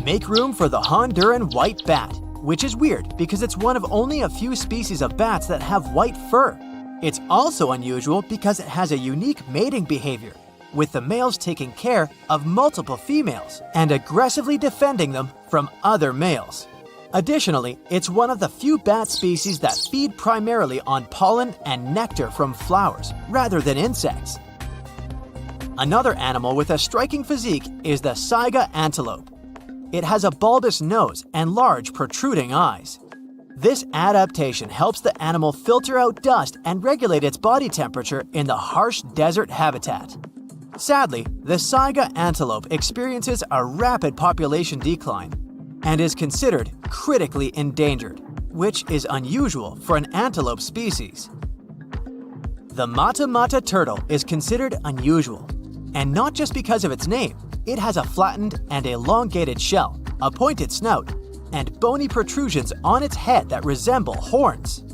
[SPEAKER 2] Make room for the Honduran white bat, which is weird because it's one of only a few species of bats that have white fur. It's also unusual because it has a unique mating behavior, with the males taking care of multiple females and aggressively defending them from other males. Additionally, it's one of the few bat species that feed primarily on pollen and nectar from flowers rather than insects. Another animal with a striking physique is the saiga antelope. It has a bulbous nose and large protruding eyes. This adaptation helps the animal filter out dust and regulate its body temperature in the harsh desert habitat. Sadly, the saiga antelope experiences a rapid population decline and is considered critically endangered, which is unusual for an antelope species. The mata mata turtle is considered unusual, and not just because of its name. It has a flattened and elongated shell, a pointed snout, and bony protrusions on its head that resemble horns.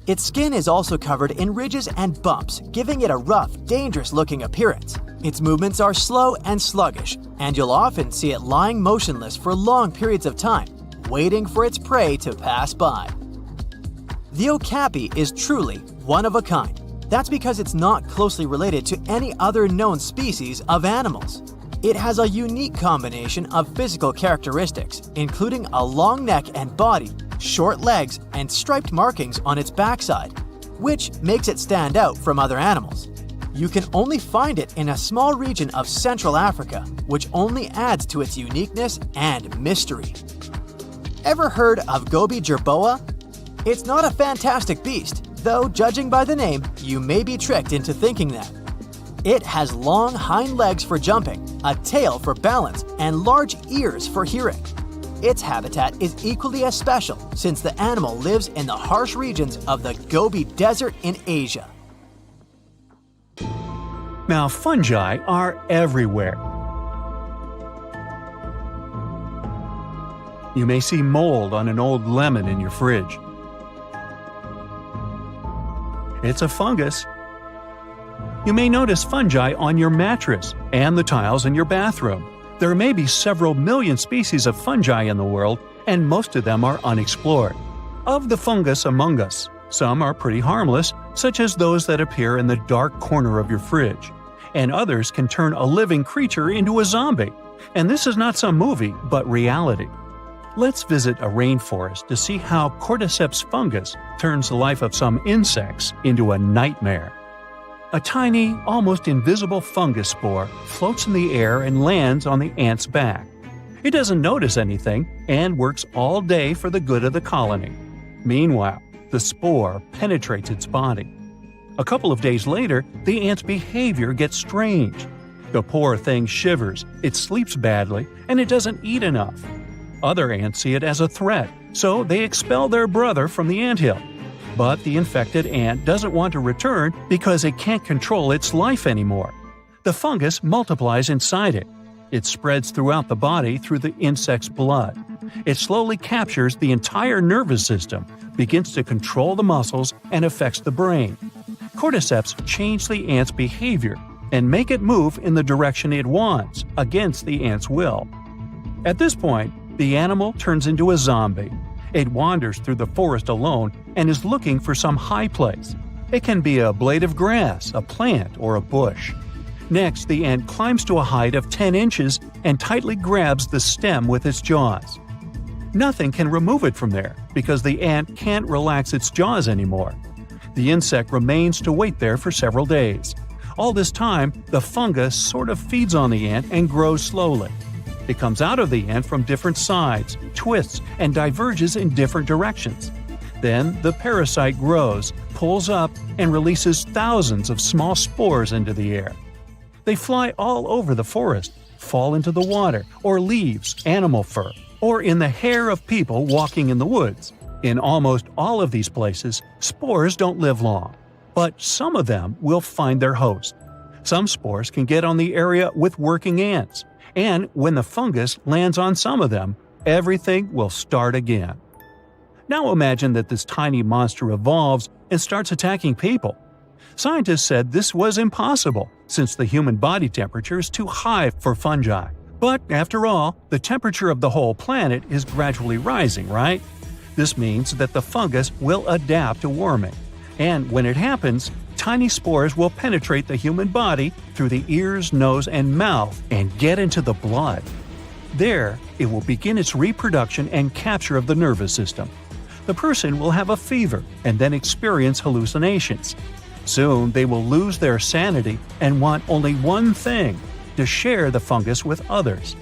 [SPEAKER 2] Its skin is also covered in ridges and bumps, giving it a rough, dangerous-looking appearance. Its movements are slow and sluggish, and you'll often see it lying motionless for long periods of time, waiting for its prey to pass by. The okapi is truly one of a kind. That's because it's not closely related to any other known species of animals. It has a unique combination of physical characteristics, including a long neck and body, short legs, and striped markings on its backside, which makes it stand out from other animals. You can only find it in a small region of Central Africa, which only adds to its uniqueness and mystery. Ever heard of Gobi jerboa? It's not a fantastic beast, though judging by the name, you may be tricked into thinking that. It has long hind legs for jumping, a tail for balance, and large ears for hearing. Its habitat is equally as special since the animal lives in the harsh regions of the Gobi Desert in Asia.
[SPEAKER 1] Now, fungi are everywhere. You may see mold on an old lemon in your fridge. It's a fungus. You may notice fungi on your mattress and the tiles in your bathroom. There may be several million species of fungi in the world, and most of them are unexplored. Of the fungus among us, some are pretty harmless, such as those that appear in the dark corner of your fridge, and others can turn a living creature into a zombie. And this is not some movie, but reality. Let's visit a rainforest to see how cordyceps fungus turns the life of some insects into a nightmare. A tiny, almost invisible fungus spore floats in the air and lands on the ant's back. It doesn't notice anything and works all day for the good of the colony. Meanwhile, the spore penetrates its body. A couple of days later, the ant's behavior gets strange. The poor thing shivers, it sleeps badly, and it doesn't eat enough. Other ants see it as a threat, so they expel their brother from the anthill. But the infected ant doesn't want to return because it can't control its life anymore. The fungus multiplies inside it. It spreads throughout the body through the insect's blood. It slowly captures the entire nervous system, begins to control the muscles, and affects the brain. Cordyceps change the ant's behavior and make it move in the direction it wants, against the ant's will. At this point, the animal turns into a zombie. It wanders through the forest alone and is looking for some high place. It can be a blade of grass, a plant, or a bush. Next, the ant climbs to a height of 10 inches and tightly grabs the stem with its jaws. Nothing can remove it from there because the ant can't relax its jaws anymore. The insect remains to wait there for several days. All this time, the fungus sort of feeds on the ant and grows slowly. It comes out of the ant from different sides, twists, and diverges in different directions. Then the parasite grows, pulls up, and releases thousands of small spores into the air. They fly all over the forest, fall into the water, or leaves, animal fur, or in the hair of people walking in the woods. In almost all of these places, spores don't live long, but some of them will find their host. Some spores can get on the area with working ants, and when the fungus lands on some of them, everything will start again. Now imagine that this tiny monster evolves and starts attacking people. Scientists said this was impossible since the human body temperature is too high for fungi. But after all, the temperature of the whole planet is gradually rising, right? This means that the fungus will adapt to warming. And when it happens, tiny spores will penetrate the human body through the ears, nose, and mouth and get into the blood. There, it will begin its reproduction and capture of the nervous system. The person will have a fever and then experience hallucinations. Soon, they will lose their sanity and want only one thing: to share the fungus with others.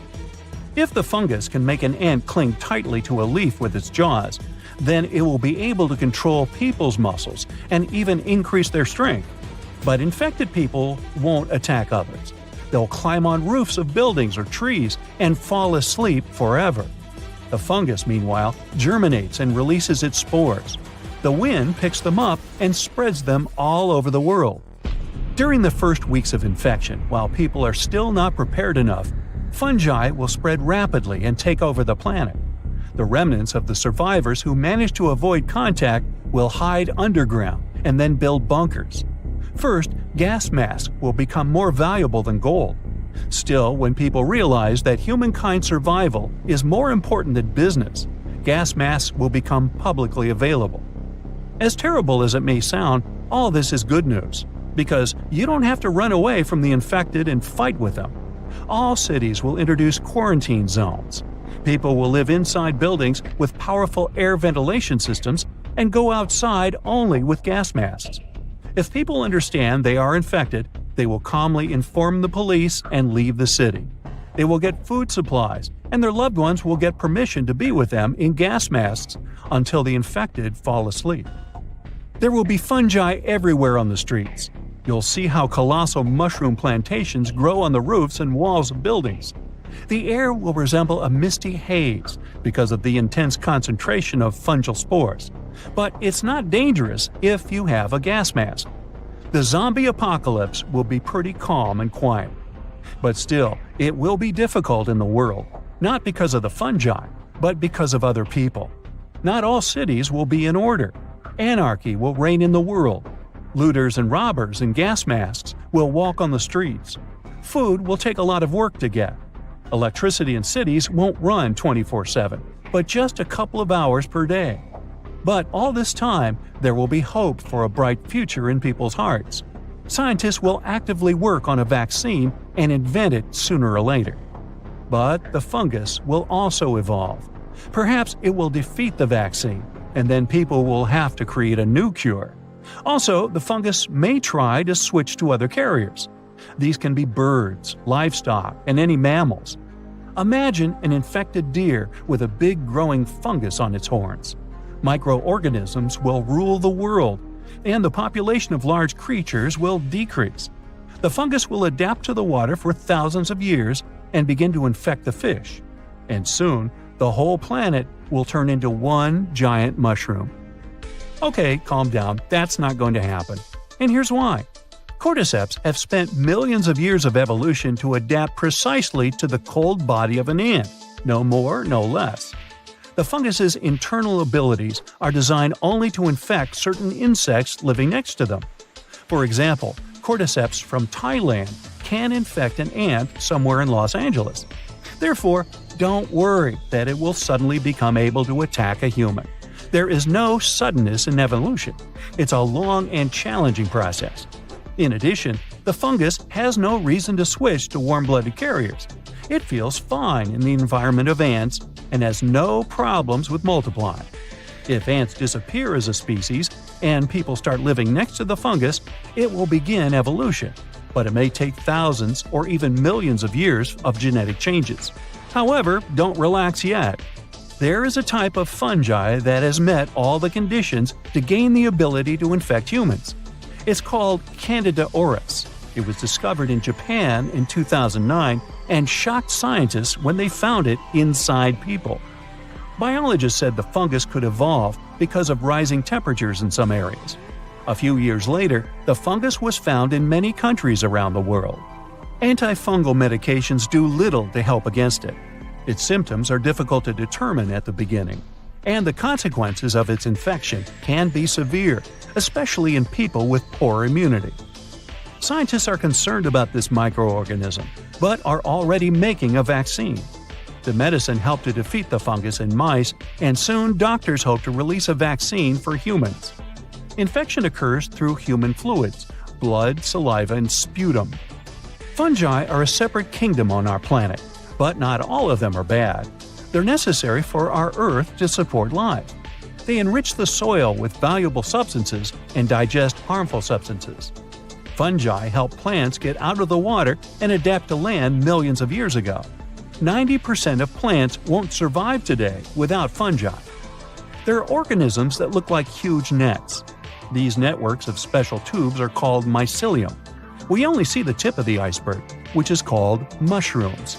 [SPEAKER 1] If the fungus can make an ant cling tightly to a leaf with its jaws, then it will be able to control people's muscles and even increase their strength. But infected people won't attack others. They'll climb on roofs of buildings or trees and fall asleep forever. The fungus, meanwhile, germinates and releases its spores. The wind picks them up and spreads them all over the world. During the first weeks of infection, while people are still not prepared enough, fungi will spread rapidly and take over the planet. The remnants of the survivors who manage to avoid contact will hide underground and then build bunkers. First, gas masks will become more valuable than gold. Still, when people realize that humankind's survival is more important than business, gas masks will become publicly available. As terrible as it may sound, all this is good news, because you don't have to run away from the infected and fight with them. All cities will introduce quarantine zones. People will live inside buildings with powerful air ventilation systems and go outside only with gas masks. If people understand they are infected, they will calmly inform the police and leave the city. They will get food supplies, and their loved ones will get permission to be with them in gas masks until the infected fall asleep. There will be fungi everywhere on the streets. You'll see how colossal mushroom plantations grow on the roofs and walls of buildings. The air will resemble a misty haze because of the intense concentration of fungal spores. But it's not dangerous if you have a gas mask. The zombie apocalypse will be pretty calm and quiet. But still, it will be difficult in the world, not because of the fungi, but because of other people. Not all cities will be in order. Anarchy will reign in the world. Looters and robbers in gas masks will walk on the streets. Food will take a lot of work to get. Electricity in cities won't run 24/7, but just a couple of hours per day. But all this time, there will be hope for a bright future in people's hearts. Scientists will actively work on a vaccine and invent it sooner or later. But the fungus will also evolve. Perhaps it will defeat the vaccine, and then people will have to create a new cure. Also, the fungus may try to switch to other carriers. These can be birds, livestock, and any mammals. Imagine an infected deer with a big growing fungus on its horns. Microorganisms will rule the world, and the population of large creatures will decrease. The fungus will adapt to the water for thousands of years and begin to infect the fish. And soon, the whole planet will turn into one giant mushroom. Okay, calm down, that's not going to happen. And here's why. Cordyceps have spent millions of years of evolution to adapt precisely to the cold body of an ant, no more, no less. The fungus's internal abilities are designed only to infect certain insects living next to them. For example, Cordyceps from Thailand can infect an ant somewhere in Los Angeles. Therefore, don't worry that it will suddenly become able to attack a human. There is no suddenness in evolution. It's a long and challenging process. In addition, the fungus has no reason to switch to warm-blooded carriers. It feels fine in the environment of ants and has no problems with multiplying. If ants disappear as a species and people start living next to the fungus, it will begin evolution, but it may take thousands or even millions of years of genetic changes. However, don't relax yet. There is a type of fungi that has met all the conditions to gain the ability to infect humans. It's called Candida auris. It was discovered in Japan in 2009 and shocked scientists when they found it inside people. Biologists said the fungus could evolve because of rising temperatures in some areas. A few years later, the fungus was found in many countries around the world. Antifungal medications do little to help against it. Its symptoms are difficult to determine at the beginning, and the consequences of its infection can be severe, especially in people with poor immunity. Scientists are concerned about this microorganism, but are already making a vaccine. The medicine helped to defeat the fungus in mice, and soon doctors hope to release a vaccine for humans. Infection occurs through human fluids, blood, saliva, and sputum. Fungi are a separate kingdom on our planet, but not all of them are bad. They're necessary for our Earth to support life. They enrich the soil with valuable substances and digest harmful substances. Fungi help plants get out of the water and adapt to land millions of years ago. 90% of plants won't survive today without fungi. There are organisms that look like huge nets. These networks of special tubes are called mycelium. We only see the tip of the iceberg, which is called mushrooms.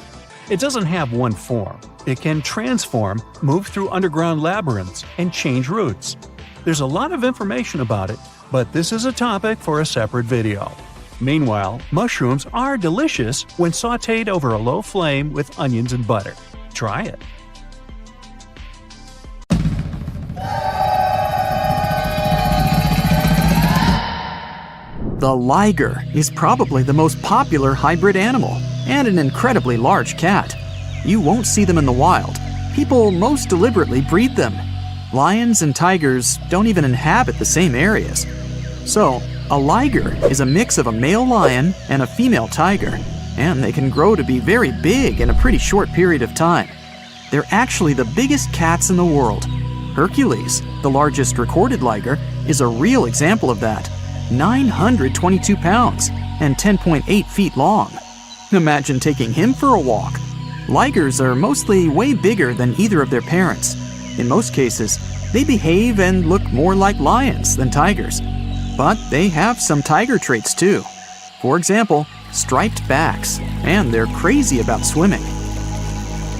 [SPEAKER 1] It doesn't have one form. It can transform, move through underground labyrinths, and change routes. There's a lot of information about it, but this is a topic for a separate video. Meanwhile, mushrooms are delicious when sautéed over a low flame with onions and butter. Try it.
[SPEAKER 4] The liger is probably the most popular hybrid animal and an incredibly large cat. You won't see them in the wild. People most deliberately breed them. Lions and tigers don't even inhabit the same areas. So, a liger is a mix of a male lion and a female tiger, and they can grow to be very big in a pretty short period of time. They're actually the biggest cats in the world. Hercules, the largest recorded liger, is a real example of that. 922 pounds and 10.8 feet long. Imagine taking him for a walk. Ligers are mostly way bigger than either of their parents. In most cases, they behave and look more like lions than tigers. But they have some tiger traits too. For example, striped backs, and they're crazy about swimming.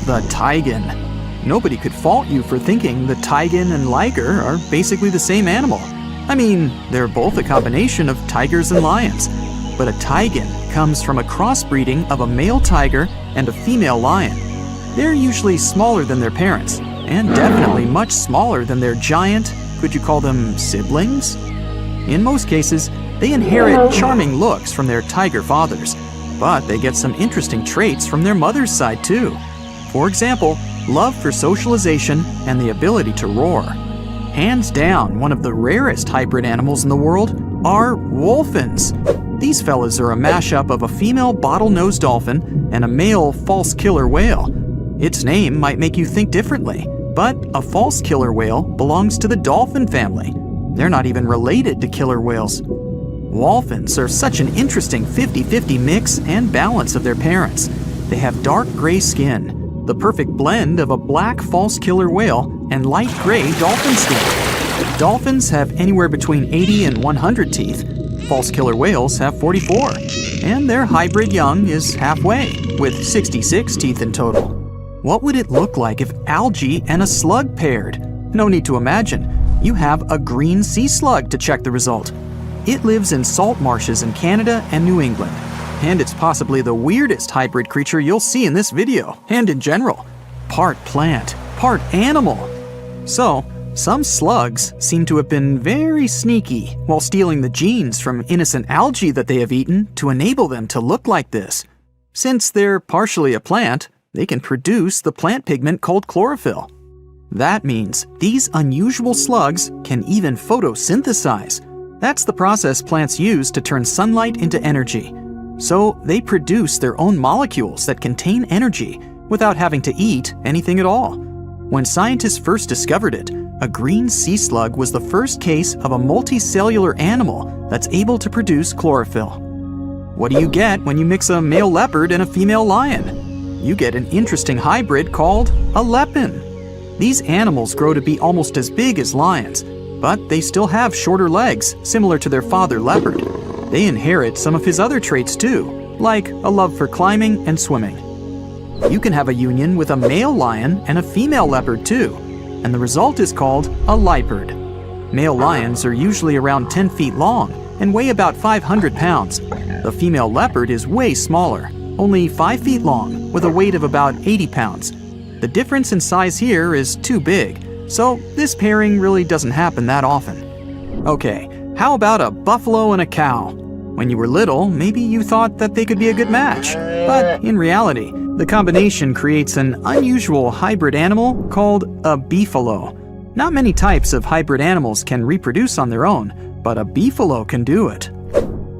[SPEAKER 4] The taigen. Nobody could fault you for thinking the taigen and liger are basically the same animal. I mean, they're both a combination of tigers and lions. But a taigen comes from a crossbreeding of a male tiger and a female lion. They're usually smaller than their parents, and definitely much smaller than their giant, could you call them siblings? In most cases, they inherit charming looks from their tiger fathers, but they get some interesting traits from their mother's side too. For example, love for socialization and the ability to roar. Hands down, one of the rarest hybrid animals in the world are wolfins. These fellas are a mashup of a female bottlenose dolphin and a male false killer whale. Its name might make you think differently, but a false killer whale belongs to the dolphin family. They're not even related to killer whales. Wolfins are such an interesting 50-50 mix and balance of their parents. They have dark gray skin, the perfect blend of a black false killer whale and light gray dolphins do. Dolphins have anywhere between 80 and 100 teeth. False killer whales have 44, and their hybrid young is halfway, with 66 teeth in total. What would it look like if algae and a slug paired? No need to imagine. You have a green sea slug to check the result. It lives in salt marshes in Canada and New England, and it's possibly the weirdest hybrid creature you'll see in this video, and in general. Part plant, part animal. So, some slugs seem to have been very sneaky while stealing the genes from innocent algae that they have eaten to enable them to look like this. Since they're partially a plant, they can produce the plant pigment called chlorophyll. That means these unusual slugs can even photosynthesize. That's the process plants use to turn sunlight into energy. So they produce their own molecules that contain energy without having to eat anything at all. When scientists first discovered it, a green sea slug was the first case of a multicellular animal that's able to produce chlorophyll. What do you get when you mix a male leopard and a female lion? You get an interesting hybrid called a lepin. These animals grow to be almost as big as lions, but they still have shorter legs, similar to their father leopard. They inherit some of his other traits too, like a love for climbing and swimming. You can have a union with a male lion and a female leopard too, and the result is called a leopard. Male lions are usually around 10 feet long and weigh about 500 pounds. The female leopard is way smaller, only 5 feet long, with a weight of about 80 pounds. The difference in size here is too big, so this pairing really doesn't happen that often. Okay, how about a buffalo and a cow? When you were little, maybe you thought that they could be a good match, but in reality, the combination creates an unusual hybrid animal called a beefalo. Not many types of hybrid animals can reproduce on their own, but a beefalo can do it.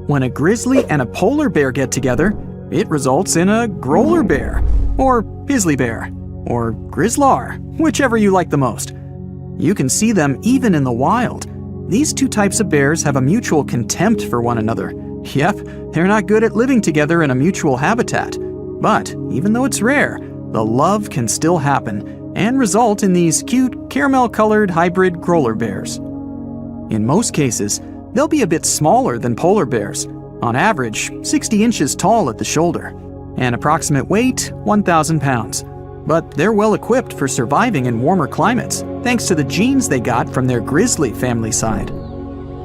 [SPEAKER 4] When a grizzly and a polar bear get together, it results in a growler bear, or grizzly bear, or grizzlar, whichever you like the most. You can see them even in the wild. These two types of bears have a mutual contempt for one another. Yep, they're not good at living together in a mutual habitat. But even though it's rare, the love can still happen and result in these cute caramel-colored hybrid growler bears. In most cases, they'll be a bit smaller than polar bears, on average 60 inches tall at the shoulder, and approximate weight 1,000 pounds. But they're well equipped for surviving in warmer climates, thanks to the genes they got from their grizzly family side.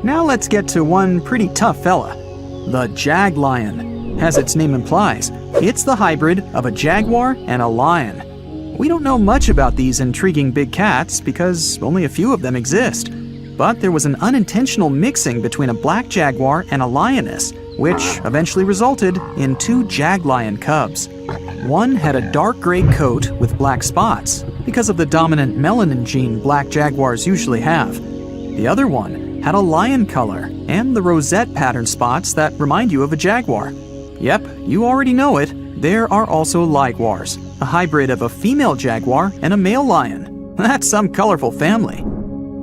[SPEAKER 4] Now let's get to one pretty tough fella, the jag lion. As its name implies, it's the hybrid of a jaguar and a lion. We don't know much about these intriguing big cats because only a few of them exist. But there was an unintentional mixing between a black jaguar and a lioness, which eventually resulted in 2 jag lion cubs. One had a dark gray coat with black spots because of the dominant melanin gene black jaguars usually have. The other one had a lion color and the rosette pattern spots that remind you of a jaguar. Yep, you already know it. There are also ligwars, a hybrid of a female jaguar and a male lion. That's some colorful family.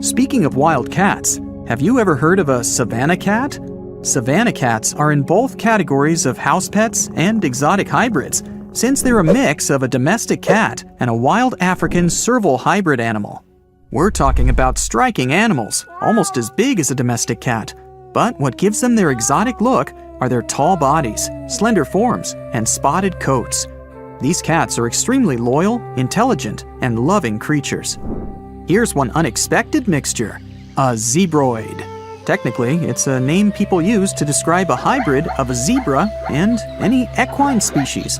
[SPEAKER 4] Speaking of wild cats, have you ever heard of a savanna cat? Savanna cats are in both categories of house pets and exotic hybrids, since they're a mix of a domestic cat and a wild African serval hybrid animal. We're talking about striking animals, almost as big as a domestic cat. But what gives them their exotic look are their tall bodies, slender forms, and spotted coats. These cats are extremely loyal, intelligent, and loving creatures. Here's one unexpected mixture, a zebroid. Technically, it's a name people use to describe a hybrid of a zebra and any equine species.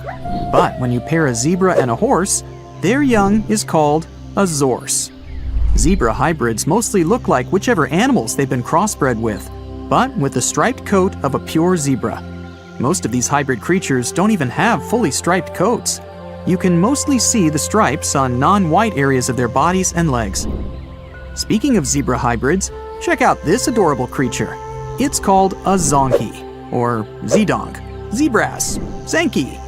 [SPEAKER 4] But when you pair a zebra and a horse, their young is called a zorse. Zebra hybrids mostly look like whichever animals they've been crossbred with, but with the striped coat of a pure zebra. Most of these hybrid creatures don't even have fully striped coats. You can mostly see the stripes on non-white areas of their bodies and legs. Speaking of zebra hybrids, check out this adorable creature. It's called a zonkey, or zedonk, zebras, zenki.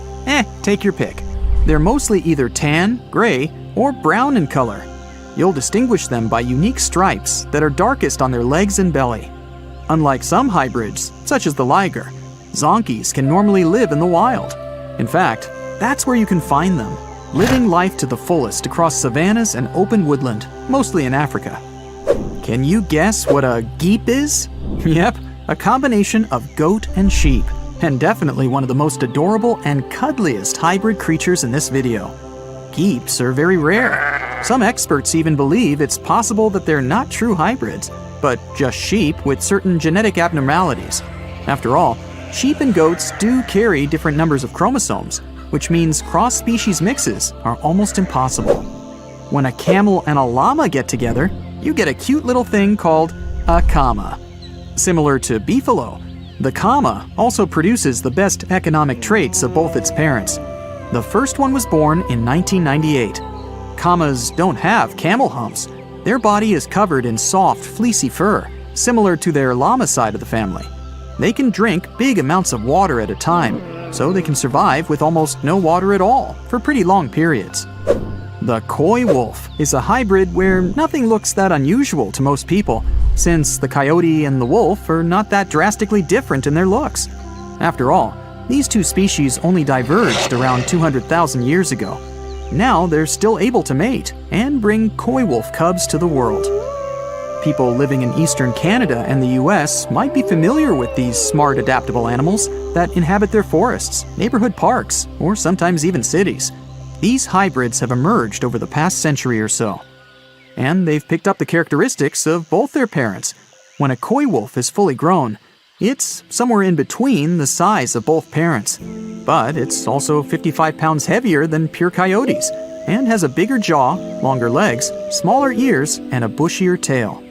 [SPEAKER 4] Take your pick. They're mostly either tan, gray, or brown in color. You'll distinguish them by unique stripes that are darkest on their legs and belly. Unlike some hybrids, such as the liger, zonkies can normally live in the wild. In fact, that's where you can find them. living life to the fullest across savannas and open woodland, mostly in Africa. Can you guess what a geep is? Yep, a combination of goat and sheep, and definitely one of the most adorable and cuddliest hybrid creatures in this video. Geeps are very rare. Some experts even believe it's possible that they're not true hybrids, but just sheep with certain genetic abnormalities. After all, sheep and goats do carry different numbers of chromosomes, which means cross-species mixes are almost impossible. When a camel and a llama get together, you get a cute little thing called a kama. Similar to beefalo, the kama also produces the best economic traits of both its parents. The first one was born in 1998. Kamas don't have camel humps. Their body is covered in soft, fleecy fur, similar to their llama side of the family. They can drink big amounts of water at a time, so they can survive with almost no water at all for pretty long periods. The coy wolf is a hybrid where nothing looks that unusual to most people, since the coyote and the wolf are not that drastically different in their looks. After all, these two species only diverged around 200,000 years ago. Now they're still able to mate and bring coy wolf cubs to the world. People living in eastern Canada and the US might be familiar with these smart, adaptable animals that inhabit their forests, neighborhood parks, or sometimes even cities. These hybrids have emerged over the past century or so, and they've picked up the characteristics of both their parents. When a coy wolf is fully grown, it's somewhere in between the size of both parents, but it's also 55 pounds heavier than pure coyotes and has a bigger jaw, longer legs, smaller ears, and a bushier tail.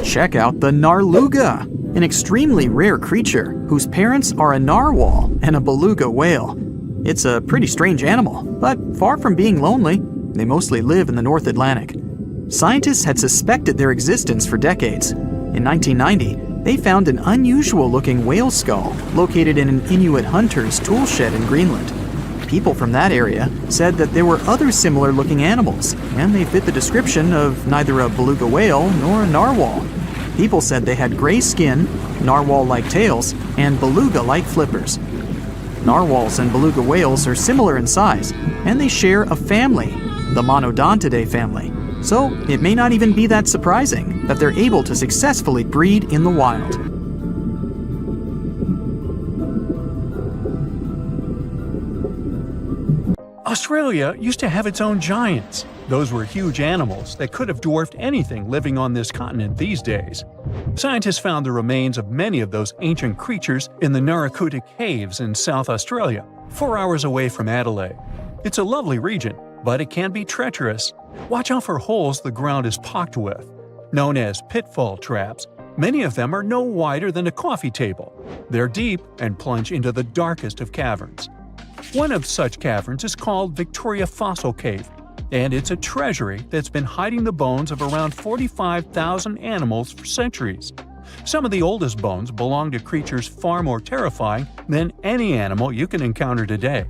[SPEAKER 4] Check out the narluga, an extremely rare creature whose parents are a narwhal and a beluga whale. It's a pretty strange animal, but far from being lonely, they mostly live in the North Atlantic. Scientists had suspected their existence for decades. In 1990, they found an unusual-looking whale skull located in an Inuit hunter's tool shed in Greenland. People from that area said that there were other similar-looking animals, and they fit the description of neither a beluga whale nor a narwhal. People said they had gray skin, narwhal-like tails, and beluga-like flippers. Narwhals and beluga whales are similar in size, and they share a family, the Monodontidae family. So it may not even be that surprising that they're able to successfully breed in the wild.
[SPEAKER 1] Australia used to have its own giants. Those were huge animals that could have dwarfed anything living on this continent these days. Scientists found the remains of many of those ancient creatures in the Narracuta Caves in South Australia, 4 hours away from Adelaide. It's a lovely region, but it can be treacherous. Watch out for holes the ground is pocked with. Known as pitfall traps, many of them are no wider than a coffee table. They're deep and plunge into the darkest of caverns. One of such caverns is called Victoria Fossil Cave, and it's a treasury that's been hiding the bones of around 45,000 animals for centuries. Some of the oldest bones belong to creatures far more terrifying than any animal you can encounter today.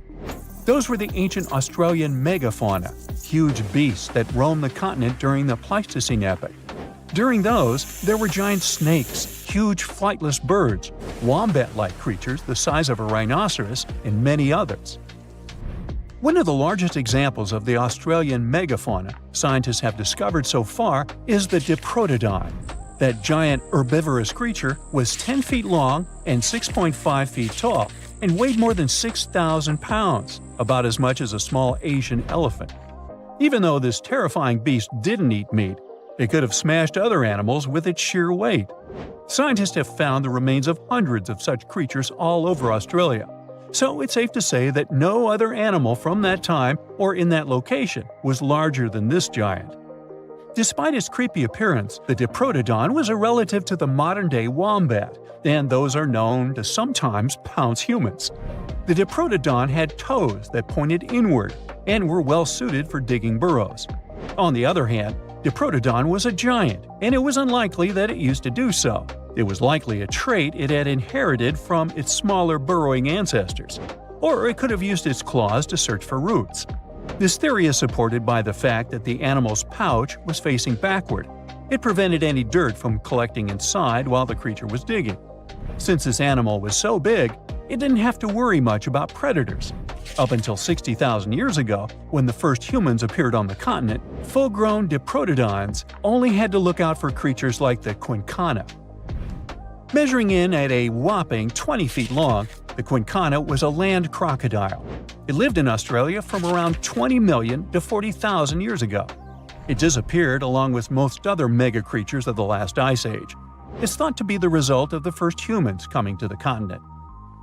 [SPEAKER 1] Those were the ancient Australian megafauna, huge beasts that roamed the continent during the Pleistocene epoch. During those, there were giant snakes, huge flightless birds, wombat-like creatures the size of a rhinoceros, and many others. One of the largest examples of the Australian megafauna scientists have discovered so far is the Diprotodon. That giant herbivorous creature was 10 feet long and 6.5 feet tall, and weighed more than 6,000 pounds, about as much as a small Asian elephant. Even though this terrifying beast didn't eat meat, it could have smashed other animals with its sheer weight. Scientists have found the remains of hundreds of such creatures all over Australia, so it's safe to say that no other animal from that time or in that location was larger than this giant. Despite its creepy appearance, the Diprotodon was a relative to the modern-day wombat, and those are known to sometimes pounce humans. The Diprotodon had toes that pointed inward and were well suited for digging burrows. On the other hand, Diprotodon was a giant, and it was unlikely that it used to do so. It was likely a trait it had inherited from its smaller burrowing ancestors, or it could have used its claws to search for roots. This theory is supported by the fact that the animal's pouch was facing backward. It prevented any dirt from collecting inside while the creature was digging. Since this animal was so big, it didn't have to worry much about predators. Up until 60,000 years ago, when the first humans appeared on the continent, full-grown diprotodons only had to look out for creatures like the quincana. Measuring in at a whopping 20 feet long, the quincana was a land crocodile. It lived in Australia from around 20 million to 40,000 years ago. It disappeared along with most other mega creatures of the last ice age. It's thought to be the result of the first humans coming to the continent.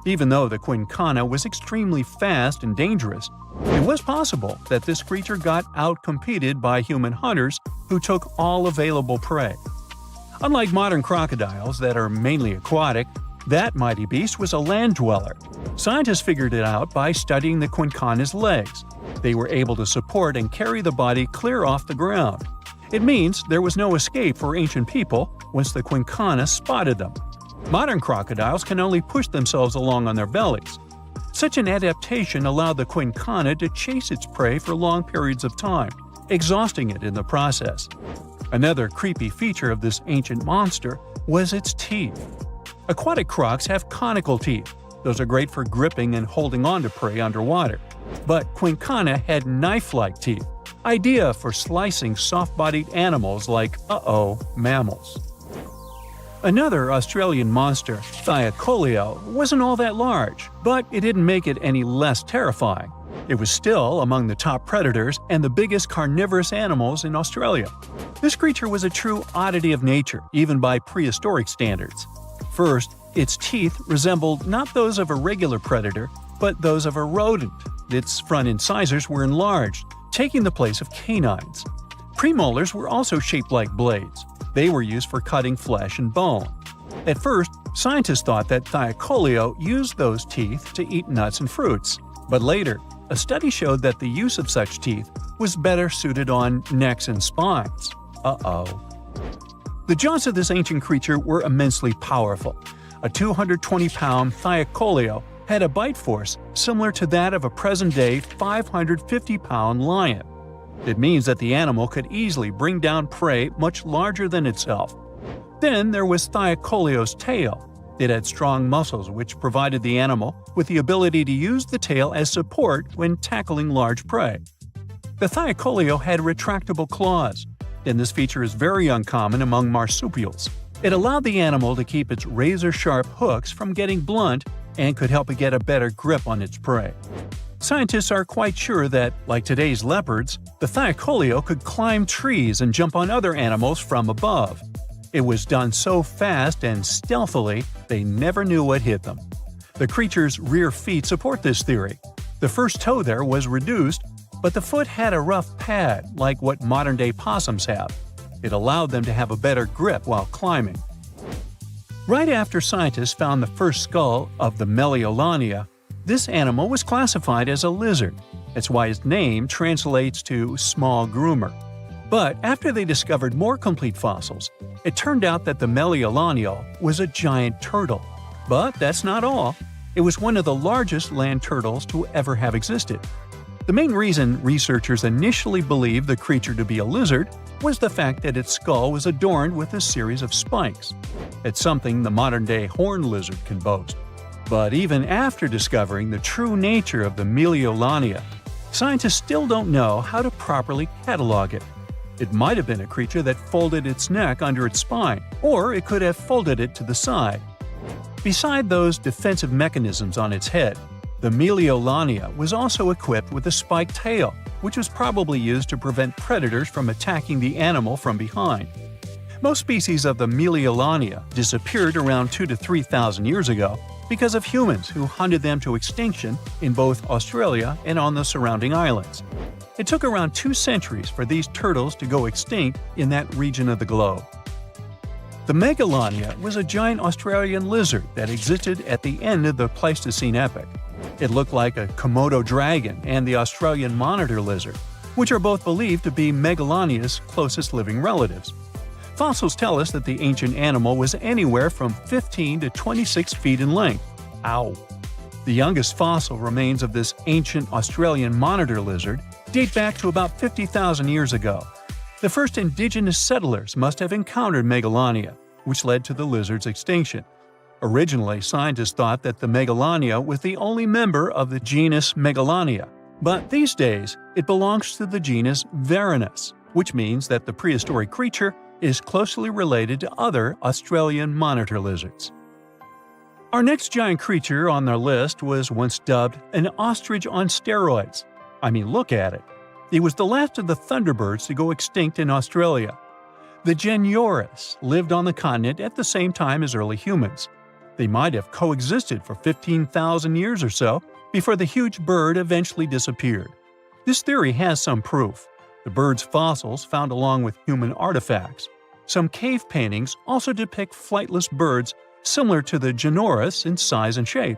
[SPEAKER 1] Even though the quincana was extremely fast and dangerous, it was possible that this creature got outcompeted by human hunters who took all available prey. Unlike modern crocodiles that are mainly aquatic, that mighty beast was a land dweller. Scientists figured it out by studying the quincana's legs. They were able to support and carry the body clear off the ground. It means there was no escape for ancient people once the quincana spotted them. Modern crocodiles can only push themselves along on their bellies. Such an adaptation allowed the quincana to chase its prey for long periods of time, exhausting it in the process. Another creepy feature of this ancient monster was its teeth. Aquatic crocs have conical teeth. Those are great for gripping and holding on to prey underwater. But quincana had knife-like teeth, ideal for slicing soft-bodied animals like, mammals. Another Australian monster, Thylacoleo, wasn't all that large, but it didn't make it any less terrifying. It was still among the top predators and the biggest carnivorous animals in Australia. This creature was a true oddity of nature, even by prehistoric standards. First, its teeth resembled not those of a regular predator, but those of a rodent. Its front incisors were enlarged, taking the place of canines. Premolars were also shaped like blades. They were used for cutting flesh and bone. At first, scientists thought that Thylacoleo used those teeth to eat nuts and fruits. But later, a study showed that the use of such teeth was better suited on necks and spines. The jaws of this ancient creature were immensely powerful. A 220-pound Thylacoleo had a bite force similar to that of a present-day 550-pound lion. It means that the animal could easily bring down prey much larger than itself. Then there was Thylacoleo's tail. It had strong muscles which provided the animal with the ability to use the tail as support when tackling large prey. The Thylacoleo had retractable claws, and this feature is very uncommon among marsupials. It allowed the animal to keep its razor-sharp hooks from getting blunt and could help it get a better grip on its prey. Scientists are quite sure that, like today's leopards, the Thylacoleo could climb trees and jump on other animals from above. It was done so fast and stealthily, they never knew what hit them. The creature's rear feet support this theory. The first toe there was reduced, but the foot had a rough pad like what modern-day possums have. It allowed them to have a better grip while climbing. Right after scientists found the first skull of the Meliolania, this animal was classified as a lizard. That's why its name translates to small groomer. But after they discovered more complete fossils, it turned out that the Meliolania was a giant turtle. But that's not all. It was one of the largest land turtles to ever have existed. The main reason researchers initially believed the creature to be a lizard was the fact that its skull was adorned with a series of spikes. It's something the modern-day horned lizard can boast. But even after discovering the true nature of the Meliolania, scientists still don't know how to properly catalog it. It might have been a creature that folded its neck under its spine, or it could have folded it to the side. Beside those defensive mechanisms on its head, the Meliolania was also equipped with a spiked tail, which was probably used to prevent predators from attacking the animal from behind. Most species of the Meliolania disappeared around 2,000 to 3,000 years ago because of humans who hunted them to extinction in both Australia and on the surrounding islands. It took around 2 centuries for these turtles to go extinct in that region of the globe. The Megalania was a giant Australian lizard that existed at the end of the Pleistocene epoch. It looked like a Komodo dragon and the Australian monitor lizard, which are both believed to be Megalania's closest living relatives. Fossils tell us that the ancient animal was anywhere from 15 to 26 feet in length. Ow! The youngest fossil remains of this ancient Australian monitor lizard date back to about 50,000 years ago. The first indigenous settlers must have encountered Megalania, which led to the lizard's extinction. Originally, scientists thought that the Megalania was the only member of the genus Megalania, but these days it belongs to the genus Varanus, which means that the prehistoric creature is closely related to other Australian monitor lizards. Our next giant creature on our list was once dubbed an ostrich on steroids. I mean, look at it. It was the last of the thunderbirds to go extinct in Australia. The Genyornis lived on the continent at the same time as early humans. They might have coexisted for 15,000 years or so before the huge bird eventually disappeared. This theory has some proof. The bird's fossils found along with human artifacts. Some cave paintings also depict flightless birds similar to the Genyornis in size and shape.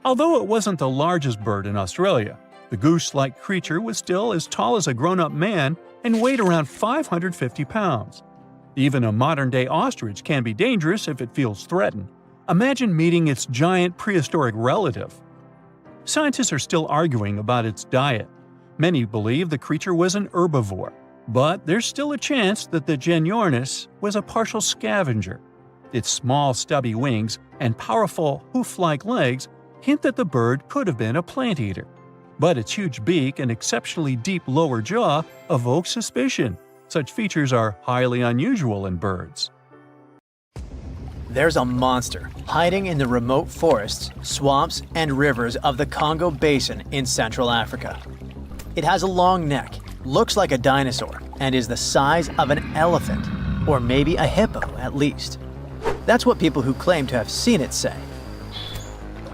[SPEAKER 1] Although it wasn't the largest bird in Australia, the goose-like creature was still as tall as a grown-up man and weighed around 550 pounds. Even a modern-day ostrich can be dangerous if it feels threatened. Imagine meeting its giant prehistoric relative. Scientists are still arguing about its diet. Many believe the creature was an herbivore, but there's still a chance that the Genyornis was a partial scavenger. Its small, stubby wings and powerful hoof-like legs hint that the bird could have been a plant eater. But its huge beak and exceptionally deep lower jaw evoke suspicion. Such features are highly unusual in birds.
[SPEAKER 2] There's a monster hiding in the remote forests, swamps, and rivers of the Congo Basin in Central Africa. It has a long neck, looks like a dinosaur, and is the size of an elephant, or maybe a hippo at least. That's what people who claim to have seen it say.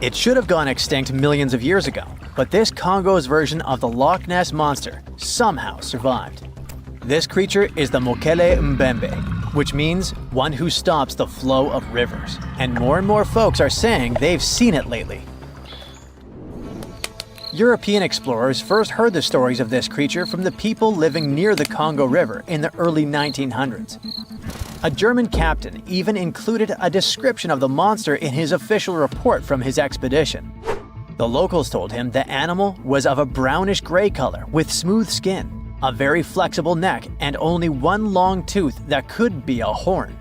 [SPEAKER 2] It should have gone extinct millions of years ago, but this Congo's version of the Loch Ness Monster somehow survived. This creature is the Mokele Mbembe, which means one who stops the flow of rivers, and more folks are saying they've seen it lately. European explorers first heard the stories of this creature from the people living near the Congo River in the early 1900s. A German captain even included a description of the monster in his official report from his expedition. The locals told him the animal was of a brownish-gray color with smooth skin, a very flexible neck, and only one long tooth that could be a horn.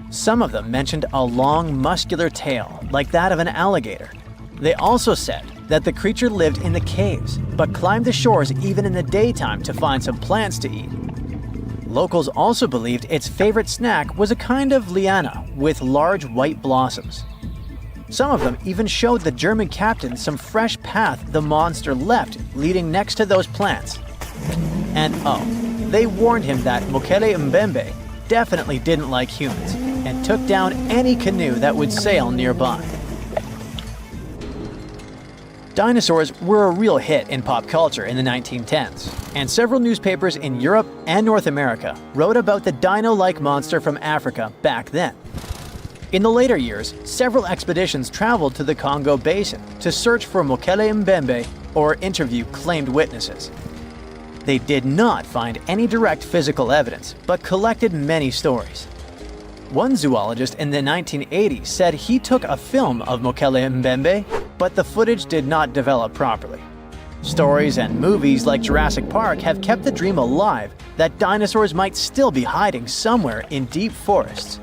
[SPEAKER 2] Some of them mentioned a long, muscular tail, like that of an alligator. They also said that the creature lived in the caves, but climbed the shores even in the daytime to find some plants to eat. Locals also believed its favorite snack was a kind of liana with large white blossoms. Some of them even showed the German captain some fresh path the monster left leading next to those plants. And they warned him that Mokele Mbembe definitely didn't like humans and took down any canoe that would sail nearby. Dinosaurs were a real hit in pop culture in the 1910s, and several newspapers in Europe and North America wrote about the dino-like monster from Africa back then. In the later years, several expeditions traveled to the Congo Basin to search for Mokele Mbembe or interview claimed witnesses. They did not find any direct physical evidence, but collected many stories. One zoologist in the 1980s said he took a film of Mokele Mbembe, but the footage did not develop properly. Stories and movies like Jurassic Park have kept the dream alive that dinosaurs might still be hiding somewhere in deep forests.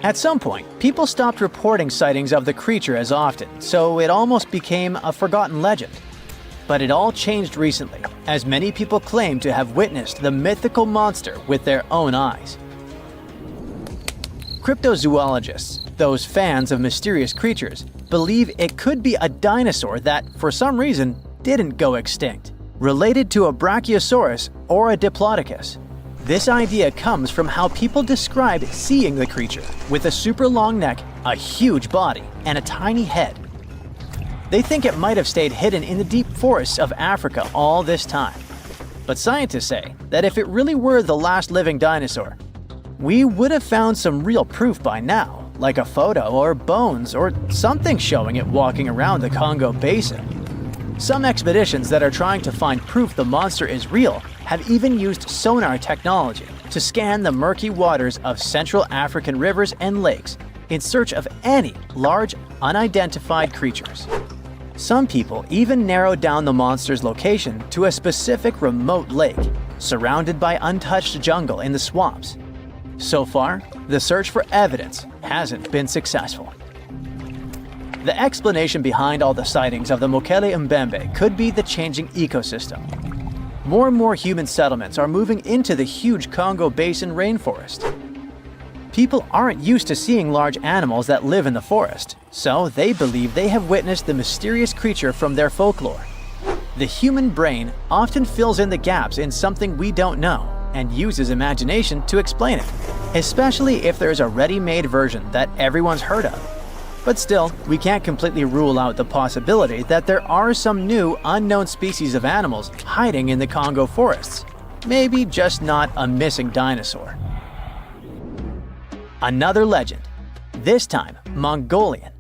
[SPEAKER 2] At some point, people stopped reporting sightings of the creature as often, so it almost became a forgotten legend. But it all changed recently, as many people claim to have witnessed the mythical monster with their own eyes. Cryptozoologists, those fans of mysterious creatures, believe it could be a dinosaur that, for some reason, didn't go extinct, related to a Brachiosaurus or a Diplodocus. This idea comes from how people describe seeing the creature, with a super long neck, a huge body, and a tiny head. They think it might have stayed hidden in the deep forests of Africa all this time. But scientists say that if it really were the last living dinosaur, we would have found some real proof by now, like a photo or bones or something showing it walking around the Congo Basin. Some expeditions that are trying to find proof the monster is real have even used sonar technology to scan the murky waters of Central African rivers and lakes in search of any large, unidentified creatures. Some people even narrowed down the monster's location to a specific remote lake, surrounded by untouched jungle in the swamps. So far, the search for evidence hasn't been successful. The explanation behind all the sightings of the Mokele Mbembe could be the changing ecosystem. More and more human settlements are moving into the huge Congo Basin rainforest. People aren't used to seeing large animals that live in the forest, so they believe they have witnessed the mysterious creature from their folklore. The human brain often fills in the gaps in something we don't know and uses imagination to explain it, especially if there's a ready-made version that everyone's heard of. But still, we can't completely rule out the possibility that there are some new, unknown species of animals hiding in the Congo forests. Maybe just not a missing dinosaur. Another legend, this time Mongolian,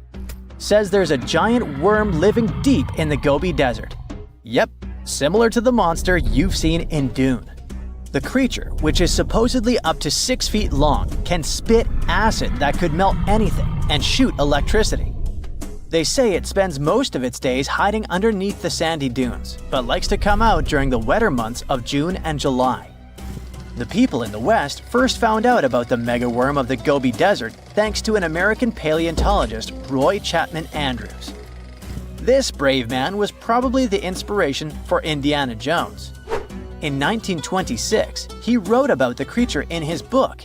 [SPEAKER 2] says there's a giant worm living deep in the Gobi Desert. Yep, similar to the monster you've seen in Dune. The creature, which is supposedly up to 6 feet long, can spit acid that could melt anything and shoot electricity. They say it spends most of its days hiding underneath the sandy dunes, but likes to come out during the wetter months of June and July. The people in the West first found out about the megaworm of the Gobi Desert thanks to an American paleontologist, Roy Chapman Andrews. This brave man was probably the inspiration for Indiana Jones. In 1926, he wrote about the creature in his book.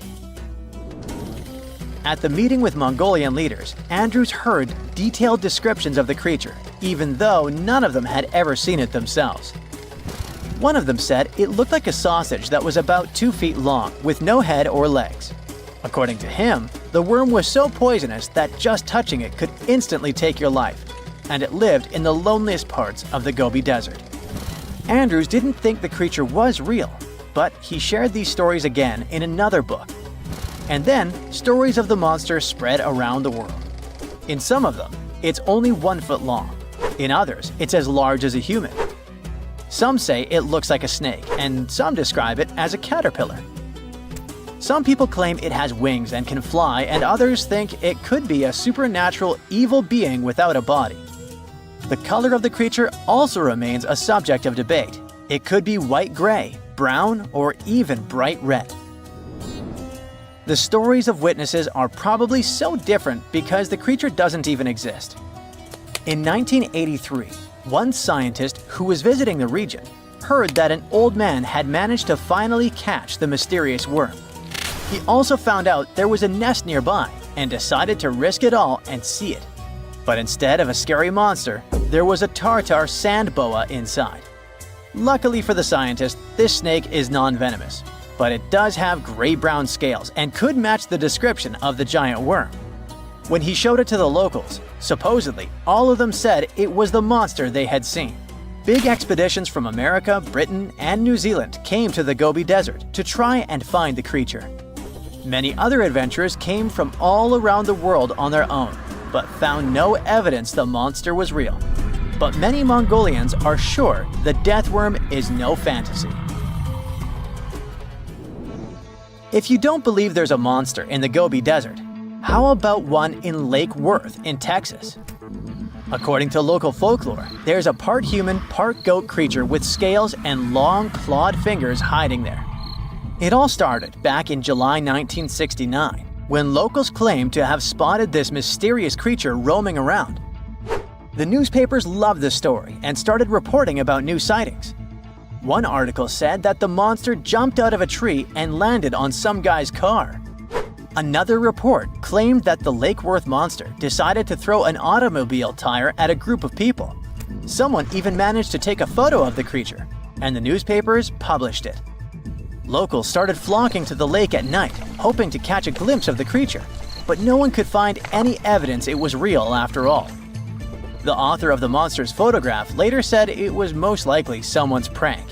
[SPEAKER 2] At the meeting with Mongolian leaders, Andrews heard detailed descriptions of the creature, even though none of them had ever seen it themselves. One of them said it looked like a sausage that was about 2 feet long, with no head or legs. According to him, the worm was so poisonous that just touching it could instantly take your life, and it lived in the loneliest parts of the Gobi Desert. Andrews didn't think the creature was real, but he shared these stories again in another book. And then, stories of the monster spread around the world. In some of them, it's only 1 foot long. In others, it's as large as a human. Some say it looks like a snake, and some describe it as a caterpillar. Some people claim it has wings and can fly, and others think it could be a supernatural evil being without a body. The color of the creature also remains a subject of debate. It could be white-gray, brown, or even bright red. The stories of witnesses are probably so different because the creature doesn't even exist. In 1983, one scientist who was visiting the region heard that an old man had managed to finally catch the mysterious worm. He also found out there was a nest nearby and decided to risk it all and see it. But instead of a scary monster, there was a tartar sand boa inside. Luckily for the scientist, this snake is non-venomous, but it does have gray-brown scales and could match the description of the giant worm. When he showed it to the locals, supposedly all of them said it was the monster they had seen. Big expeditions from America, Britain, and New Zealand came to the Gobi Desert to try and find the creature. Many other adventurers came from all around the world on their own, but found no evidence the monster was real. But many Mongolians are sure the death worm is no fantasy. If you don't believe there's a monster in the Gobi Desert, how about one in Lake Worth in Texas? According to local folklore, there's a part human, part goat creature with scales and long clawed fingers hiding there. It all started back in July 1969, when locals claimed to have spotted this mysterious creature roaming around. The newspapers loved the story and started reporting about new sightings. One article said that the monster jumped out of a tree and landed on some guy's car. Another report claimed that the Lake Worth monster decided to throw an automobile tire at a group of people. Someone even managed to take a photo of the creature, and the newspapers published it. Locals started flocking to the lake at night, hoping to catch a glimpse of the creature, but no one could find any evidence it was real after all. The author of the monster's photograph later said it was most likely someone's prank,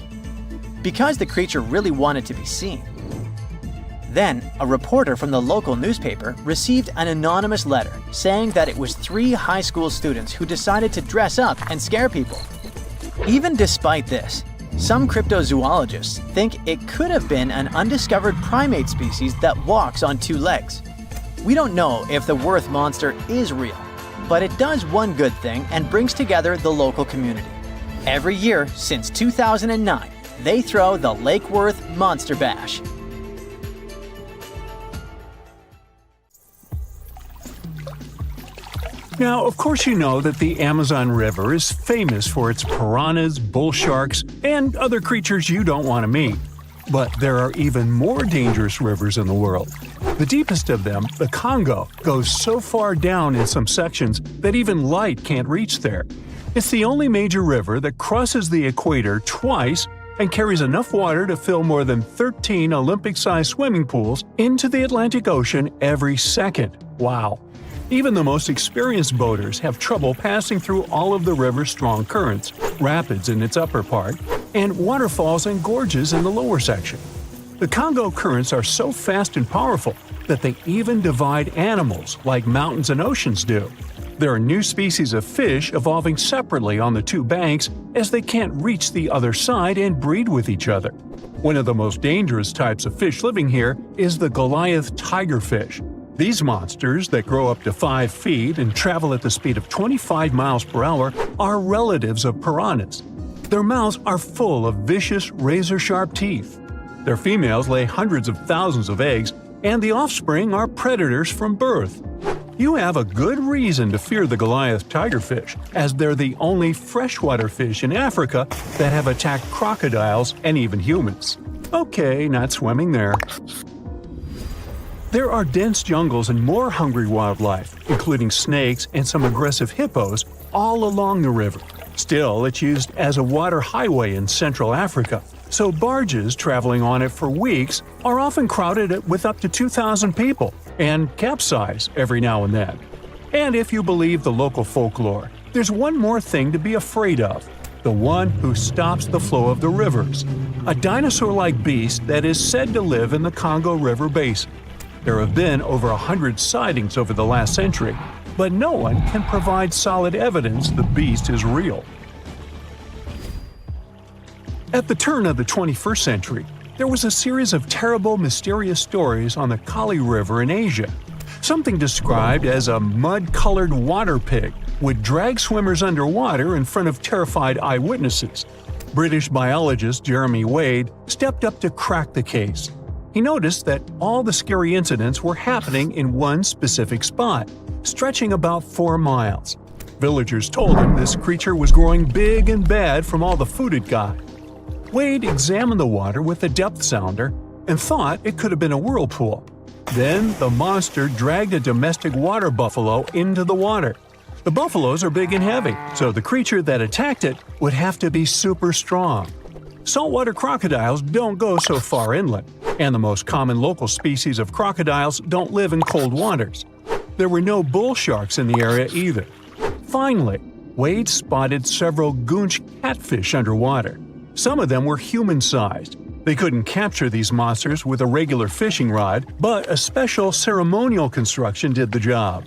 [SPEAKER 2] because the creature really wanted to be seen. Then, a reporter from the local newspaper received an anonymous letter saying that it was 3 high school students who decided to dress up and scare people. Even despite this, some cryptozoologists think it could have been an undiscovered primate species that walks on 2 legs. We don't know if the Worth monster is real, but it does one good thing and brings together the local community. Every year since 2009, they throw the Lake Worth Monster Bash.
[SPEAKER 1] Now, of course you know that the Amazon River is famous for its piranhas, bull sharks, and other creatures you don't want to meet. But there are even more dangerous rivers in the world. The deepest of them, the Congo, goes so far down in some sections that even light can't reach there. It's the only major river that crosses the equator twice and carries enough water to fill more than 13 Olympic-sized swimming pools into the Atlantic Ocean every second. Wow! Even the most experienced boaters have trouble passing through all of the river's strong currents, rapids in its upper part, and waterfalls and gorges in the lower section. The Congo currents are so fast and powerful that they even divide animals like mountains and oceans do. There are new species of fish evolving separately on the two banks as they can't reach the other side and breed with each other. One of the most dangerous types of fish living here is the Goliath tigerfish. These monsters, that grow up to 5 feet and travel at the speed of 25 miles per hour, are relatives of piranhas. Their mouths are full of vicious, razor-sharp teeth. Their females lay hundreds of thousands of eggs, and the offspring are predators from birth. You have a good reason to fear the Goliath tigerfish, as they're the only freshwater fish in Africa that have attacked crocodiles and even humans. Okay, not swimming there. There are dense jungles and more hungry wildlife, including snakes and some aggressive hippos, all along the river. Still, it's used as a water highway in Central Africa, so barges traveling on it for weeks are often crowded with up to 2,000 people and capsize every now and then. And if you believe the local folklore, there's one more thing to be afraid of: the one who stops the flow of the rivers, a dinosaur-like beast that is said to live in the Congo River basin. There have been over 100 sightings over the last century, but no one can provide solid evidence the beast is real. At the turn of the 21st century, there was a series of terrible, mysterious stories on the Kali River in Asia. Something described as a mud-colored water pig would drag swimmers underwater in front of terrified eyewitnesses. British biologist Jeremy Wade stepped up to crack the case. He noticed that all the scary incidents were happening in one specific spot, stretching about 4 miles. Villagers told him this creature was growing big and bad from all the food it got. Wade examined the water with a depth sounder and thought it could have been a whirlpool. Then the monster dragged a domestic water buffalo into the water. The buffaloes are big and heavy, so the creature that attacked it would have to be super strong. Saltwater crocodiles don't go so far inland, and the most common local species of crocodiles don't live in cold waters. There were no bull sharks in the area either. Finally, Wade spotted several goonch catfish underwater. Some of them were human-sized. They couldn't capture these monsters with a regular fishing rod, but a special ceremonial construction did the job.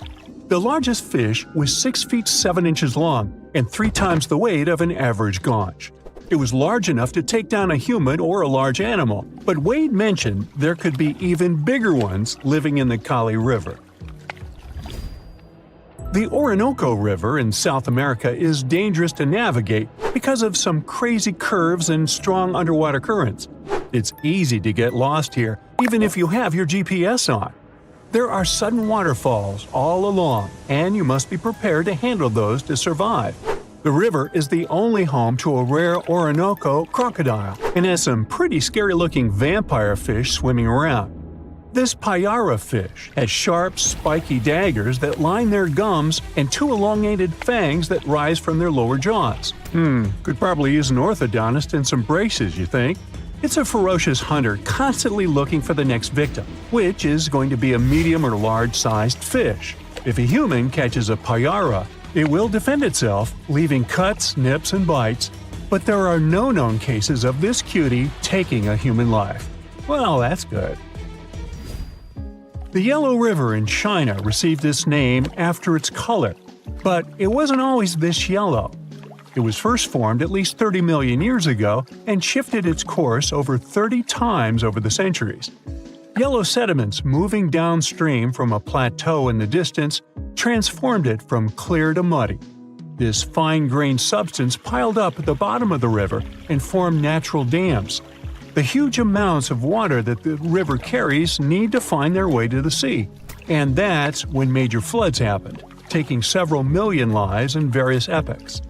[SPEAKER 1] The largest fish was 6 feet 7 inches long and 3 times the weight of an average gaunch. It was large enough to take down a human or a large animal, but Wade mentioned there could be even bigger ones living in the Kali River. The Orinoco River in South America is dangerous to navigate because of some crazy curves and strong underwater currents. It's easy to get lost here, even if you have your GPS on. There are sudden waterfalls all along, and you must be prepared to handle those to survive. The river is the only home to a rare Orinoco crocodile and has some pretty scary-looking vampire fish swimming around. This payara fish has sharp, spiky daggers that line their gums and 2 elongated fangs that rise from their lower jaws. Could probably use an orthodontist and some braces, you think? It's a ferocious hunter constantly looking for the next victim, which is going to be a medium or large-sized fish. If a human catches a payara, it will defend itself, leaving cuts, nips, and bites, but there are no known cases of this cutie taking a human life. Well, that's good. The Yellow River in China received this name after its color, but it wasn't always this yellow. It was first formed at least 30 million years ago and shifted its course over 30 times over the centuries. Yellow sediments moving downstream from a plateau in the distance transformed it from clear to muddy. This fine-grained substance piled up at the bottom of the river and formed natural dams. The huge amounts of water that the river carries need to find their way to the sea, and that's when major floods happened. taking several million lives in various epochs.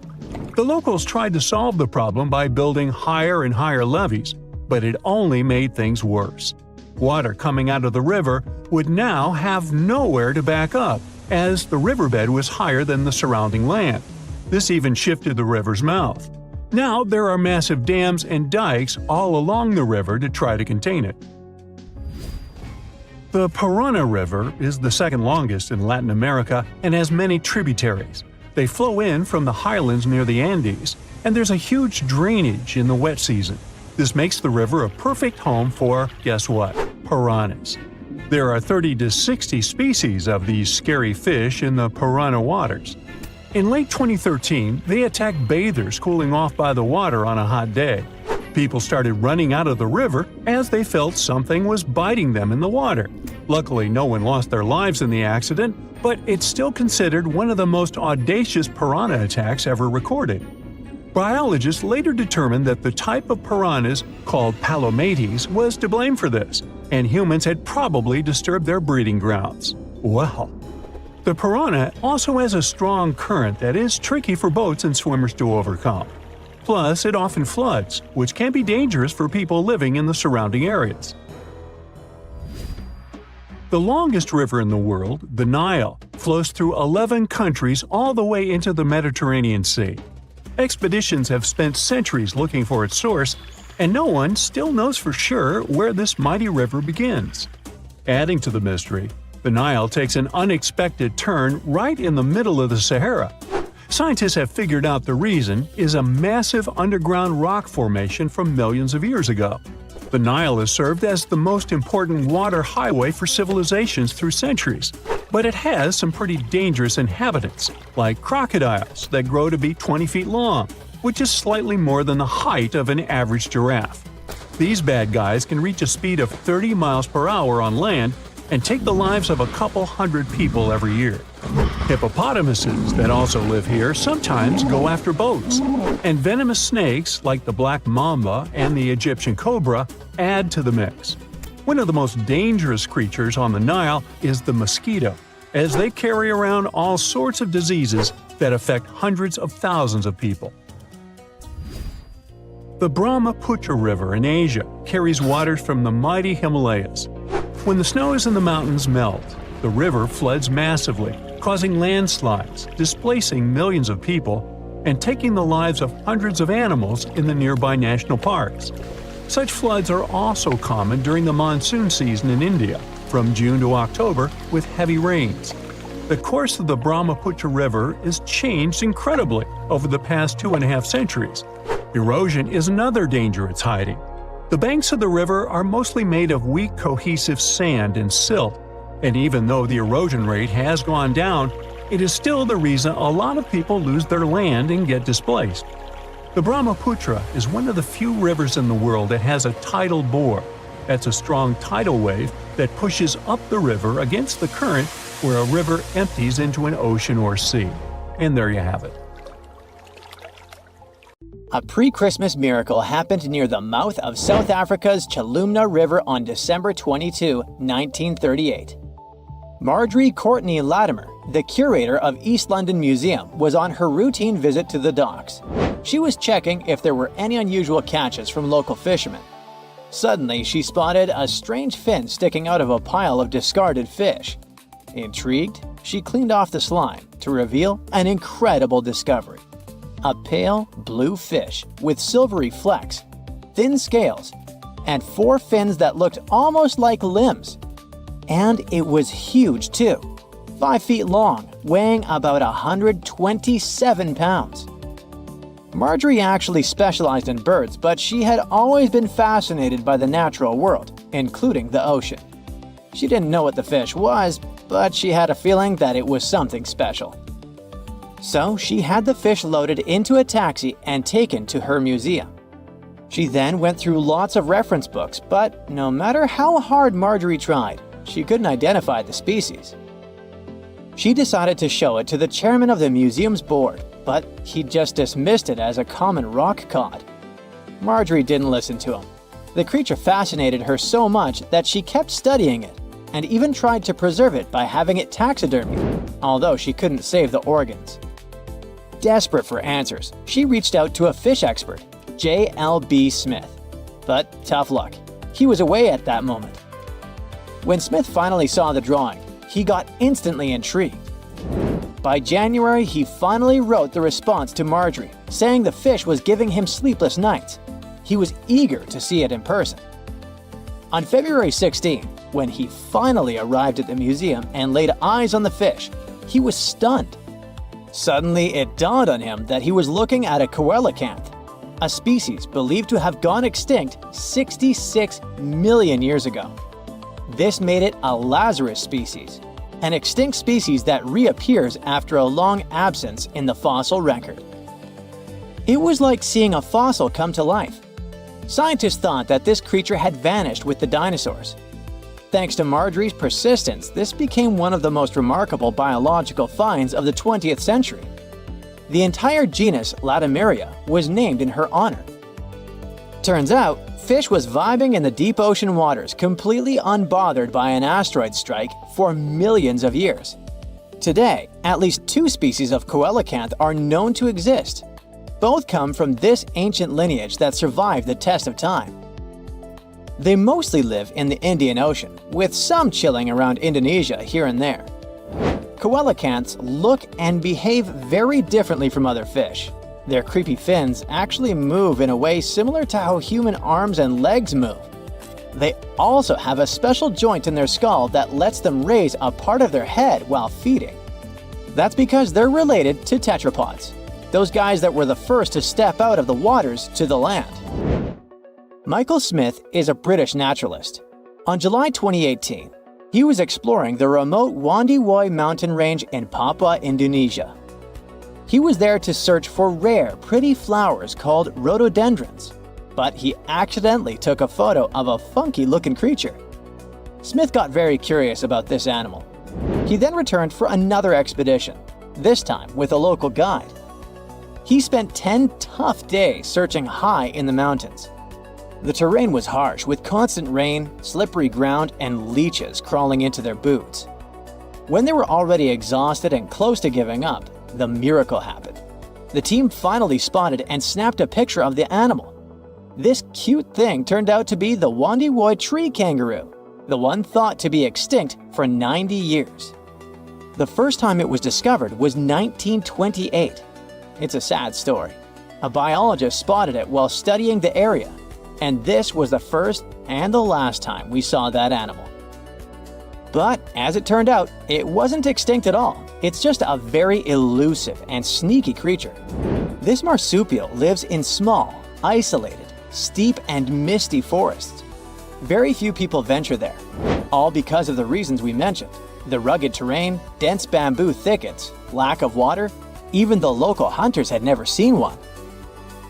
[SPEAKER 1] The locals tried to solve the problem by building higher and higher levees, but it only made things worse. Water coming out of the river would now have nowhere to back up, as the riverbed was higher than the surrounding land. This even shifted the river's mouth. Now there are massive dams and dikes all along the river to try to contain it. The Parana River is the second longest in Latin America and has many tributaries. They flow in from the highlands near the Andes, and there's a huge drainage in the wet season. This makes the river a perfect home for, guess what, piranhas. There are 30 to 60 species of these scary fish in the Parana waters. In late 2013, they attacked bathers cooling off by the water on a hot day. People started running out of the river as they felt something was biting them in the water. Luckily, no one lost their lives in the accident, but it's still considered one of the most audacious piranha attacks ever recorded. Biologists later determined that the type of piranhas, called palomates, was to blame for this, and humans had probably disturbed their breeding grounds. Well, the piranha also has a strong current that is tricky for boats and swimmers to overcome. Plus, it often floods, which can be dangerous for people living in the surrounding areas. The longest river in the world, the Nile, flows through 11 countries all the way into the Mediterranean Sea. Expeditions have spent centuries looking for its source, and no one still knows for sure where this mighty river begins. Adding to the mystery, the Nile takes an unexpected turn right in the middle of the Sahara. Scientists have figured out the reason is a massive underground rock formation from millions of years ago. The Nile has served as the most important water highway for civilizations through centuries, but it has some pretty dangerous inhabitants, like crocodiles that grow to be 20 feet long, which is slightly more than the height of an average giraffe. These bad guys can reach a speed of 30 miles per hour on land and take the lives of a couple hundred people every year. Hippopotamuses that also live here sometimes go after boats, and venomous snakes like the black mamba and the Egyptian cobra add to the mix. One of the most dangerous creatures on the Nile is the mosquito, as they carry around all sorts of diseases that affect hundreds of thousands of people. The Brahmaputra River in Asia carries waters from the mighty Himalayas. When the snows in the mountains melt, the river floods massively, causing landslides, displacing millions of people, and taking the lives of hundreds of animals in the nearby national parks. Such floods are also common during the monsoon season in India, from June to October, with heavy rains. The course of the Brahmaputra River is changed incredibly over the past 2.5 centuries. Erosion is another danger it's hiding. The banks of the river are mostly made of weak cohesive sand and silt, and even though the erosion rate has gone down, it is still the reason a lot of people lose their land and get displaced. The Brahmaputra is one of the few rivers in the world that has a tidal bore. That's a strong tidal wave that pushes up the river against the current where a river empties into an ocean or sea. And there you have it.
[SPEAKER 2] A pre-Christmas miracle happened near the mouth of South Africa's Chalumna River on December 22, 1938. Marjorie Courtney Latimer, the curator of East London Museum, was on her routine visit to the docks. She was checking if there were any unusual catches from local fishermen. Suddenly, she spotted a strange fin sticking out of a pile of discarded fish. Intrigued, she cleaned off the slime to reveal an incredible discovery. A pale blue fish with silvery flecks, thin scales, and 4 fins that looked almost like limbs. And it was huge too, 5 feet long, weighing about 127 pounds. Marjorie actually specialized in birds, but she had always been fascinated by the natural world, including the ocean. She didn't know what the fish was, but she had a feeling that it was something special. So she had the fish loaded into a taxi and taken to her museum. She then went through lots of reference books, but no matter how hard Marjorie tried, she couldn't identify the species. She decided to show it to the chairman of the museum's board, but he just dismissed it as a common rock cod. Marjorie didn't listen to him. The creature fascinated her so much that she kept studying it. and even tried to preserve it by having it taxidermied, although she couldn't save the organs. Desperate for answers, she reached out to a fish expert, J.L.B. Smith. But tough luck, he was away at that moment. When Smith finally saw the drawing, he got instantly intrigued. By January, he finally wrote the response to Marjorie, saying the fish was giving him sleepless nights. He was eager to see it in person. On February 16, when he finally arrived at the museum and laid eyes on the fish, he was stunned. Suddenly, it dawned on him that he was looking at a coelacanth, a species believed to have gone extinct 66 million years ago. This made it a Lazarus species, an extinct species that reappears after a long absence in the fossil record. It was like seeing a fossil come to life. Scientists thought that this creature had vanished with the dinosaurs. Thanks to Marjorie's persistence, this became one of the most remarkable biological finds of the 20th century. The entire genus Latimeria was named in her honor. Turns out, fish was vibing in the deep ocean waters completely unbothered by an asteroid strike for millions of years. Today, at least 2 species of coelacanth are known to exist. Both come from this ancient lineage that survived the test of time. They mostly live in the Indian Ocean, with some chilling around Indonesia here and there. Coelacanths look and behave very differently from other fish. Their creepy fins actually move in a way similar to how human arms and legs move. They also have a special joint in their skull that lets them raise a part of their head while feeding. That's because they're related to tetrapods, those guys that were the first to step out of the waters to the land. Michael Smith is a British naturalist. On July 2018, he was exploring the remote Wandiwoi mountain range in Papua, Indonesia. He was there to search for rare, pretty flowers called rhododendrons, but he accidentally took a photo of a funky-looking creature. Smith got very curious about this animal. He then returned for another expedition, this time with a local guide. He spent 10 tough days searching high in the mountains. The terrain was harsh, with constant rain, slippery ground, and leeches crawling into their boots. When they were already exhausted and close to giving up, the miracle happened. The team finally spotted and snapped a picture of the animal. This cute thing turned out to be the Wandiwoi tree kangaroo, the one thought to be extinct for 90 years. The first time it was discovered was 1928. It's a sad story. A biologist spotted it while studying the area, and this was the first and the last time we saw that animal. But as it turned out, it wasn't extinct at all. It's just a very elusive and sneaky creature. This marsupial lives in small, isolated, steep and misty forests. Very few people venture there, all because of the reasons we mentioned: the rugged terrain, dense bamboo thickets, lack of water. Even the local hunters had never seen one.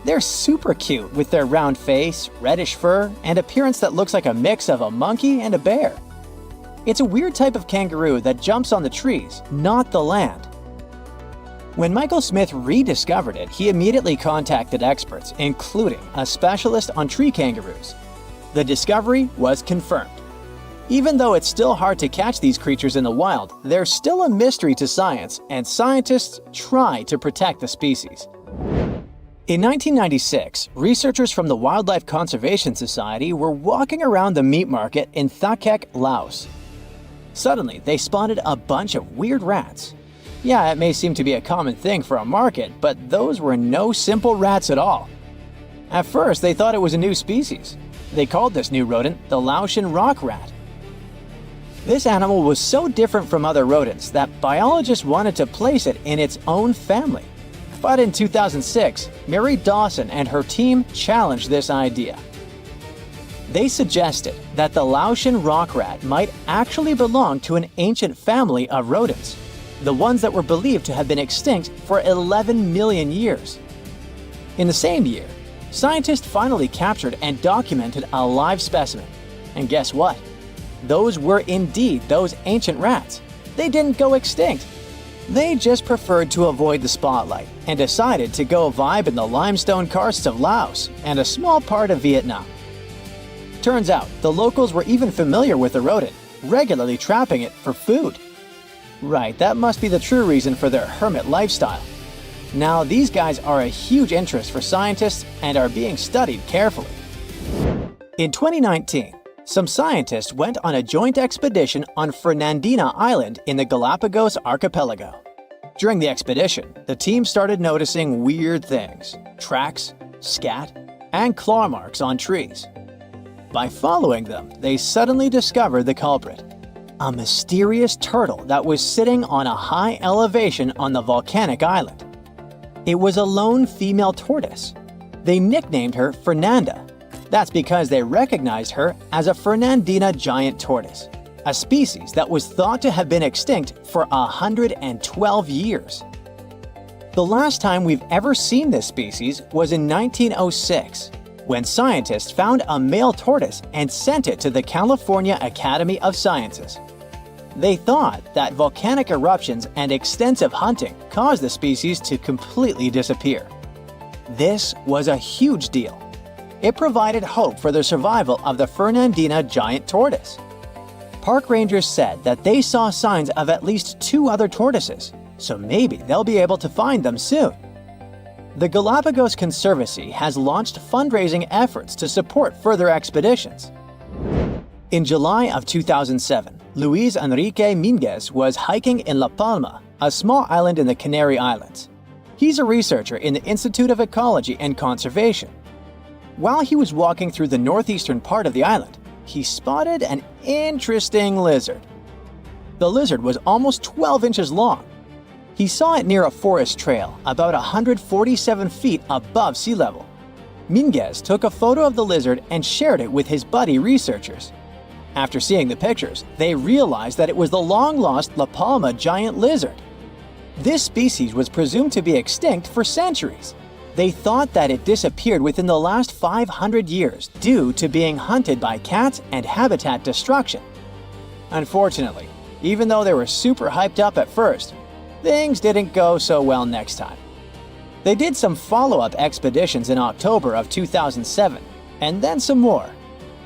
[SPEAKER 2] They're super cute with their round face, reddish fur, and appearance that looks like a mix of a monkey and a bear. It's a weird type of kangaroo that jumps on the trees, not the land. When Michael Smith rediscovered it, he immediately contacted experts, including a specialist on tree kangaroos. The discovery was confirmed. Even though it's still hard to catch these creatures in the wild, they're still a mystery to science, and scientists try to protect the species. In 1996, researchers from the Wildlife Conservation Society were walking around the meat market in Thakek, Laos. Suddenly, they spotted a bunch of weird rats. Yeah, it may seem to be a common thing for a market, but those were no simple rats at all. At first, they thought it was a new species. They called this new rodent the Laotian rock rat. This animal was so different from other rodents that biologists wanted to place it in its own family. But in 2006, Mary Dawson and her team challenged this idea. They suggested that the Laotian rock rat might actually belong to an ancient family of rodents, the ones that were believed to have been extinct for 11 million years. In the same year, scientists finally captured and documented a live specimen. And guess what? Those were indeed those ancient rats. They didn't go extinct. They just preferred to avoid the spotlight and decided to go vibe in the limestone karsts of Laos and a small part of Vietnam. Turns out, the locals were even familiar with the rodent, regularly trapping it for food. Right, that must be the true reason for their hermit lifestyle. Now, these guys are a huge interest for scientists and are being studied carefully. In 2019, some scientists went on a joint expedition on Fernandina Island in the Galapagos archipelago. During the expedition, the team started noticing weird things: tracks, scat, and claw marks on trees. By following them, they suddenly discovered the culprit: a mysterious turtle that was sitting on a high elevation on the volcanic island. It was a lone female tortoise. They nicknamed her Fernanda. That's because they recognized her as a Fernandina giant tortoise, a species that was thought to have been extinct for 112 years. The last time we've ever seen this species was in 1906, when scientists found a male tortoise and sent it to the California Academy of Sciences. They thought that volcanic eruptions and extensive hunting caused the species to completely disappear. This was a huge deal. It provided hope for the survival of the Fernandina giant tortoise. Park rangers said that they saw signs of at least 2 other tortoises, so maybe they'll be able to find them soon. The Galapagos Conservancy has launched fundraising efforts to support further expeditions. In July of 2007, Luis Enrique Minguez was hiking in La Palma, a small island in the Canary Islands. He's a researcher in the Institute of Ecology and Conservation. While he was walking through the northeastern part of the island, he spotted an interesting lizard. The lizard was almost 12 inches long. He saw it near a forest trail, about 147 feet above sea level. Minguez took a photo of the lizard and shared it with his buddy researchers. After seeing the pictures, they realized that it was the long-lost La Palma giant lizard. This species was presumed to be extinct for centuries. They thought that it disappeared within the last 500 years due to being hunted by cats and habitat destruction. Unfortunately, even though they were super hyped up at first, things didn't go so well next time. They did some follow-up expeditions in October of 2007, and then some more,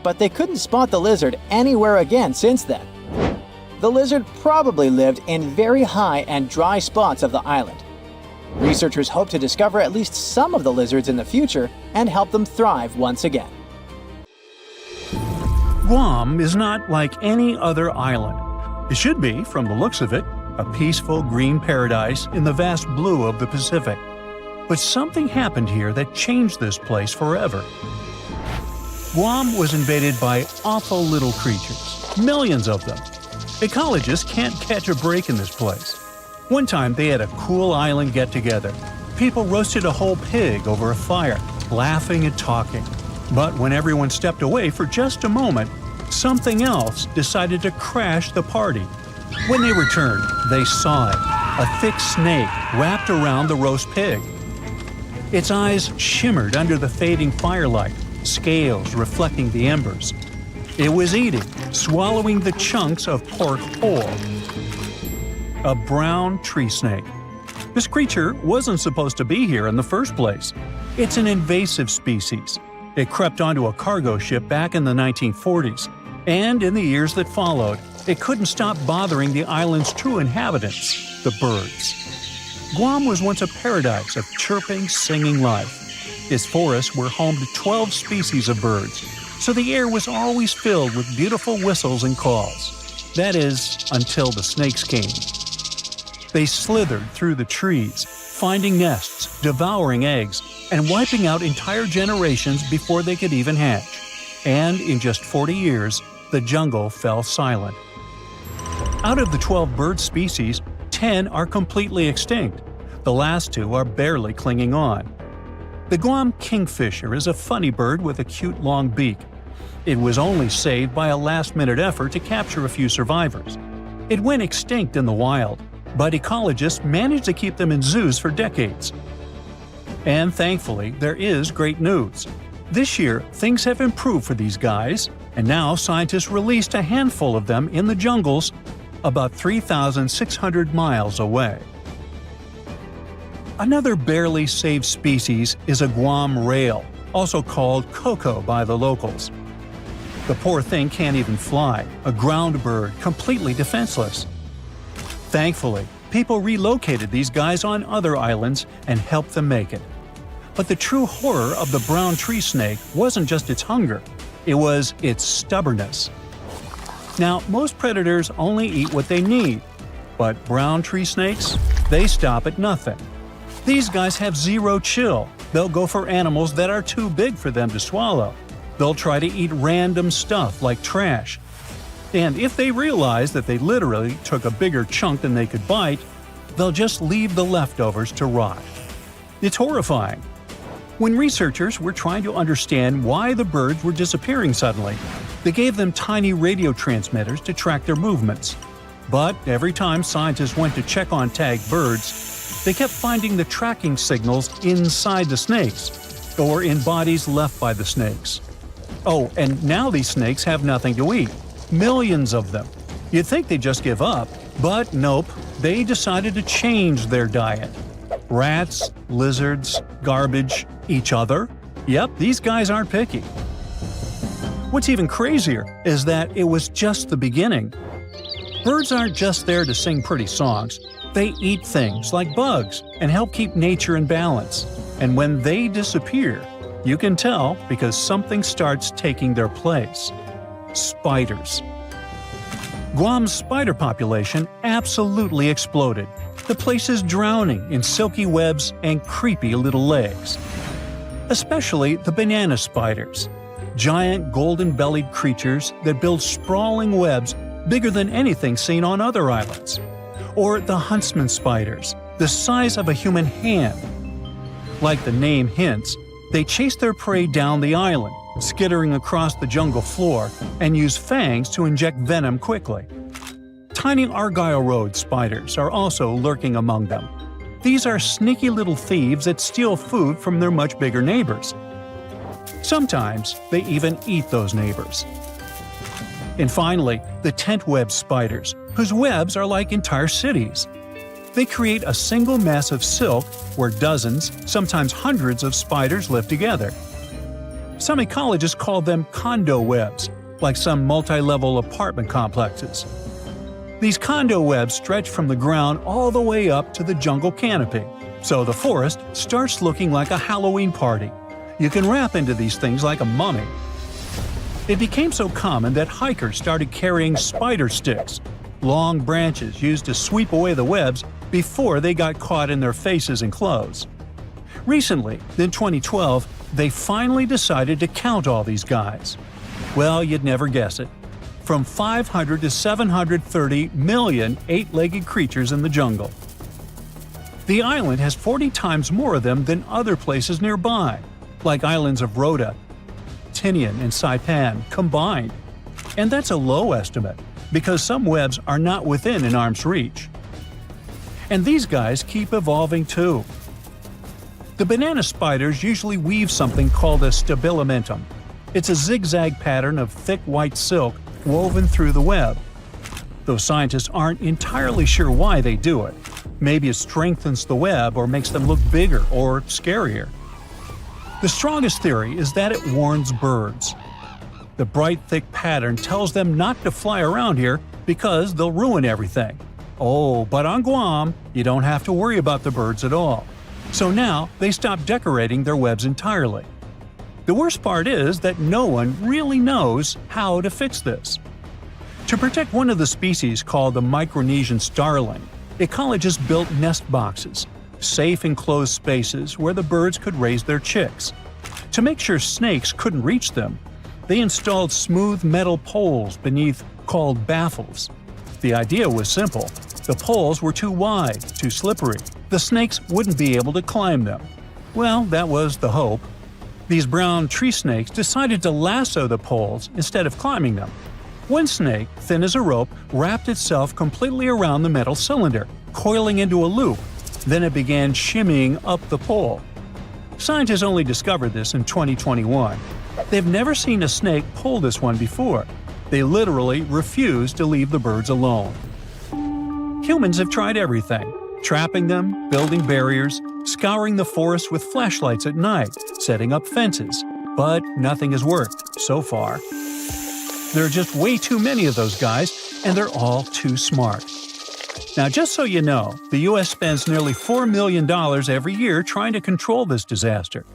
[SPEAKER 2] but they couldn't spot the lizard anywhere again since then. The lizard probably lived in very high and dry spots of the island. Researchers hope to discover at least some of the lizards in the future and help them thrive once again.
[SPEAKER 1] Guam is not like any other island. It should be, from the looks of it, a peaceful green paradise in the vast blue of the Pacific. But something happened here that changed this place forever. Guam was invaded by awful little creatures, millions of them. Ecologists can't catch a break in this place. One time they had a cool island get-together. People roasted a whole pig over a fire, laughing and talking. But when everyone stepped away for just a moment, something else decided to crash the party. When they returned, they saw it, a thick snake wrapped around the roast pig. Its eyes shimmered under the fading firelight, scales reflecting the embers. It was eating, swallowing the chunks of pork whole. A brown tree snake. This creature wasn't supposed to be here in the first place. It's an invasive species. It crept onto a cargo ship back in the 1940s, and in the years that followed, it couldn't stop bothering the island's true inhabitants, the birds. Guam was once a paradise of chirping, singing life. Its forests were home to 12 species of birds, so the air was always filled with beautiful whistles and calls. That is, until the snakes came. They slithered through the trees, finding nests, devouring eggs, and wiping out entire generations before they could even hatch. And in just 40 years, the jungle fell silent. Out of the 12 bird species, 10 are completely extinct. The last 2 are barely clinging on. The Guam kingfisher is a funny bird with a cute long beak. It was only saved by a last-minute effort to capture a few survivors. It went extinct in the wild, but ecologists managed to keep them in zoos for decades. And thankfully, there is great news. This year, things have improved for these guys, and now scientists released a handful of them in the jungles about 3,600 miles away. Another barely saved species is a Guam rail, also called coco by the locals. The poor thing can't even fly, a ground bird, completely defenseless. Thankfully, people relocated these guys on other islands and helped them make it. But the true horror of the brown tree snake wasn't just its hunger, it was its stubbornness. Now, most predators only eat what they need, but brown tree snakes? They stop at nothing. These guys have zero chill. They'll go for animals that are too big for them to swallow. They'll try to eat random stuff like trash. And if they realize that they literally took a bigger chunk than they could bite, they'll just leave the leftovers to rot. It's horrifying. When researchers were trying to understand why the birds were disappearing suddenly, they gave them tiny radio transmitters to track their movements. But every time scientists went to check on tagged birds, they kept finding the tracking signals inside the snakes, or in bodies left by the snakes. Oh, and now these snakes have nothing to eat. Millions of them. You'd think they'd just give up, but nope, they decided to change their diet. Rats, lizards, garbage, each other. Yep, these guys aren't picky. What's even crazier is that it was just the beginning. Birds aren't just there to sing pretty songs. They eat things like bugs and help keep nature in balance. And when they disappear, you can tell because something starts taking their place. Spiders. Guam's spider population absolutely exploded. The place is drowning in silky webs and creepy little legs. Especially the banana spiders. Giant golden-bellied creatures that build sprawling webs bigger than anything seen on other islands. Or the huntsman spiders, the size of a human hand. Like the name hints, they chase their prey down the island, skittering across the jungle floor, and use fangs to inject venom quickly. Tiny Argyle Road spiders are also lurking among them. These are sneaky little thieves that steal food from their much bigger neighbors. Sometimes they even eat those neighbors. And finally, the tent web spiders, whose webs are like entire cities. They create a single mass of silk where dozens, sometimes hundreds of spiders live together. Some ecologists call them condo webs, like some multi-level apartment complexes. These condo webs stretch from the ground all the way up to the jungle canopy, so the forest starts looking like a Halloween party. You can wrap into these things like a mummy. It became so common that hikers started carrying spider sticks, long branches used to sweep away the webs before they got caught in their faces and clothes. Recently, in 2012, they finally decided to count all these guys. Well, you'd never guess it. From 500 to 730 million eight-legged creatures in the jungle. The island has 40 times more of them than other places nearby, like islands of Rota, Tinian, and Saipan combined. And that's a low estimate, because some webs are not within an arm's reach. And these guys keep evolving too. The banana spiders usually weave something called a stabilimentum. It's a zigzag pattern of thick white silk woven through the web. Though scientists aren't entirely sure why they do it. Maybe it strengthens the web or makes them look bigger or scarier. The strongest theory is that it warns birds. The bright, thick pattern tells them not to fly around here because they'll ruin everything. Oh, but on Guam, you don't have to worry about the birds at all. So now they stop decorating their webs entirely. The worst part is that no one really knows how to fix this. To protect one of the species called the Micronesian starling, ecologists built nest boxes, safe enclosed spaces where the birds could raise their chicks. To make sure snakes couldn't reach them, they installed smooth metal poles beneath called baffles. The idea was simple. The poles were too wide, too slippery. The snakes wouldn't be able to climb them. Well, that was the hope. These brown tree snakes decided to lasso the poles instead of climbing them. One snake, thin as a rope, wrapped itself completely around the metal cylinder, coiling into a loop. Then it began shimmying up the pole. Scientists only discovered this in 2021. They've never seen a snake pull this one before. They literally refuse to leave the birds alone. Humans have tried everything. Trapping them, building barriers, scouring the forest with flashlights at night, setting up fences. But nothing has worked, so far. There are just way too many of those guys, and they're all too smart. Now, just so you know, the U.S. spends nearly $4 million every year trying to control this disaster.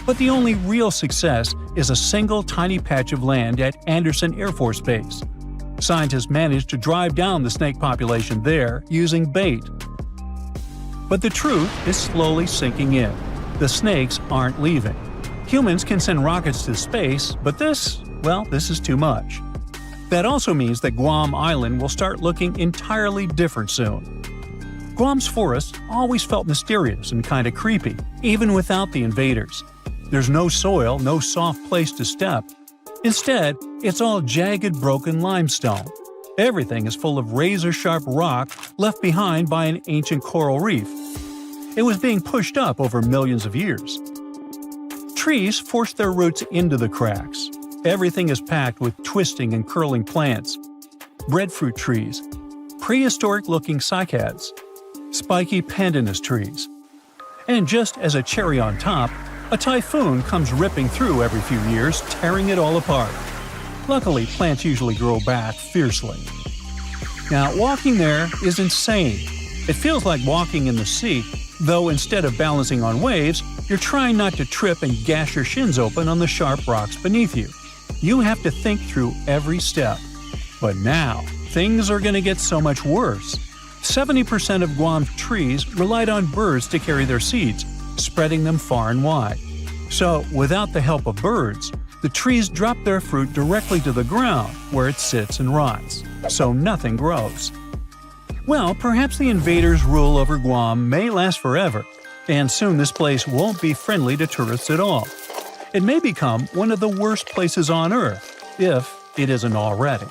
[SPEAKER 1] But the only real success is a single tiny patch of land at Andersen Air Force Base. Scientists managed to drive down the snake population there using bait. But the truth is slowly sinking in. The snakes aren't leaving. Humans can send rockets to space, but this is too much. That also means that Guam Island will start looking entirely different soon. Guam's forests always felt mysterious and kinda creepy, even without the invaders. There's no soil, no soft place to step. Instead, it's all jagged, broken limestone. Everything is full of razor-sharp rock left behind by an ancient coral reef. It was being pushed up over millions of years. Trees force their roots into the cracks. Everything is packed with twisting and curling plants. Breadfruit trees, prehistoric-looking cycads, spiky pandanus trees. And just as a cherry on top, a typhoon comes ripping through every few years, tearing it all apart. Luckily, plants usually grow back fiercely. Now, walking there is insane. It feels like walking in the sea, though instead of balancing on waves, you're trying not to trip and gash your shins open on the sharp rocks beneath you. You have to think through every step. But now, things are going to get so much worse. 70% of Guam's trees relied on birds to carry their seeds, spreading them far and wide. So, without the help of birds, the trees drop their fruit directly to the ground, where it sits and rots. So nothing grows. Well, perhaps the invaders' rule over Guam may last forever, and soon this place won't be friendly to tourists at all. It may become one of the worst places on Earth, if it isn't already.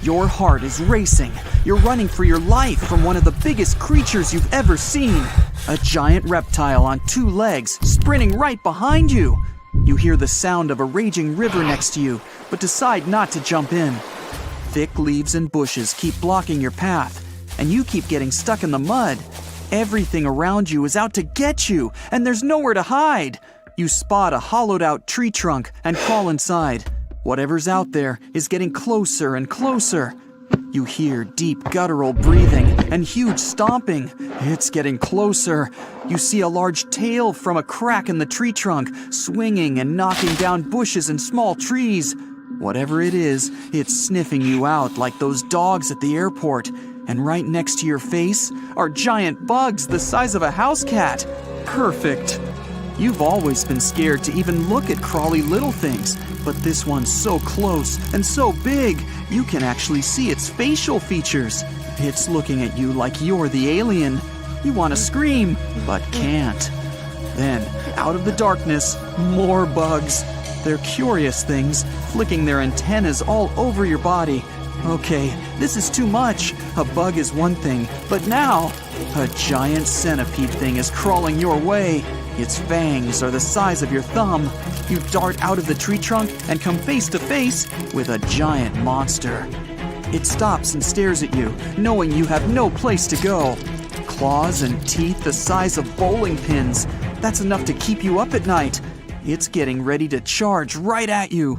[SPEAKER 4] Your heart is racing. You're running for your life from one of the biggest creatures you've ever seen. A giant reptile on two legs, sprinting right behind you. You hear the sound of a raging river next to you, but decide not to jump in. Thick leaves and bushes keep blocking your path, and you keep getting stuck in the mud. Everything around you is out to get you, and there's nowhere to hide. You spot a hollowed-out tree trunk and crawl inside. Whatever's out there is getting closer and closer. You hear deep guttural breathing and huge stomping. It's getting closer. You see a large tail from a crack in the tree trunk, swinging and knocking down bushes and small trees. Whatever it is, it's sniffing you out like those dogs at the airport. And right next to your face are giant bugs the size of a house cat. Perfect. You've always been scared to even look at crawly little things, but this one's so close and so big, you can actually see its facial features. It's looking at you like you're the alien. You want to scream, but can't. Then, out of the darkness, more bugs. They're curious things, flicking their antennas all over your body. Okay, this is too much. A bug is one thing, but now, a giant centipede thing is crawling your way. Its fangs are the size of your thumb. You dart out of the tree trunk and come face to face with a giant monster. It stops and stares at you, knowing you have no place to go. Claws and teeth the size of bowling pins. That's enough to keep you up at night. It's getting ready to charge right at you.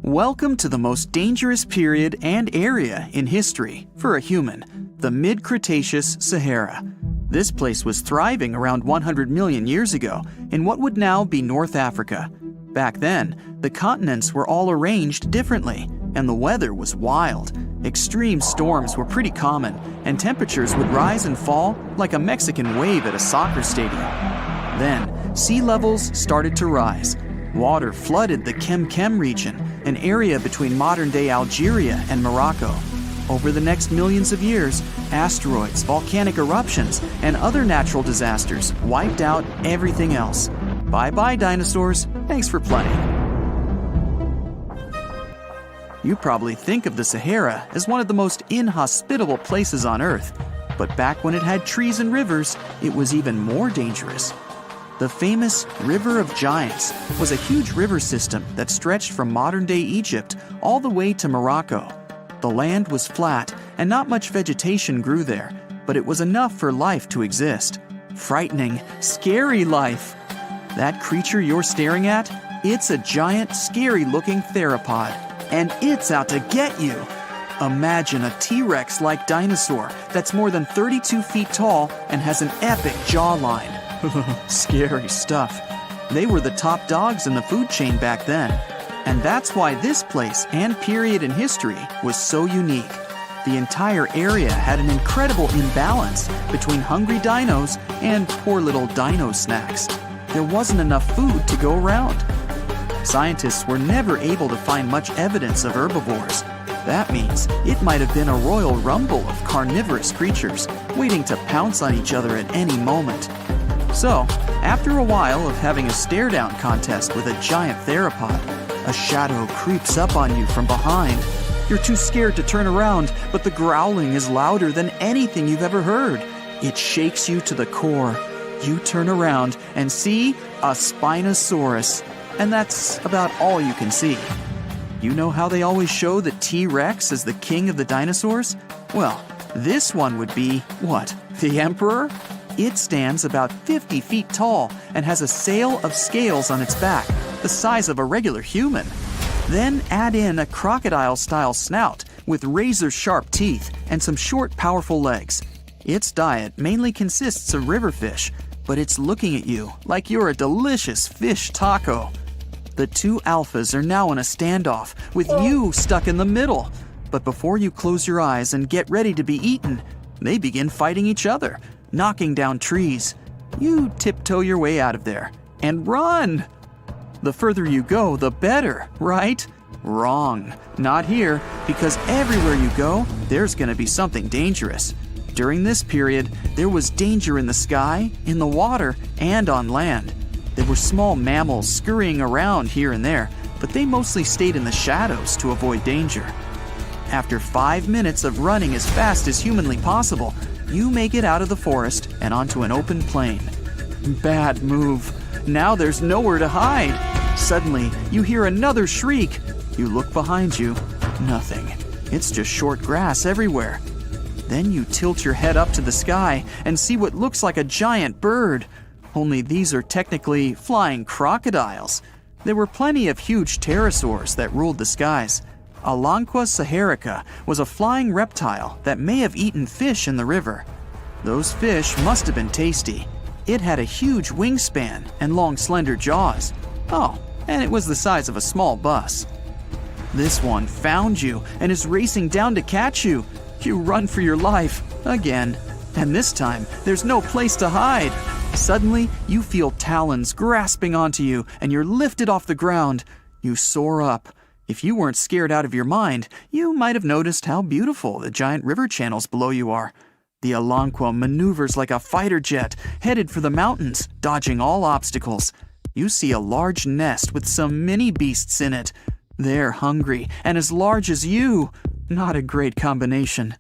[SPEAKER 4] Welcome to the most dangerous period and area in history for a human, the mid-Cretaceous Sahara. This place was thriving around 100 million years ago in what would now be North Africa. Back then, the continents were all arranged differently, and the weather was wild. Extreme storms were pretty common, and temperatures would rise and fall like a Mexican wave at a soccer stadium. Then, sea levels started to rise. Water flooded the Kem region, an area between modern-day Algeria and Morocco. Over the next millions of years, asteroids, volcanic eruptions, and other natural disasters wiped out everything else. Bye-bye, dinosaurs. Thanks for playing. You probably think of the Sahara as one of the most inhospitable places on Earth, but back when it had trees and rivers, it was even more dangerous. The famous River of Giants was a huge river system that stretched from modern-day Egypt all the way to Morocco. The land was flat and not much vegetation grew there, but it was enough for life to exist. Frightening, scary life. That creature you're staring at, it's a giant, scary-looking theropod, and it's out to get you. Imagine a T-Rex-like dinosaur that's more than 32 feet tall and has an epic jawline. Scary stuff. They were the top dogs in the food chain back then. And that's why this place and period in history was so unique. The entire area had an incredible imbalance between hungry dinos and poor little dino snacks. There wasn't enough food to go around. Scientists were never able to find much evidence of herbivores. That means it might have been a royal rumble of carnivorous creatures waiting to pounce on each other at any moment. So, after a while of having a stare-down contest with a giant theropod, a shadow creeps up on you from behind. You're too scared to turn around, but the growling is louder than anything you've ever heard. It shakes you to the core. You turn around and see a Spinosaurus, and that's about all you can see. You know how they always show the T-Rex as the king of the dinosaurs? Well, this one would be, what, the emperor? It stands about 50 feet tall and has a sail of scales on its back, the size of a regular human. Then add in a crocodile-style snout with razor-sharp teeth and some short, powerful legs. Its diet mainly consists of river fish, but it's looking at you like you're a delicious fish taco. The two alphas are now in a standoff, with you stuck in the middle. But before you close your eyes and get ready to be eaten, they begin fighting each other, knocking down trees. You tiptoe your way out of there and run. The further you go, the better, right? Wrong. Not here, because everywhere you go, there's going to be something dangerous. During this period, there was danger in the sky, in the water, and on land. There were small mammals scurrying around here and there, but they mostly stayed in the shadows to avoid danger. After 5 minutes of running as fast as humanly possible, you make it out of the forest and onto an open plain. Bad move. Now there's nowhere to hide. Suddenly, you hear another shriek. You look behind you. Nothing. It's just short grass everywhere. Then you tilt your head up to the sky and see what looks like a giant bird. Only these are technically flying crocodiles. There were plenty of huge pterosaurs that ruled the skies. Alanqua saharica was a flying reptile that may have eaten fish in the river. Those fish must have been tasty. It had a huge wingspan and long, slender jaws. Oh, and it was the size of a small bus. This one found you and is racing down to catch you. You run for your life, again. And this time, there's no place to hide. Suddenly, you feel talons grasping onto you and you're lifted off the ground. You soar up. If you weren't scared out of your mind, you might have noticed how beautiful the giant river channels below you are. The Alanqua maneuvers like a fighter jet, headed for the mountains, dodging all obstacles. You see a large nest with some mini beasts in it. They're hungry and as large as you. Not a great combination.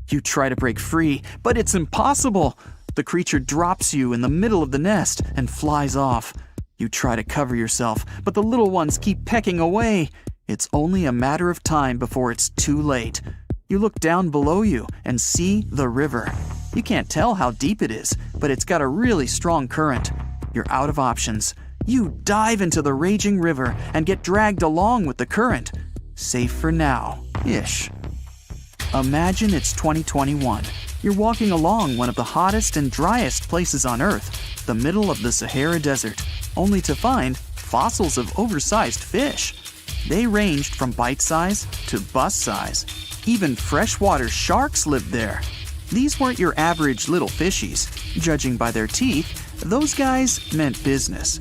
[SPEAKER 4] You try to break free, but it's impossible. The creature drops you in the middle of the nest and flies off. You try to cover yourself, but the little ones keep pecking away. It's only a matter of time before it's too late. You look down below you and see the river. You can't tell how deep it is, but it's got a really strong current. You're out of options. You dive into the raging river and get dragged along with the current. Safe for now-ish. Imagine it's 2021. You're walking along one of the hottest and driest places on Earth, the middle of the Sahara Desert, only to find fossils of oversized fish. They ranged from bite size to bus size. Even freshwater sharks lived there. These weren't your average little fishies. Judging by their teeth, those guys meant business.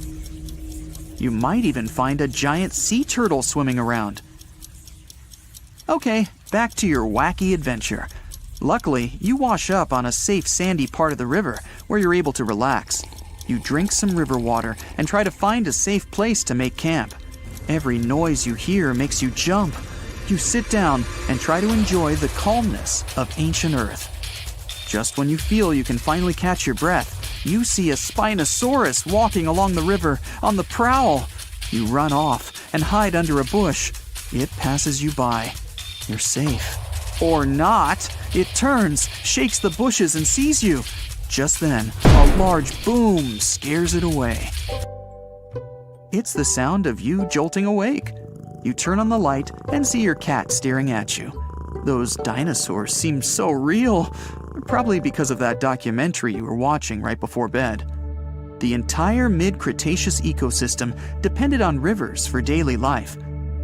[SPEAKER 4] You might even find a giant sea turtle swimming around. Okay, back to your wacky adventure. Luckily, you wash up on a safe sandy part of the river where you're able to relax. You drink some river water and try to find a safe place to make camp. Every noise you hear makes you jump. You sit down and try to enjoy the calmness of ancient Earth. Just when you feel you can finally catch your breath, you see a Spinosaurus walking along the river on the prowl. You run off and hide under a bush. It passes you by. You're safe. Or not. It turns, shakes the bushes, and sees you. Just then, a large boom scares it away. It's the sound of you jolting awake. You turn on the light and see your cat staring at you. Those dinosaurs seem so real, probably because of that documentary you were watching right before bed. The entire mid-Cretaceous ecosystem depended on rivers for daily life.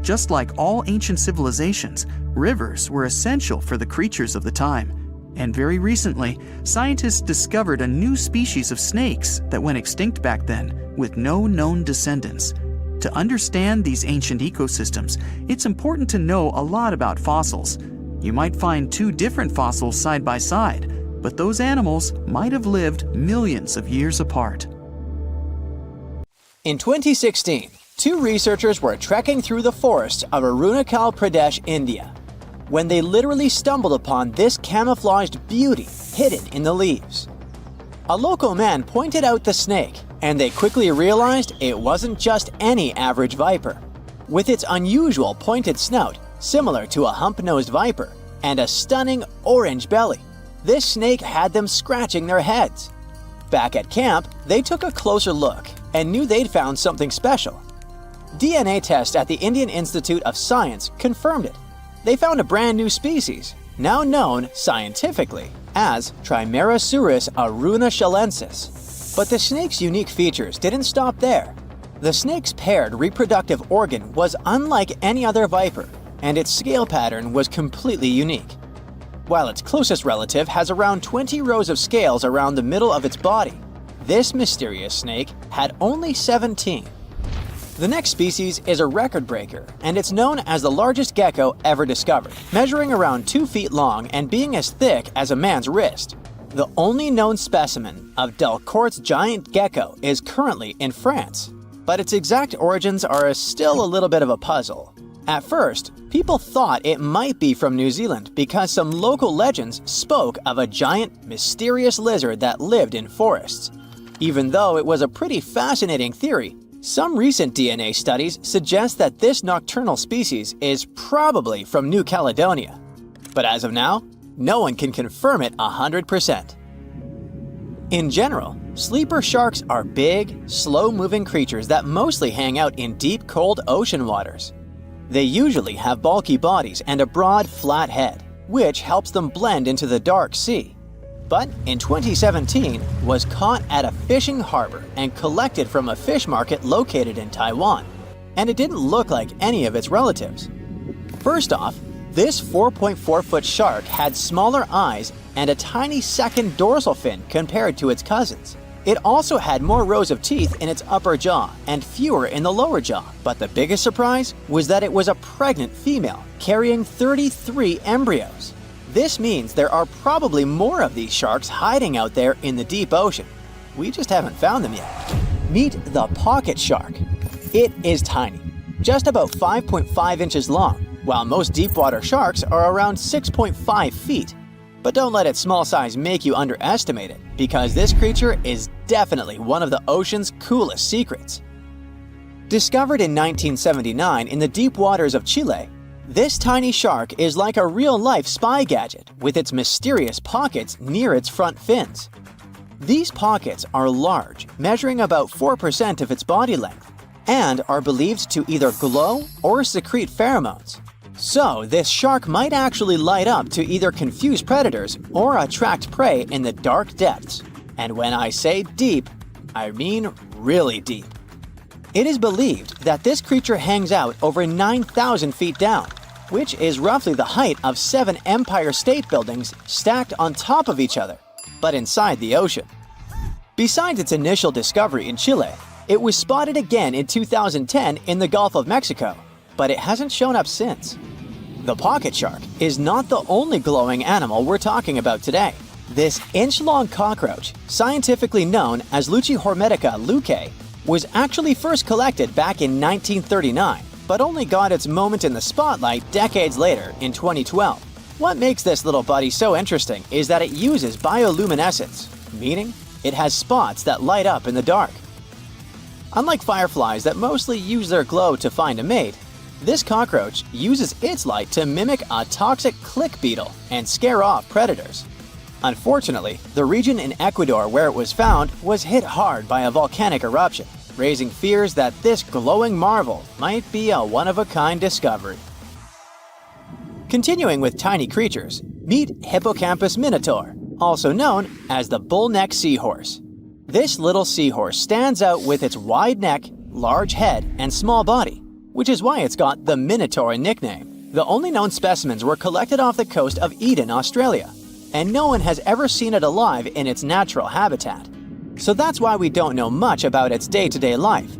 [SPEAKER 4] Just like all ancient civilizations, rivers were essential for the creatures of the time. And very recently, scientists discovered a new species of snakes that went extinct back then, with no known descendants. To understand these ancient ecosystems, it's important to know a lot about fossils. You might find two different fossils side by side, but those animals might have lived millions of years apart.
[SPEAKER 2] In 2016, two researchers were trekking through the forests of Arunachal Pradesh, India, when they literally stumbled upon this camouflaged beauty hidden in the leaves. A local man pointed out the snake, and they quickly realized it wasn't just any average viper. With its unusual pointed snout, similar to a hump-nosed viper, and a stunning orange belly, this snake had them scratching their heads. Back at camp, they took a closer look and knew they'd found something special. DNA tests at the Indian Institute of Science confirmed it. They found a brand new species, now known scientifically as Trimeresurus arunachalensis. But the snake's unique features didn't stop there. The snake's paired reproductive organ was unlike any other viper, and its scale pattern was completely unique. While its closest relative has around 20 rows of scales around the middle of its body, this mysterious snake had only 17. The next species is a record breaker, and it's known as the largest gecko ever discovered, measuring around 2 feet long and being as thick as a man's wrist. The only known specimen of Delcourt's giant gecko is currently in France, but its exact origins are still a little bit of a puzzle. At first, people thought it might be from New Zealand because some local legends spoke of a giant, mysterious lizard that lived in forests. Even though it was a pretty fascinating theory, some recent DNA studies suggest that this nocturnal species is probably from New Caledonia. But as of now, no one can confirm it 100%. In general, sleeper sharks are big, slow-moving creatures that mostly hang out in deep, cold ocean waters. They usually have bulky bodies and a broad, flat head, which helps them blend into the dark sea. But in 2017, was caught at a fishing harbor and collected from a fish market located in Taiwan, and it didn't look like any of its relatives. First off, this 4.4-foot shark had smaller eyes and a tiny second dorsal fin compared to its cousins. It also had more rows of teeth in its upper jaw and fewer in the lower jaw, but the biggest surprise was that it was a pregnant female carrying 33 embryos. This means there are probably more of these sharks hiding out there in the deep ocean. We just haven't found them yet. Meet the pocket shark. It is tiny, just about 5.5 inches long, while most deepwater sharks are around 6.5 feet. But don't let its small size make you underestimate it, because this creature is definitely one of the ocean's coolest secrets. Discovered in 1979 in the deep waters of Chile, this tiny shark is like a real-life spy gadget with its mysterious pockets near its front fins. These pockets are large, measuring about 4% of its body length, and are believed to either glow or secrete pheromones. So this shark might actually light up to either confuse predators or attract prey in the dark depths. And when I say deep, I mean really deep. It is believed that this creature hangs out over 9,000 feet down, which is roughly the height of 7 Empire State Buildings stacked on top of each other, but inside the ocean. Besides its initial discovery in Chile, it was spotted again in 2010 in the Gulf of Mexico, but it hasn't shown up since. The pocket shark is not the only glowing animal we're talking about today. This inch-long cockroach, scientifically known as Luchihormetica lucae, was actually first collected back in 1939, but only got its moment in the spotlight decades later in 2012. What makes this little buddy so interesting is that it uses bioluminescence, meaning it has spots that light up in the dark. Unlike fireflies that mostly use their glow to find a mate, this cockroach uses its light to mimic a toxic click beetle and scare off predators. Unfortunately, the region in Ecuador where it was found was hit hard by a volcanic eruption, raising fears that this glowing marvel might be a one-of-a-kind discovery. Continuing with tiny creatures, meet Hippocampus minotaur, also known as the bull-necked seahorse. This little seahorse stands out with its wide neck, large head, and small body, which is why it's got the Minotaur nickname. The only known specimens were collected off the coast of Eden, Australia, and no one has ever seen it alive in its natural habitat. So that's why we don't know much about its day-to-day life.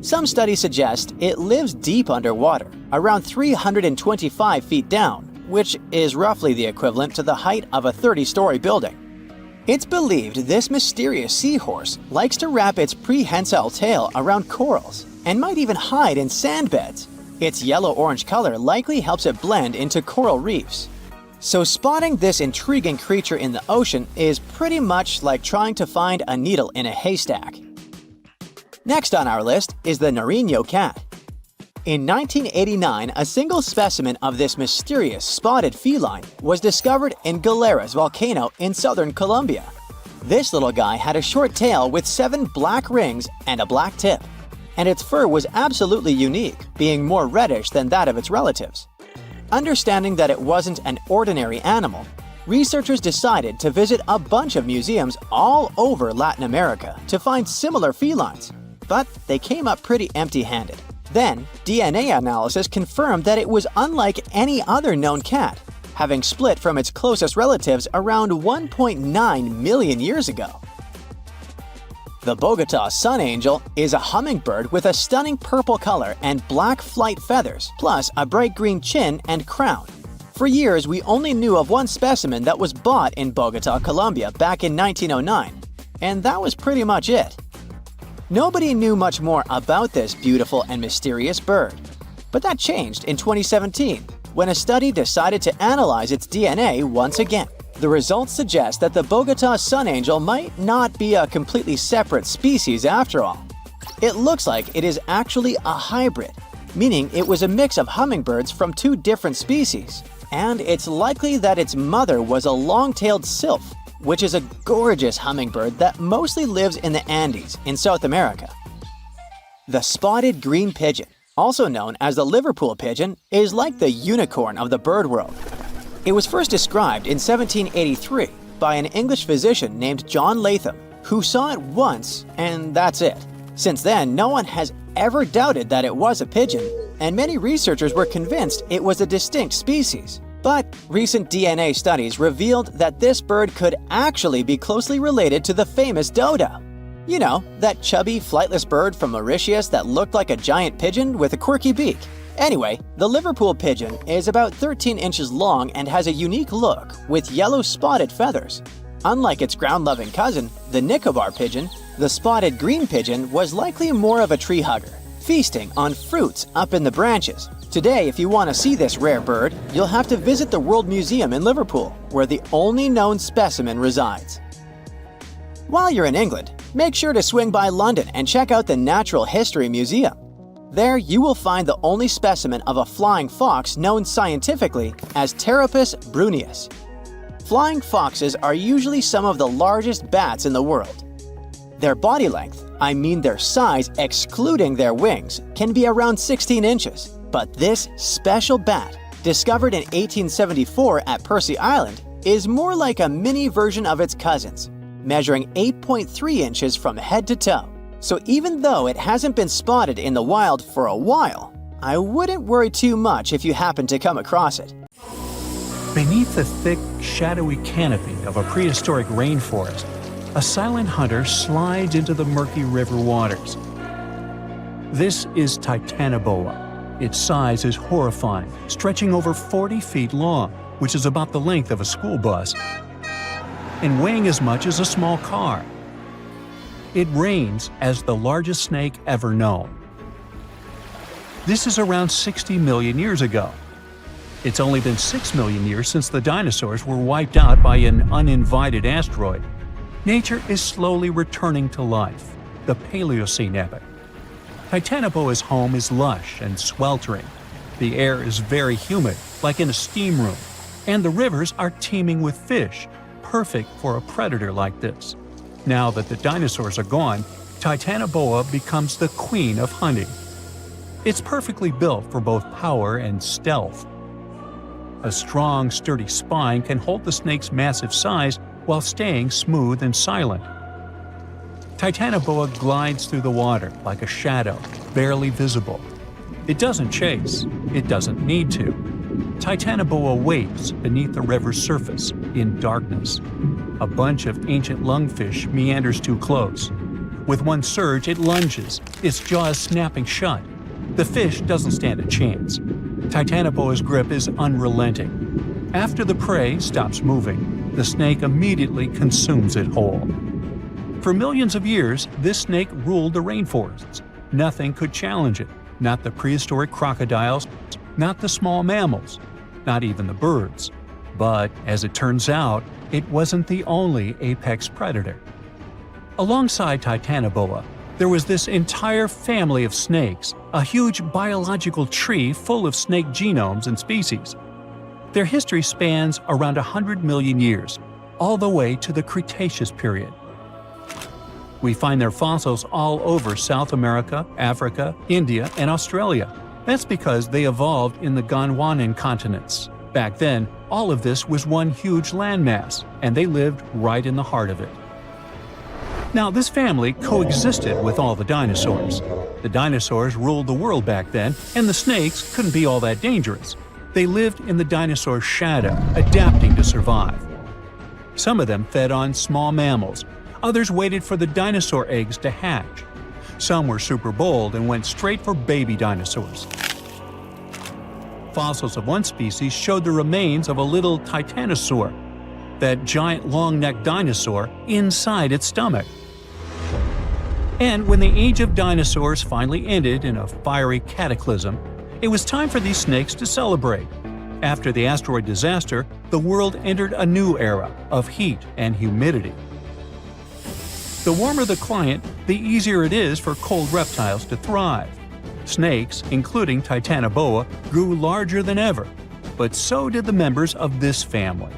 [SPEAKER 2] Some studies suggest it lives deep underwater, around 325 feet down, which is roughly the equivalent to the height of a 30-story building. It's believed this mysterious seahorse likes to wrap its prehensile tail around corals and might even hide in sand beds. Its yellow-orange color likely helps it blend into coral reefs. So spotting this intriguing creature in the ocean is pretty much like trying to find a needle in a haystack. Next on our list is the Nariño cat. In 1989, a single specimen of this mysterious spotted feline was discovered in Galeras volcano in southern Colombia. This little guy had a short tail with 7 black rings and a black tip, and its fur was absolutely unique, being more reddish than that of its relatives. Understanding that it wasn't an ordinary animal, researchers decided to visit a bunch of museums all over Latin America to find similar felines, but they came up pretty empty-handed. Then, DNA analysis confirmed that it was unlike any other known cat, having split from its closest relatives around 1.9 million years ago. The Bogota sun angel is a hummingbird with a stunning purple color and black flight feathers, plus a bright green chin and crown. For years, we only knew of one specimen that was bought in Bogota, Colombia back in 1909, and that was pretty much it. Nobody knew much more about this beautiful and mysterious bird. But that changed in 2017, when a study decided to analyze its DNA once again. The results suggest that the Bogota sun angel might not be a completely separate species after all. It looks like it is actually a hybrid, meaning it was a mix of hummingbirds from 2 different species. And it's likely that its mother was a long-tailed sylph, which is a gorgeous hummingbird that mostly lives in the Andes in South America. The spotted green pigeon, also known as the Liverpool pigeon, is like the unicorn of the bird world. It was first described in 1783 by an English physician named John Latham, who saw it once and that's it. Since then, no one has ever doubted that it was a pigeon, and many researchers were convinced it was a distinct species. But recent DNA studies revealed that this bird could actually be closely related to the famous dodo. You know, that chubby, flightless bird from Mauritius that looked like a giant pigeon with a quirky beak. Anyway, the Liverpool pigeon is about 13 inches long and has a unique look with yellow spotted feathers. Unlike its ground-loving cousin, the Nicobar pigeon, the spotted green pigeon was likely more of a tree hugger, feasting on fruits up in the branches. Today, if you want to see this rare bird, you'll have to visit the World Museum in Liverpool, where the only known specimen resides. While you're in England, make sure to swing by London and check out the Natural History Museum. There, you will find the only specimen of a flying fox known scientifically as Pteropus bruneus. Flying foxes are usually some of the largest bats in the world. Their body length, I mean their size excluding their wings, can be around 16 inches. But this special bat, discovered in 1874 at Percy Island, is more like a mini version of its cousins, measuring 8.3 inches from head to toe. So even though it hasn't been spotted in the wild for a while, I wouldn't worry too much if you happen to come across it.
[SPEAKER 1] Beneath the thick, shadowy canopy of a prehistoric rainforest, a silent hunter slides into the murky river waters. This is Titanoboa. Its size is horrifying, stretching over 40 feet long, which is about the length of a school bus, and weighing as much as a small car. It reigns as the largest snake ever known. This is around 60 million years ago. It's only been 6 million years since the dinosaurs were wiped out by an uninvited asteroid. Nature is slowly returning to life, the Paleocene epoch. Titanoboa's home is lush and sweltering. The air is very humid, like in a steam room, and the rivers are teeming with fish, perfect for a predator like this. Now that the dinosaurs are gone, Titanoboa becomes the queen of hunting. It's perfectly built for both power and stealth. A strong, sturdy spine can hold the snake's massive size while staying smooth and silent. Titanoboa glides through the water like a shadow, barely visible. It doesn't chase. It doesn't need to. Titanoboa waits beneath the river's surface, in darkness. A bunch of ancient lungfish meanders too close. With one surge, it lunges, its jaws snapping shut. The fish doesn't stand a chance. Titanoboa's grip is unrelenting. After the prey stops moving, the snake immediately consumes it whole. For millions of years, this snake ruled the rainforests. Nothing could challenge it. Not the prehistoric crocodiles, not the small mammals, not even the birds. But, as it turns out, it wasn't the only apex predator. Alongside Titanoboa, there was this entire family of snakes, a huge biological tree full of snake genomes and species. Their history spans around 100 million years, all the way to the Cretaceous period. We find their fossils all over South America, Africa, India, and Australia. That's because they evolved in the Gondwanan continents. Back then, all of this was one huge landmass, and they lived right in the heart of it. Now, this family coexisted with all the dinosaurs. The dinosaurs ruled the world back then, and the snakes couldn't be all that dangerous. They lived in the dinosaur's shadow, adapting to survive. Some of them fed on small mammals. Others waited for the dinosaur eggs to hatch. Some were super bold and went straight for baby dinosaurs. Fossils of one species showed the remains of a little titanosaur, that giant long-necked dinosaur, inside its stomach. And when the age of dinosaurs finally ended in a fiery cataclysm, it was time for these snakes to celebrate. After the asteroid disaster, the world entered a new era of heat and humidity. The warmer the climate, the easier it is for cold reptiles to thrive. Snakes, including Titanoboa, grew larger than ever, but so did the members of this family.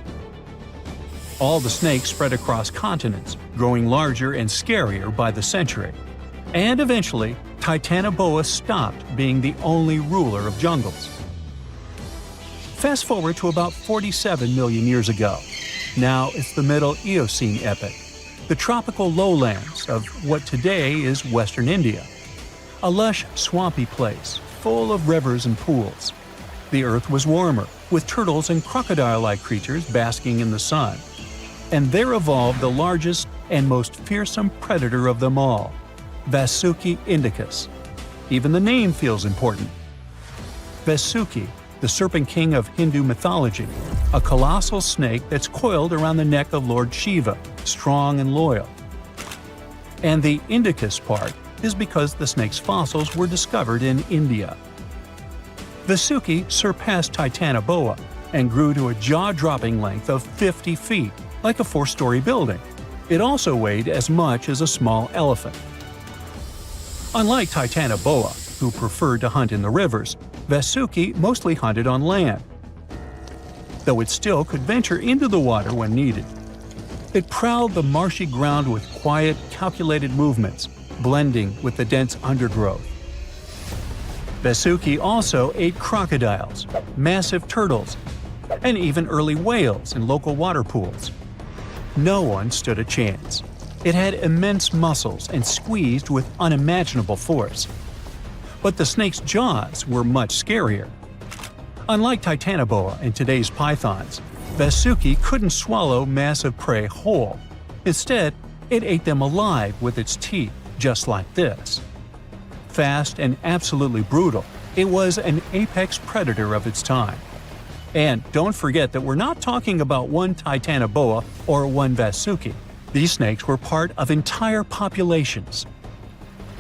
[SPEAKER 1] All the snakes spread across continents, growing larger and scarier by the century. And eventually, Titanoboa stopped being the only ruler of jungles. Fast forward to about 47 million years ago. Now it's the Middle Eocene epoch, the tropical lowlands of what today is Western India. A lush, swampy place, full of rivers and pools. The earth was warmer, with turtles and crocodile-like creatures basking in the sun. And there evolved the largest and most fearsome predator of them all, Vasuki indicus. Even the name feels important. Vasuki, the serpent king of Hindu mythology, a colossal snake that's coiled around the neck of Lord Shiva, strong and loyal. And the indicus part is because the snake's fossils were discovered in India. Vasuki surpassed Titanoboa and grew to a jaw-dropping length of 50 feet, like a 4-story building. It also weighed as much as a small elephant. Unlike Titanoboa, who preferred to hunt in the rivers, Vasuki mostly hunted on land, though it still could venture into the water when needed. It prowled the marshy ground with quiet, calculated movements, blending with the dense undergrowth. Vasuki also ate crocodiles, massive turtles, and even early whales in local water pools. No one stood a chance. It had immense muscles and squeezed with unimaginable force. But the snake's jaws were much scarier. Unlike Titanoboa and today's pythons, Vasuki couldn't swallow massive prey whole. Instead, it ate them alive with its teeth, just like this. Fast and absolutely brutal, it was an apex predator of its time. And don't forget that we're not talking about one Titanoboa or one Vasuki. These snakes were part of entire populations.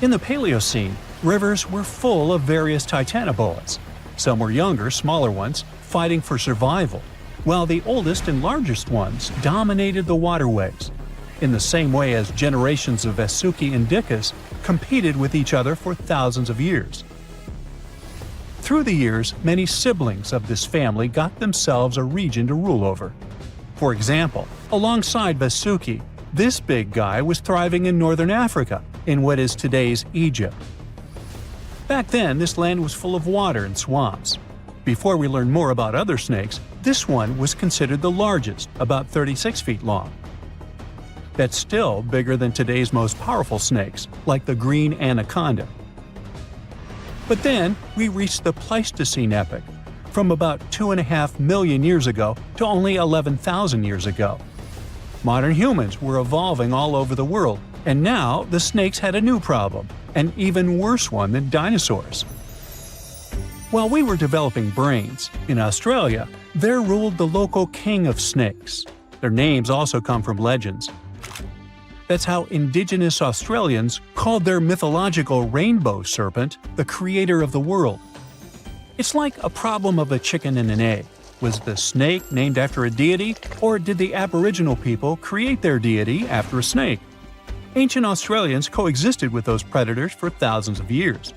[SPEAKER 1] In the Paleocene, rivers were full of various Titanoboas. Some were younger, smaller ones, fighting for survival, while the oldest and largest ones dominated the waterways, in the same way as generations of Vasuki indicus competed with each other for thousands of years. Through the years, many siblings of this family got themselves a region to rule over. For example, alongside Vasuki, this big guy was thriving in northern Africa, in what is today's Egypt. Back then, this land was full of water and swamps. Before we learn more about other snakes, this one was considered the largest, about 36 feet long. That's still bigger than today's most powerful snakes, like the green anaconda. But then, we reached the Pleistocene epoch, from about 2.5 million years ago to only 11,000 years ago. Modern humans were evolving all over the world, and now the snakes had a new problem, an even worse one than dinosaurs. While we were developing brains, in Australia, there ruled the local king of snakes. Their names also come from legends. That's how indigenous Australians called their mythological rainbow serpent the creator of the world. It's like a problem of a chicken and an egg. Was the snake named after a deity, or did the Aboriginal people create their deity after a snake? Ancient Australians coexisted with those predators for thousands of years.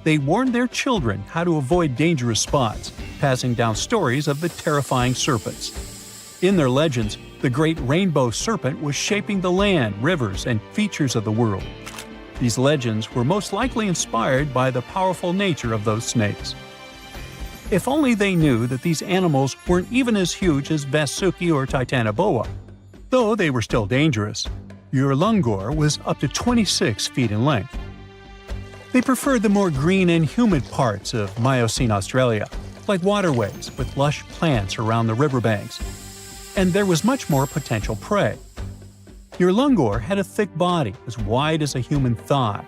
[SPEAKER 1] They warned their children how to avoid dangerous spots, passing down stories of the terrifying serpents. In their legends, the great rainbow serpent was shaping the land, rivers, and features of the world. These legends were most likely inspired by the powerful nature of those snakes. If only they knew that these animals weren't even as huge as Vasuki or Titanoboa. Though they were still dangerous. Urlungor was up to 26 feet in length. They preferred the more green and humid parts of Miocene Australia, like waterways with lush plants around the riverbanks. And there was much more potential prey. Urlungor had a thick body as wide as a human thigh.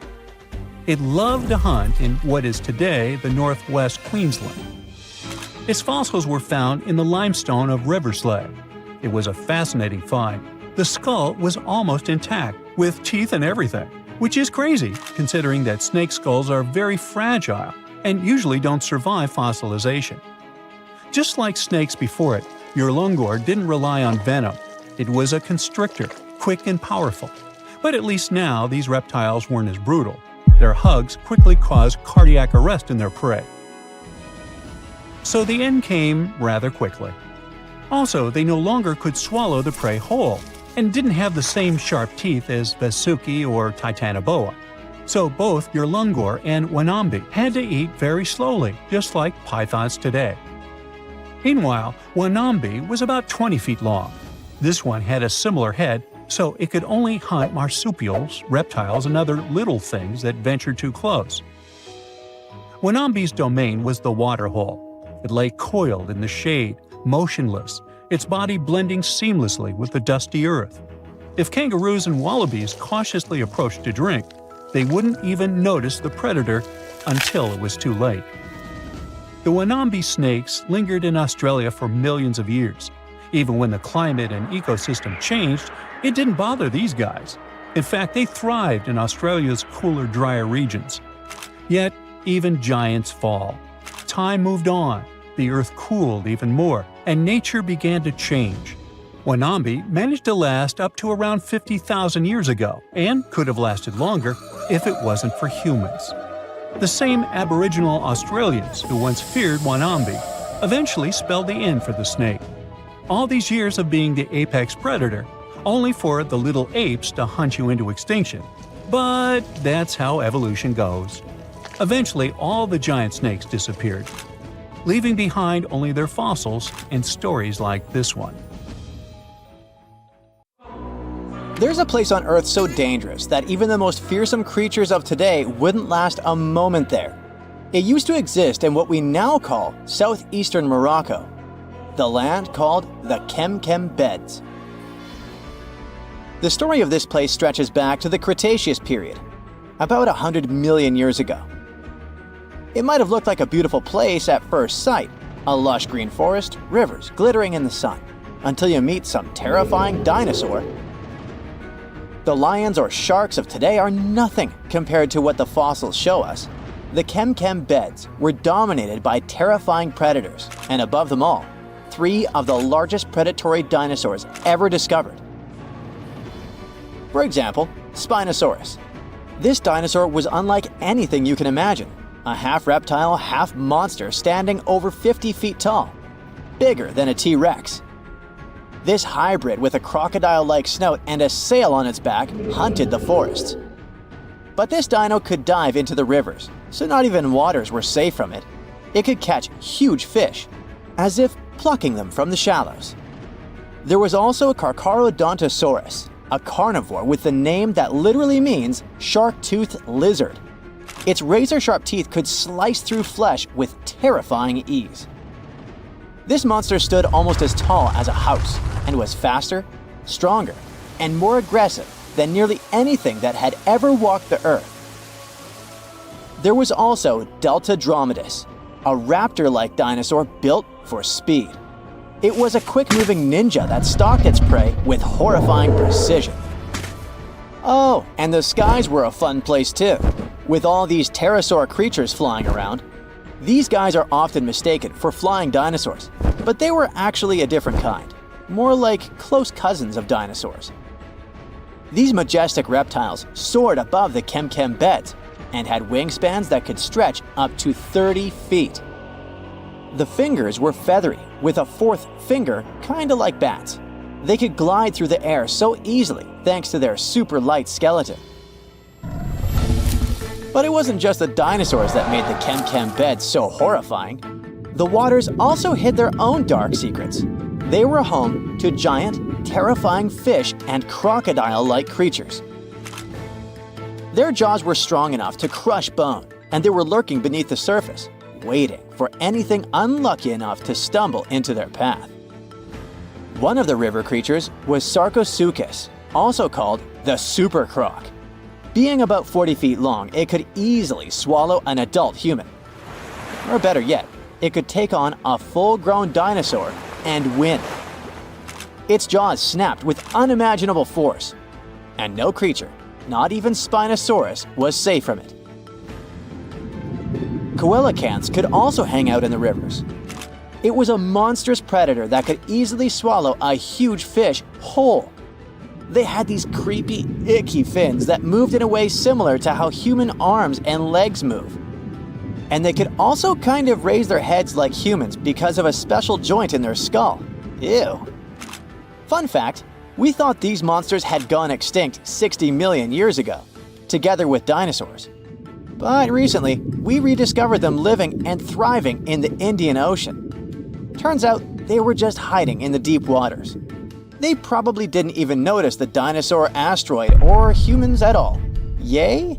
[SPEAKER 1] It loved to hunt in what is today the northwest Queensland. Its fossils were found in the limestone of Riverslade. It was a fascinating find. The skull was almost intact, with teeth and everything, which is crazy considering that snake skulls are very fragile and usually don't survive fossilization. Just like snakes before it, Urlungor didn't rely on venom. It was a constrictor, quick and powerful. But at least now these reptiles weren't as brutal. Their hugs quickly caused cardiac arrest in their prey. So the end came rather quickly. Also, they no longer could swallow the prey whole, and didn't have the same sharp teeth as Vasuki or Titanoboa. So both Urlungor and Wanambi had to eat very slowly, just like pythons today. Meanwhile, Wanambi was about 20 feet long. This one had a similar head, so it could only hunt marsupials, reptiles, and other little things that ventured too close. Wanambi's domain was the waterhole. It lay coiled in the shade, motionless, its body blending seamlessly with the dusty earth. If kangaroos and wallabies cautiously approached to drink, they wouldn't even notice the predator until it was too late. The Wanambi snakes lingered in Australia for millions of years. Even when the climate and ecosystem changed, it didn't bother these guys. In fact, they thrived in Australia's cooler, drier regions. Yet, even giants fall. Time moved on, the earth cooled even more, and nature began to change. Wanambi managed to last up to around 50,000 years ago, and could have lasted longer if it wasn't for humans. The same Aboriginal Australians who once feared Wanambi eventually spelled the end for the snake. All these years of being the apex predator, only for the little apes to hunt you into extinction. But that's how evolution goes. Eventually, all the giant snakes disappeared, leaving behind only their fossils and stories like this one.
[SPEAKER 2] There's a place on Earth so dangerous that even the most fearsome creatures of today wouldn't last a moment there. It used to exist in what we now call southeastern Morocco, the land called the Kemkem Beds. The story of this place stretches back to the Cretaceous period, about 100 million years ago. It might have looked like a beautiful place at first sight, a lush green forest, rivers glittering in the sun, until you meet some terrifying dinosaur. The lions or sharks of today are nothing compared to what the fossils show us. The Kemkem Beds were dominated by terrifying predators, and above them all, 3 of the largest predatory dinosaurs ever discovered. For example, Spinosaurus. This dinosaur was unlike anything you can imagine. A half reptile, half monster standing over 50 feet tall, bigger than a T-Rex. This hybrid with a crocodile-like snout and a sail on its back hunted the forests. But this dino could dive into the rivers, so not even waters were safe from it. It could catch huge fish, as if plucking them from the shallows. There was also a Carcharodontosaurus, a carnivore with the name that literally means shark-toothed lizard. Its razor-sharp teeth could slice through flesh with terrifying ease. This monster stood almost as tall as a house and was faster, stronger, and more aggressive than nearly anything that had ever walked the earth. There was also Delta Dromaeus, a raptor-like dinosaur built for speed. It was a quick-moving ninja that stalked its prey with horrifying precision. Oh, and the skies were a fun place too, with all these pterosaur creatures flying around. These guys are often mistaken for flying dinosaurs, but they were actually a different kind, more like close cousins of dinosaurs. These majestic reptiles soared above the Kem beds and had wingspans that could stretch up to 30 feet. The fingers were feathery, with a fourth finger kinda like bats. They could glide through the air so easily thanks to their super light skeleton. But it wasn't just the dinosaurs that made the Kem bed so horrifying. The waters also hid their own dark secrets. They were home to giant, terrifying fish and crocodile-like creatures. Their jaws were strong enough to crush bone, and they were lurking beneath the surface, waiting for anything unlucky enough to stumble into their path. One of the river creatures was Sarcosuchus, also called the Super Croc. Being about 40 feet long, it could easily swallow an adult human. Or better yet, it could take on a full-grown dinosaur and win. Its jaws snapped with unimaginable force, and no creature, not even Spinosaurus, was safe from it. Coelacanths could also hang out in the rivers. It was a monstrous predator that could easily swallow a huge fish whole. They had these creepy, icky fins that moved in a way similar to how human arms and legs move. And they could also kind of raise their heads like humans because of a special joint in their skull. Ew. Fun fact, we thought these monsters had gone extinct 60 million years ago, together with dinosaurs. But recently, we rediscovered them living and thriving in the Indian Ocean. Turns out they were just hiding in the deep waters. They probably didn't even notice the dinosaur asteroid or humans at all. Yay?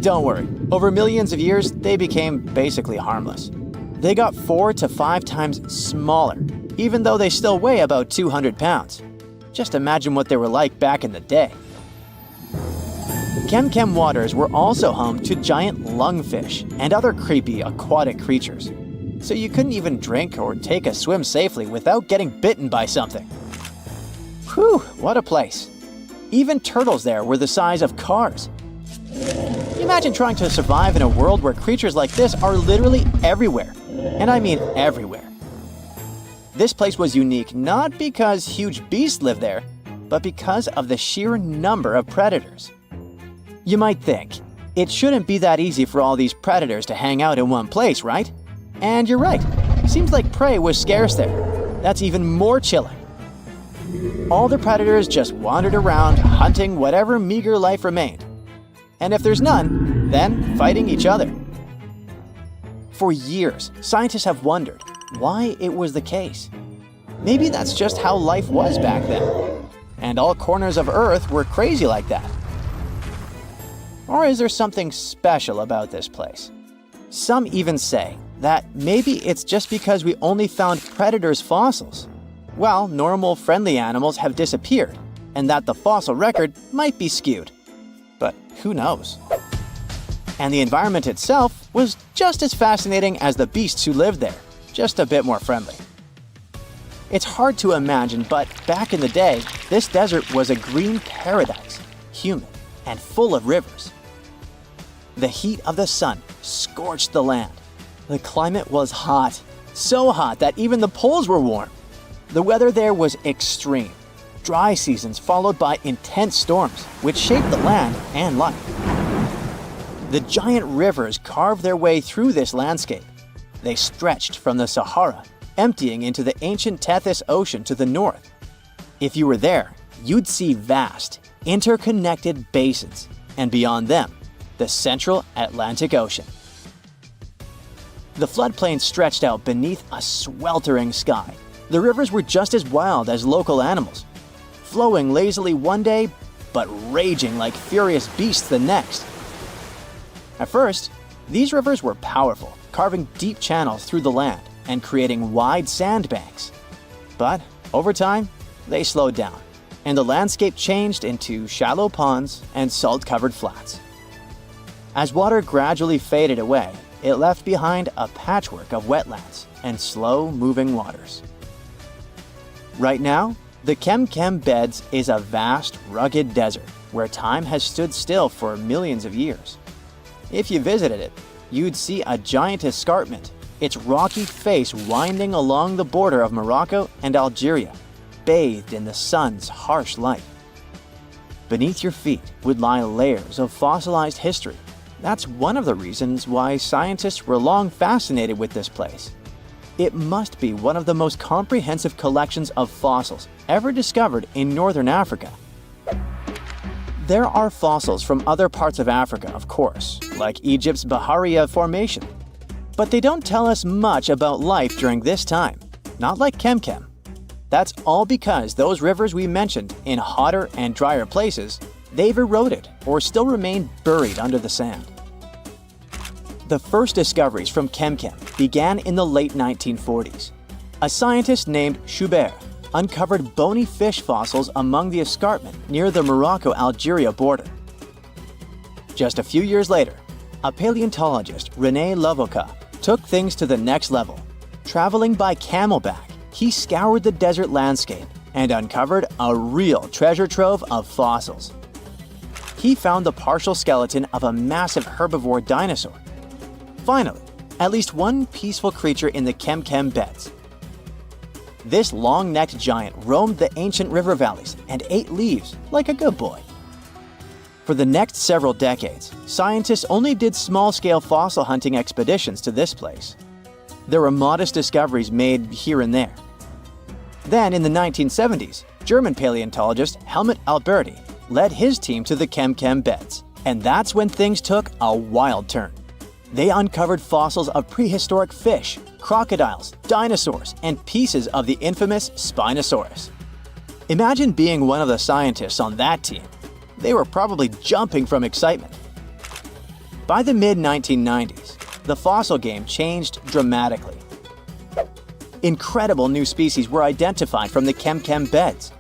[SPEAKER 2] Don't worry, over millions of years, they became basically harmless. They got 4 to 5 times smaller, even though they still weigh about 200 pounds. Just imagine what they were like back in the day. Kem waters were also home to giant lungfish and other creepy aquatic creatures. So you couldn't even drink or take a swim safely without getting bitten by something. Whew, what a place. Even turtles there were the size of cars. Imagine trying to survive in a world where creatures like this are literally everywhere. And I mean everywhere. This place was unique not because huge beasts lived there, but because of the sheer number of predators. You might think, it shouldn't be that easy for all these predators to hang out in one place, right? And you're right. Seems like prey was scarce there. That's even more chilling. All the predators just wandered around, hunting whatever meager life remained. And if there's none, then fighting each other. For years, scientists have wondered why it was the case. Maybe that's just how life was back then. And all corners of Earth were crazy like that. Or is there something special about this place? Some even say that maybe it's just because we only found predators' fossils, while normal, friendly animals have disappeared, and that the fossil record might be skewed. But who knows? And the environment itself was just as fascinating as the beasts who lived there, just a bit more friendly. It's hard to imagine, but back in the day, this desert was a green paradise, humid, and full of rivers. The heat of the sun scorched the land. The climate was hot, so hot that even the poles were warm. The weather there was extreme. Dry seasons followed by intense storms, which shaped the land and life. The giant rivers carved their way through this landscape. They stretched from the Sahara, emptying into the ancient Tethys Ocean to the north. If you were there, you'd see vast, interconnected basins, and beyond them, the central Atlantic Ocean. The floodplain stretched out beneath a sweltering sky. The rivers were just as wild as local animals, flowing lazily one day, but raging like furious beasts the next. At first, these rivers were powerful, carving deep channels through the land and creating wide sandbanks. But over time, they slowed down, and the landscape changed into shallow ponds and salt-covered flats. As water gradually faded away, it left behind a patchwork of wetlands and slow-moving waters. Right now, the Kem Beds is a vast, rugged desert where time has stood still for millions of years. If you visited it, you'd see a giant escarpment, its rocky face winding along the border of Morocco and Algeria, bathed in the sun's harsh light. Beneath your feet would lie layers of fossilized history. That's one of the reasons why scientists were long fascinated with this place. It must be one of the most comprehensive collections of fossils ever discovered in northern Africa. There are fossils from other parts of Africa, of course, like Egypt's Bahariya Formation. But they don't tell us much about life during this time, not like Kem. That's all because those rivers we mentioned in hotter and drier places, they've eroded or still remain buried under the sand. The first discoveries from Kem began in the late 1940s. A scientist named Schubert uncovered bony fish fossils among the escarpment near the Morocco-Algeria border. Just a few years later, a paleontologist, René Lavoca, took things to the next level. Traveling by camelback, he scoured the desert landscape and uncovered a real treasure trove of fossils. He found the partial skeleton of a massive herbivore dinosaur. Finally, at least one peaceful creature in the Kem Beds. This long-necked giant roamed the ancient river valleys and ate leaves like a good boy. For the next several decades, scientists only did small-scale fossil hunting expeditions to this place. There were modest discoveries made here and there. Then, in the 1970s, German paleontologist Helmut Alberti led his team to the Kem Beds, and that's when things took a wild turn. They uncovered fossils of prehistoric fish, crocodiles, dinosaurs, and pieces of the infamous Spinosaurus. Imagine being one of the scientists on that team. They were probably jumping from excitement. By the mid-1990s, the fossil game changed dramatically. Incredible new species were identified from the Kem Beds.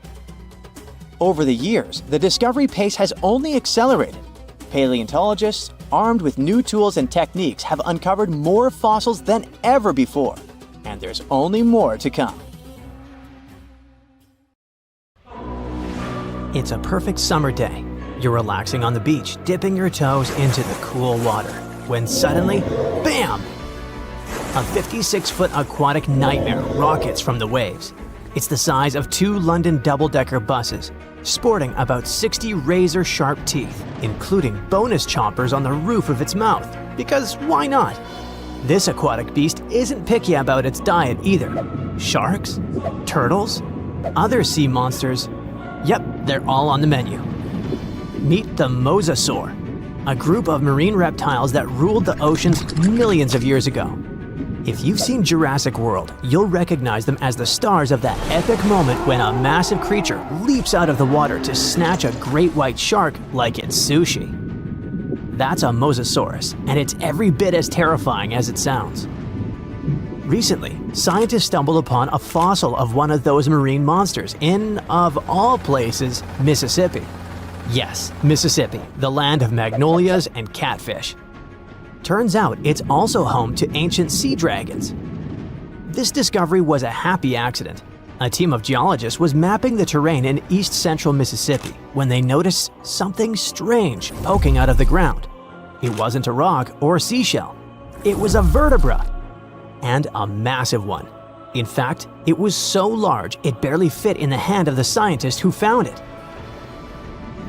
[SPEAKER 2] Over the years, the discovery pace has only accelerated. Paleontologists, armed with new tools and techniques, have uncovered more fossils than ever before, and there's only more to come.
[SPEAKER 5] It's a perfect summer day. You're relaxing on the beach, dipping your toes into the cool water, when suddenly, bam! A 56-foot aquatic nightmare rockets from the waves. It's the size of 2 London double-decker buses, sporting about 60 razor-sharp teeth, including bonus chompers on the roof of its mouth. Because why not? This aquatic beast isn't picky about its diet either. Sharks? Turtles? Other sea monsters? Yep, they're all on the menu. Meet the mosasaur, a group of marine reptiles that ruled the oceans millions of years ago. If you've seen Jurassic World, you'll recognize them as the stars of that epic moment when a massive creature leaps out of the water to snatch a great white shark like it's sushi. That's a mosasaurus, and it's every bit as terrifying as it sounds. Recently, scientists stumbled upon a fossil of one of those marine monsters in, of all places, Mississippi. Yes, Mississippi, the land of magnolias and catfish. Turns out it's also home to ancient sea dragons. This discovery was a happy accident. A team of geologists was mapping the terrain in east-central Mississippi when they noticed something strange poking out of the ground. It wasn't a rock or a seashell. It was a vertebra, and a massive one. In fact, it was so large it barely fit in the hand of the scientist who found it.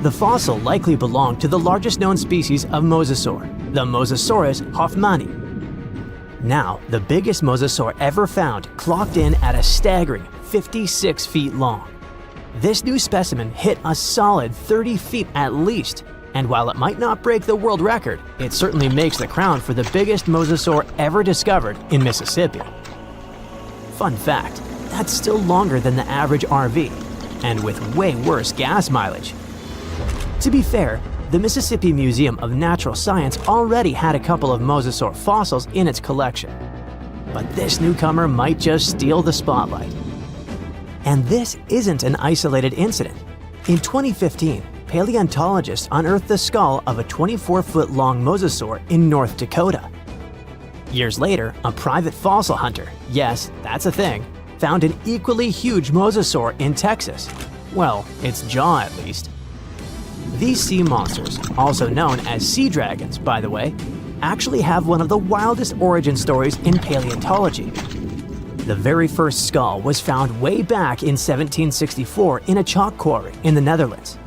[SPEAKER 5] The fossil likely belonged to the largest known species of mosasaur, the Mosasaurus hoffmanni. Now, the biggest mosasaur ever found clocked in at a staggering 56 feet long. This new specimen hit a solid 30 feet at least, And while it might not break the world record, it certainly makes the crown for the biggest mosasaur ever discovered in Mississippi. Fun fact, that's still longer than the average RV, and with way worse gas mileage. To be fair, the Mississippi Museum of Natural Science already had a couple of mosasaur fossils in its collection. But this newcomer might just steal the spotlight. And this isn't an isolated incident. In 2015, paleontologists unearthed the skull of a 24-foot-long mosasaur in North Dakota. Years later, a private fossil hunter, yes, that's a thing, found an equally huge mosasaur in Texas. Well, its jaw at least. These sea monsters, also known as sea dragons, by the way, actually have one of the wildest origin stories in paleontology. The very first skull was found way back in 1764 in a chalk quarry in the Netherlands.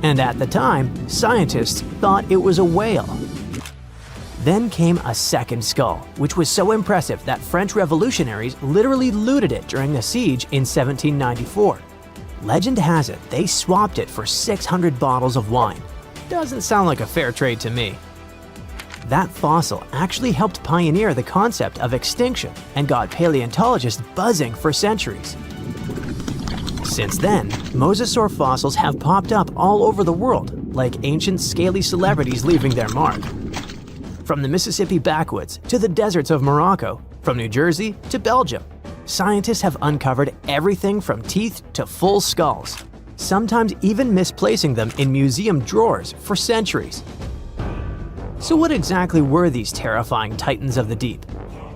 [SPEAKER 5] And at the time, scientists thought it was a whale. Then came a second skull, which was so impressive that French revolutionaries literally looted it during the siege in 1794. Legend has it they swapped it for 600 bottles of wine. Doesn't sound like a fair trade to me. That fossil actually helped pioneer the concept of extinction and got paleontologists buzzing for centuries. Since then, mosasaur fossils have popped up all over the world, like ancient scaly celebrities leaving their mark. From the Mississippi backwoods to the deserts of Morocco, from New Jersey to Belgium, scientists have uncovered everything from teeth to full skulls, sometimes even misplacing them in museum drawers for centuries. So what exactly were these terrifying titans of the deep?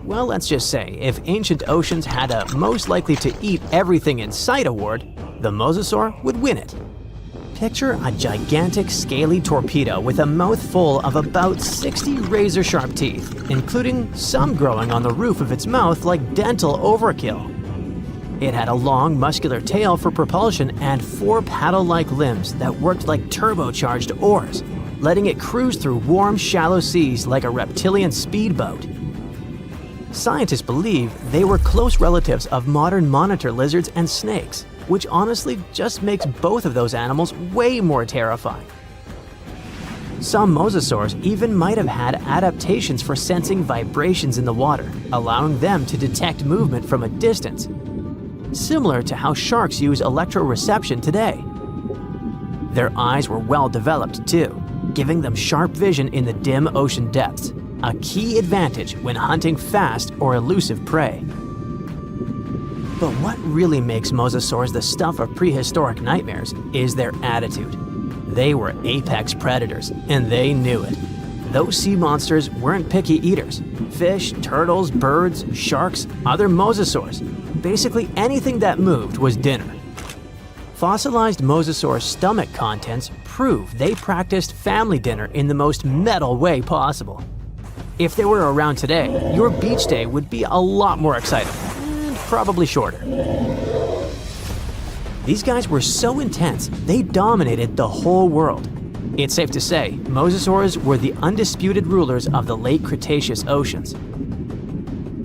[SPEAKER 5] Well, let's just say, if ancient oceans had a most likely to eat everything in sight award, the mosasaur would win it. Picture a gigantic scaly torpedo with a mouth full of about 60 razor-sharp teeth, including some growing on the roof of its mouth like dental overkill. It had a long, muscular tail for propulsion and 4 paddle-like limbs that worked like turbocharged oars, letting it cruise through warm, shallow seas like a reptilian speedboat. Scientists believe they were close relatives of modern monitor lizards and snakes, which honestly just makes both of those animals way more terrifying. Some mosasaurs even might have had adaptations for sensing vibrations in the water, allowing them to detect movement from a distance, similar to how sharks use electroreception today. Their eyes were well developed too, giving them sharp vision in the dim ocean depths, a key advantage when hunting fast or elusive prey. But what really makes mosasaurs the stuff of prehistoric nightmares is their attitude. They were apex predators, and they knew it. Those sea monsters weren't picky eaters. Fish, turtles, birds, sharks, other mosasaurs. Basically anything that moved was dinner. Fossilized mosasaur stomach contents prove they practiced family dinner in the most metal way possible. If they were around today, your beach day would be a lot more exciting. Probably shorter. These guys were so intense, they dominated the whole world. It's safe to say, mosasaurs were the undisputed rulers of the late Cretaceous oceans.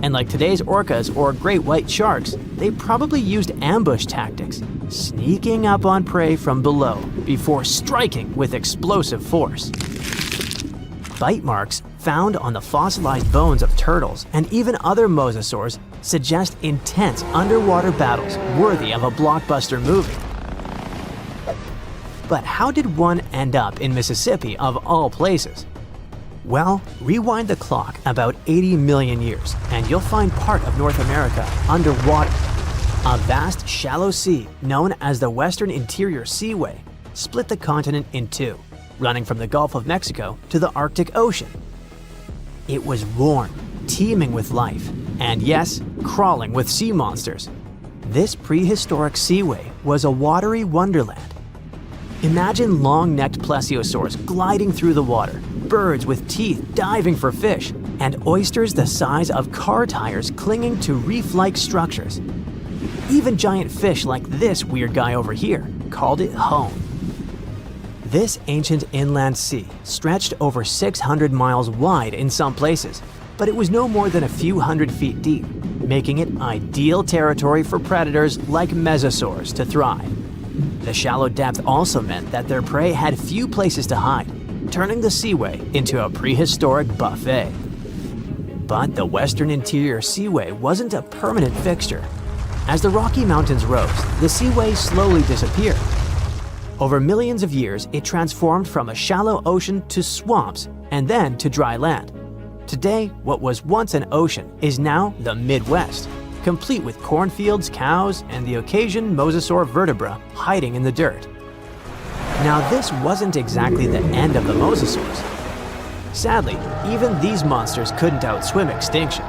[SPEAKER 5] And like today's orcas or great white sharks, they probably used ambush tactics, sneaking up on prey from below before striking with explosive force. Bite marks found on the fossilized bones of turtles and even other mosasaurs suggest intense underwater battles worthy of a blockbuster movie. But how did one end up in Mississippi of all places? Well, rewind the clock about 80 million years and you'll find part of North America underwater. A vast shallow sea known as the Western Interior Seaway split the continent in two, running from the Gulf of Mexico to the Arctic Ocean. It was warm, teeming with life, and yes, crawling with sea monsters. This prehistoric seaway was a watery wonderland. Imagine long-necked plesiosaurs gliding through the water, birds with teeth diving for fish, and oysters the size of car tires clinging to reef-like structures. Even giant fish like this weird guy over here called it home. This ancient inland sea stretched over 600 miles wide in some places, but it was no more than a few hundred feet deep, making it ideal territory for predators like mesosaurs to thrive. The shallow depth also meant that their prey had few places to hide, turning the seaway into a prehistoric buffet. But the western interior seaway wasn't a permanent fixture. As the Rocky Mountains rose, the seaway slowly disappeared. Over millions of years, it transformed from a shallow ocean to swamps and then to dry land. Today, what was once an ocean is now the Midwest, complete with cornfields, cows, and the occasional mosasaur vertebra hiding in the dirt. Now, this wasn't exactly the end of the mosasaurs. Sadly, even these monsters couldn't outswim extinction.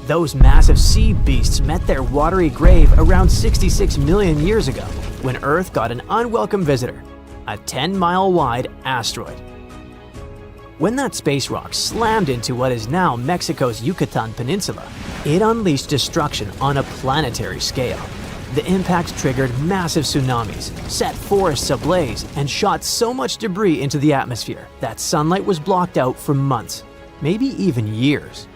[SPEAKER 5] Those massive sea beasts met their watery grave around 66 million years ago, when Earth got an unwelcome visitor, a 10-mile-wide asteroid. When that space rock slammed into what is now Mexico's Yucatan Peninsula, it unleashed destruction on a planetary scale. The impact triggered massive tsunamis, set forests ablaze, and shot so much debris into the atmosphere that sunlight was blocked out for months, maybe even years.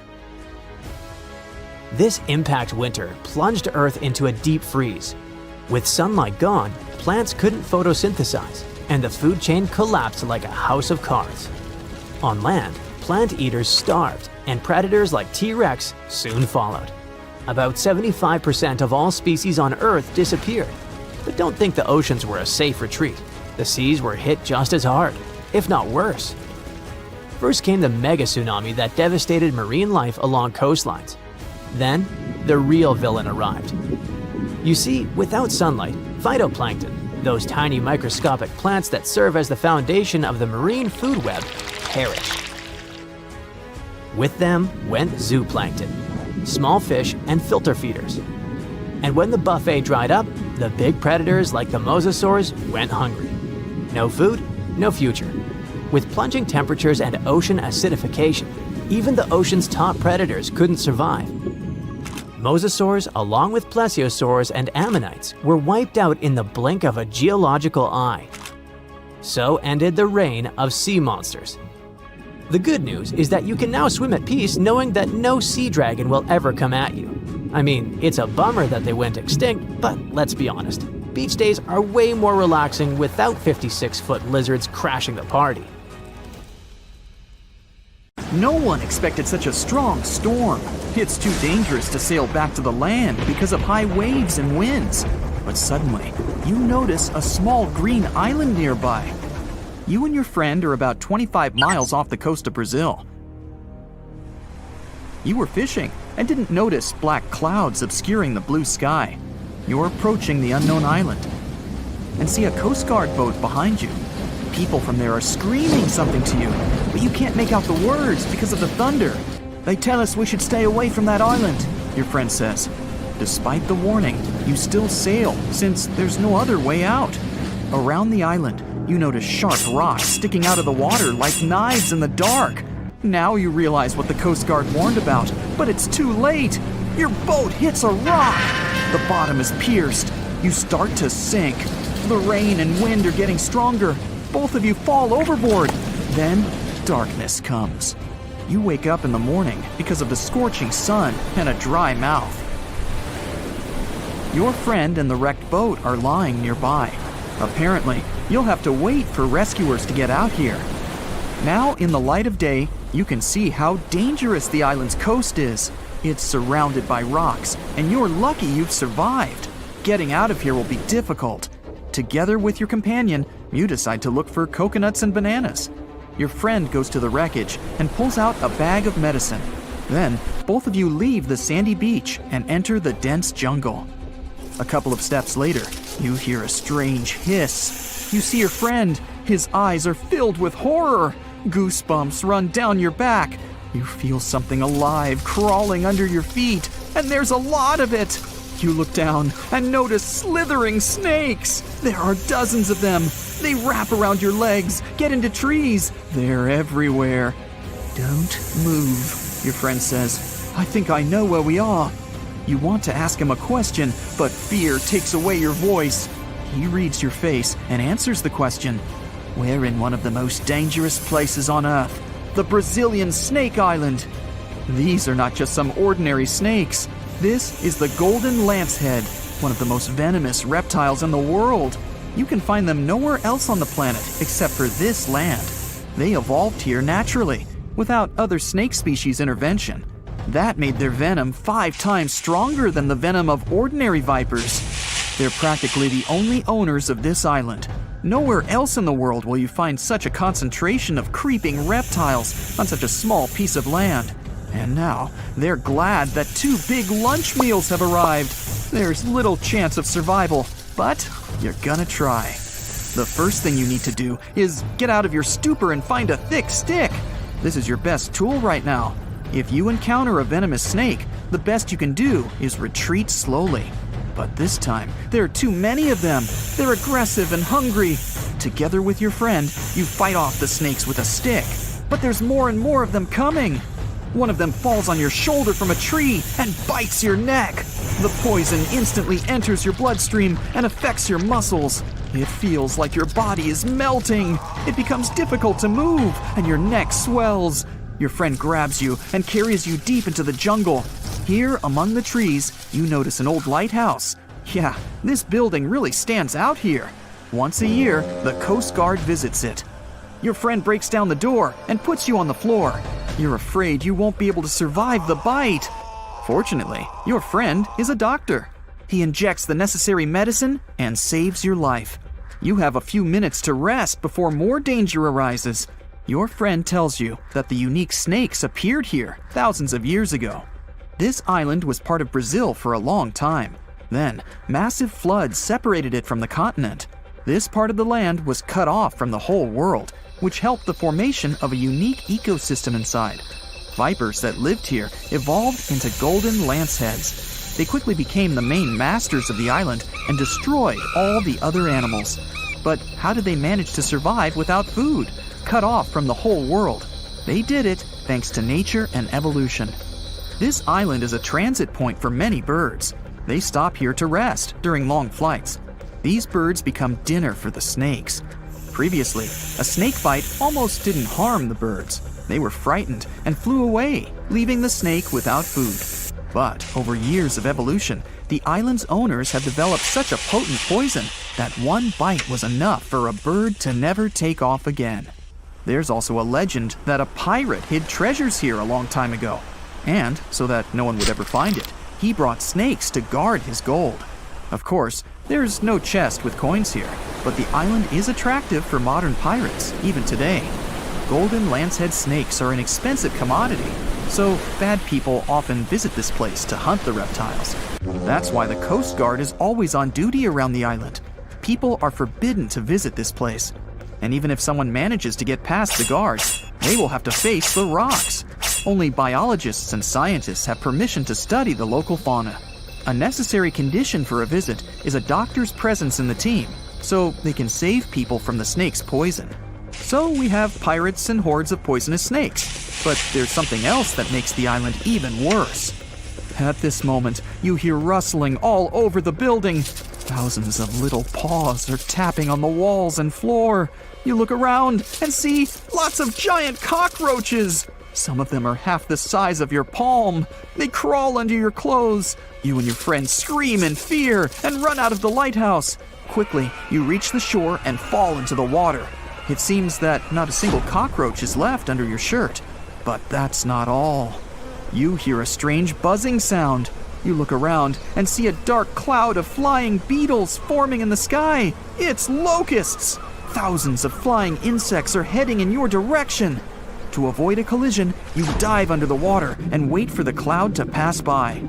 [SPEAKER 5] This impact winter plunged Earth into a deep freeze. With sunlight gone, plants couldn't photosynthesize, and the food chain collapsed like a house of cards. On land, plant eaters starved, and predators like T-Rex soon followed. About 75% of all species on Earth disappeared. But don't think the oceans were a safe retreat. The seas were hit just as hard, if not worse. First came the mega tsunami that devastated marine life along coastlines. Then, the real villain arrived. You see, without sunlight, phytoplankton, those tiny microscopic plants that serve as the foundation of the marine food web, perished. With them went zooplankton, small fish and filter feeders. And when the buffet dried up, the big predators like the mosasaurs went hungry. No food, no future. With plunging temperatures and ocean acidification, even the ocean's top predators couldn't survive. Mosasaurs, along with plesiosaurs and ammonites, were wiped out in the blink of a geological eye. So ended the reign of sea monsters. The good news is that you can now swim at peace knowing that no sea dragon will ever come at you. I mean, it's a bummer that they went extinct, but let's be honest. Beach days are way more relaxing without 56-foot lizards crashing the party.
[SPEAKER 4] No one expected such a strong storm. It's too dangerous to sail back to the land because of high waves and winds. But suddenly, you notice a small green island nearby. You and your friend are about 25 miles off the coast of Brazil. You were fishing and didn't notice black clouds obscuring the blue sky. You're approaching the unknown island and see a Coast Guard boat behind you. People from there are screaming something to you, but you can't make out the words because of the thunder. They tell us we should stay away from that island, your friend says. Despite the warning, you still sail since there's no other way out. Around the island, you notice sharp rocks sticking out of the water like knives in the dark. Now you realize what the Coast Guard warned about, but it's too late. Your boat hits a rock. The bottom is pierced. You start to sink. The rain and wind are getting stronger. Both of you fall overboard. Then, darkness comes. You wake up in the morning because of the scorching sun and a dry mouth. Your friend and the wrecked boat are lying nearby. Apparently, you'll have to wait for rescuers to get out here. Now, in the light of day, you can see how dangerous the island's coast is. It's surrounded by rocks, and you're lucky you've survived. Getting out of here will be difficult. Together with your companion, you decide to look for coconuts and bananas. Your friend goes to the wreckage and pulls out a bag of medicine. Then, both of you leave the sandy beach and enter the dense jungle. A couple of steps later, you hear a strange hiss. You see your friend. His eyes are filled with horror. Goosebumps run down your back. You feel something alive crawling under your feet, and there's a lot of it. You look down and notice slithering snakes. There are dozens of them. They wrap around your legs, get into trees. They're everywhere. Don't move, your friend says. I think I know where we are. You want to ask him a question, but fear takes away your voice. He reads your face and answers the question. We're in one of the most dangerous places on Earth, the Brazilian Snake Island. These are not just some ordinary snakes. This is the golden lancehead, one of the most venomous reptiles in the world. You can find them nowhere else on the planet except for this land. They evolved here naturally, without other snake species intervention. That made their venom 5 times stronger than the venom of ordinary vipers. They're practically the only owners of this island. Nowhere else in the world will you find such a concentration of creeping reptiles on such a small piece of land. And now, they're glad that 2 big lunch meals have arrived. There's little chance of survival, but you're gonna try. The first thing you need to do is get out of your stupor and find a thick stick. This is your best tool right now. If you encounter a venomous snake, the best you can do is retreat slowly. But this time, there are too many of them. They're aggressive and hungry. Together with your friend, you fight off the snakes with a stick. But there's more and more of them coming. One of them falls on your shoulder from a tree and bites your neck. The poison instantly enters your bloodstream and affects your muscles. It feels like your body is melting. It becomes difficult to move, and your neck swells. Your friend grabs you and carries you deep into the jungle. Here, among the trees, you notice an old lighthouse. Yeah, this building really stands out here. Once a year, the Coast Guard visits it. Your friend breaks down the door and puts you on the floor. You're afraid you won't be able to survive the bite. Fortunately, your friend is a doctor. He injects the necessary medicine and saves your life. You have a few minutes to rest before more danger arises. Your friend tells you that the unique snakes appeared here thousands of years ago. This island was part of Brazil for a long time. Then, massive floods separated it from the continent. This part of the land was cut off from the whole world, which helped the formation of a unique ecosystem inside. Vipers that lived here evolved into golden lanceheads. They quickly became the main masters of the island and destroyed all the other animals. But how did they manage to survive without food, cut off from the whole world? They did it thanks to nature and evolution. This island is a transit point for many birds. They stop here to rest during long flights. These birds become dinner for the snakes. Previously, a snake bite almost didn't harm the birds. They were frightened and flew away, leaving the snake without food. But over years of evolution, the island's owners have developed such a potent poison that one bite was enough for a bird to never take off again. There's also a legend that a pirate hid treasures here a long time ago. And, so that no one would ever find it, he brought snakes to guard his gold. Of course, there's no chest with coins here, but the island is attractive for modern pirates, even today. Golden lancehead snakes are an expensive commodity, so bad people often visit this place to hunt the reptiles. That's why the Coast Guard is always on duty around the island. People are forbidden to visit this place. And even if someone manages to get past the guards, they will have to face the rocks. Only biologists and scientists have permission to study the local fauna. A necessary condition for a visit is a doctor's presence in the team, so they can save people from the snake's poison. So we have pirates and hordes of poisonous snakes, but there's something else that makes the island even worse. At this moment, you hear rustling all over the building. Thousands of little paws are tapping on the walls and floor. You look around and see lots of giant cockroaches. Some of them are half the size of your palm. They crawl under your clothes. You and your friend scream in fear and run out of the lighthouse. Quickly, you reach the shore and fall into the water. It seems that not a single cockroach is left under your shirt. But that's not all. You hear a strange buzzing sound. You look around and see a dark cloud of flying beetles forming in the sky. It's locusts! Thousands of flying insects are heading in your direction. To avoid a collision, you dive under the water and wait for the cloud to pass by.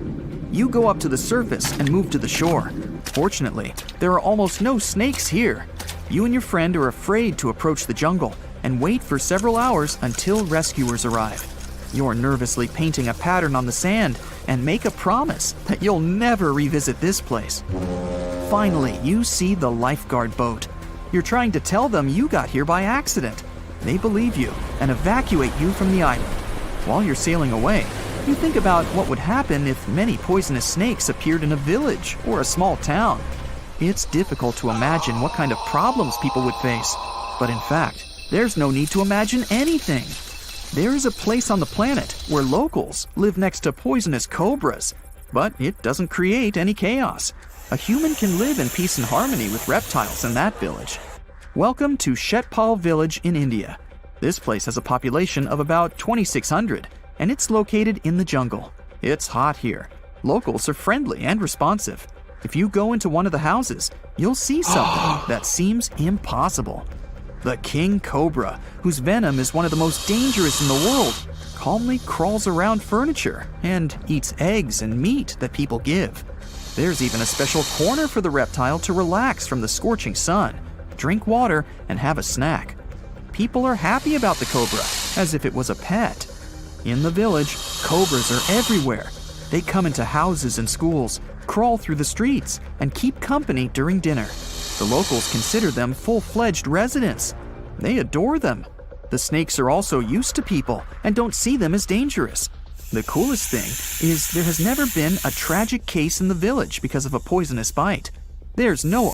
[SPEAKER 4] You go up to the surface and move to the shore. Fortunately, there are almost no snakes here. You and your friend are afraid to approach the jungle and wait for several hours until rescuers arrive. You're nervously painting a pattern on the sand and make a promise that you'll never revisit this place. Finally, you see the lifeguard boat. You're trying to tell them you got here by accident. They believe you and evacuate you from the island. While you're sailing away, you think about what would happen if many poisonous snakes appeared in a village or a small town. It's difficult to imagine what kind of problems people would face. But in fact, there's no need to imagine anything. There is a place on the planet where locals live next to poisonous cobras. but it doesn't create any chaos. A human can live in peace and harmony with reptiles in that village. Welcome to Shetpal village in India. This place has a population of about 2,600, and it's located in the jungle. It's hot here. Locals are friendly and responsive. If you go into one of the houses, you'll see something that seems impossible. The king cobra, whose venom is one of the most dangerous in the world, calmly crawls around furniture and eats eggs and meat that people give. There's even a special corner for the reptile to relax from the scorching sun, drink water, and have a snack. People are happy about the cobra, as if it was a pet. In the village, cobras are everywhere. They come into houses and schools, crawl through the streets, and keep company during dinner. The locals consider them full-fledged residents. They adore them. The snakes are also used to people and don't see them as dangerous. The coolest thing is there has never been a tragic case in the village because of a poisonous bite. There's no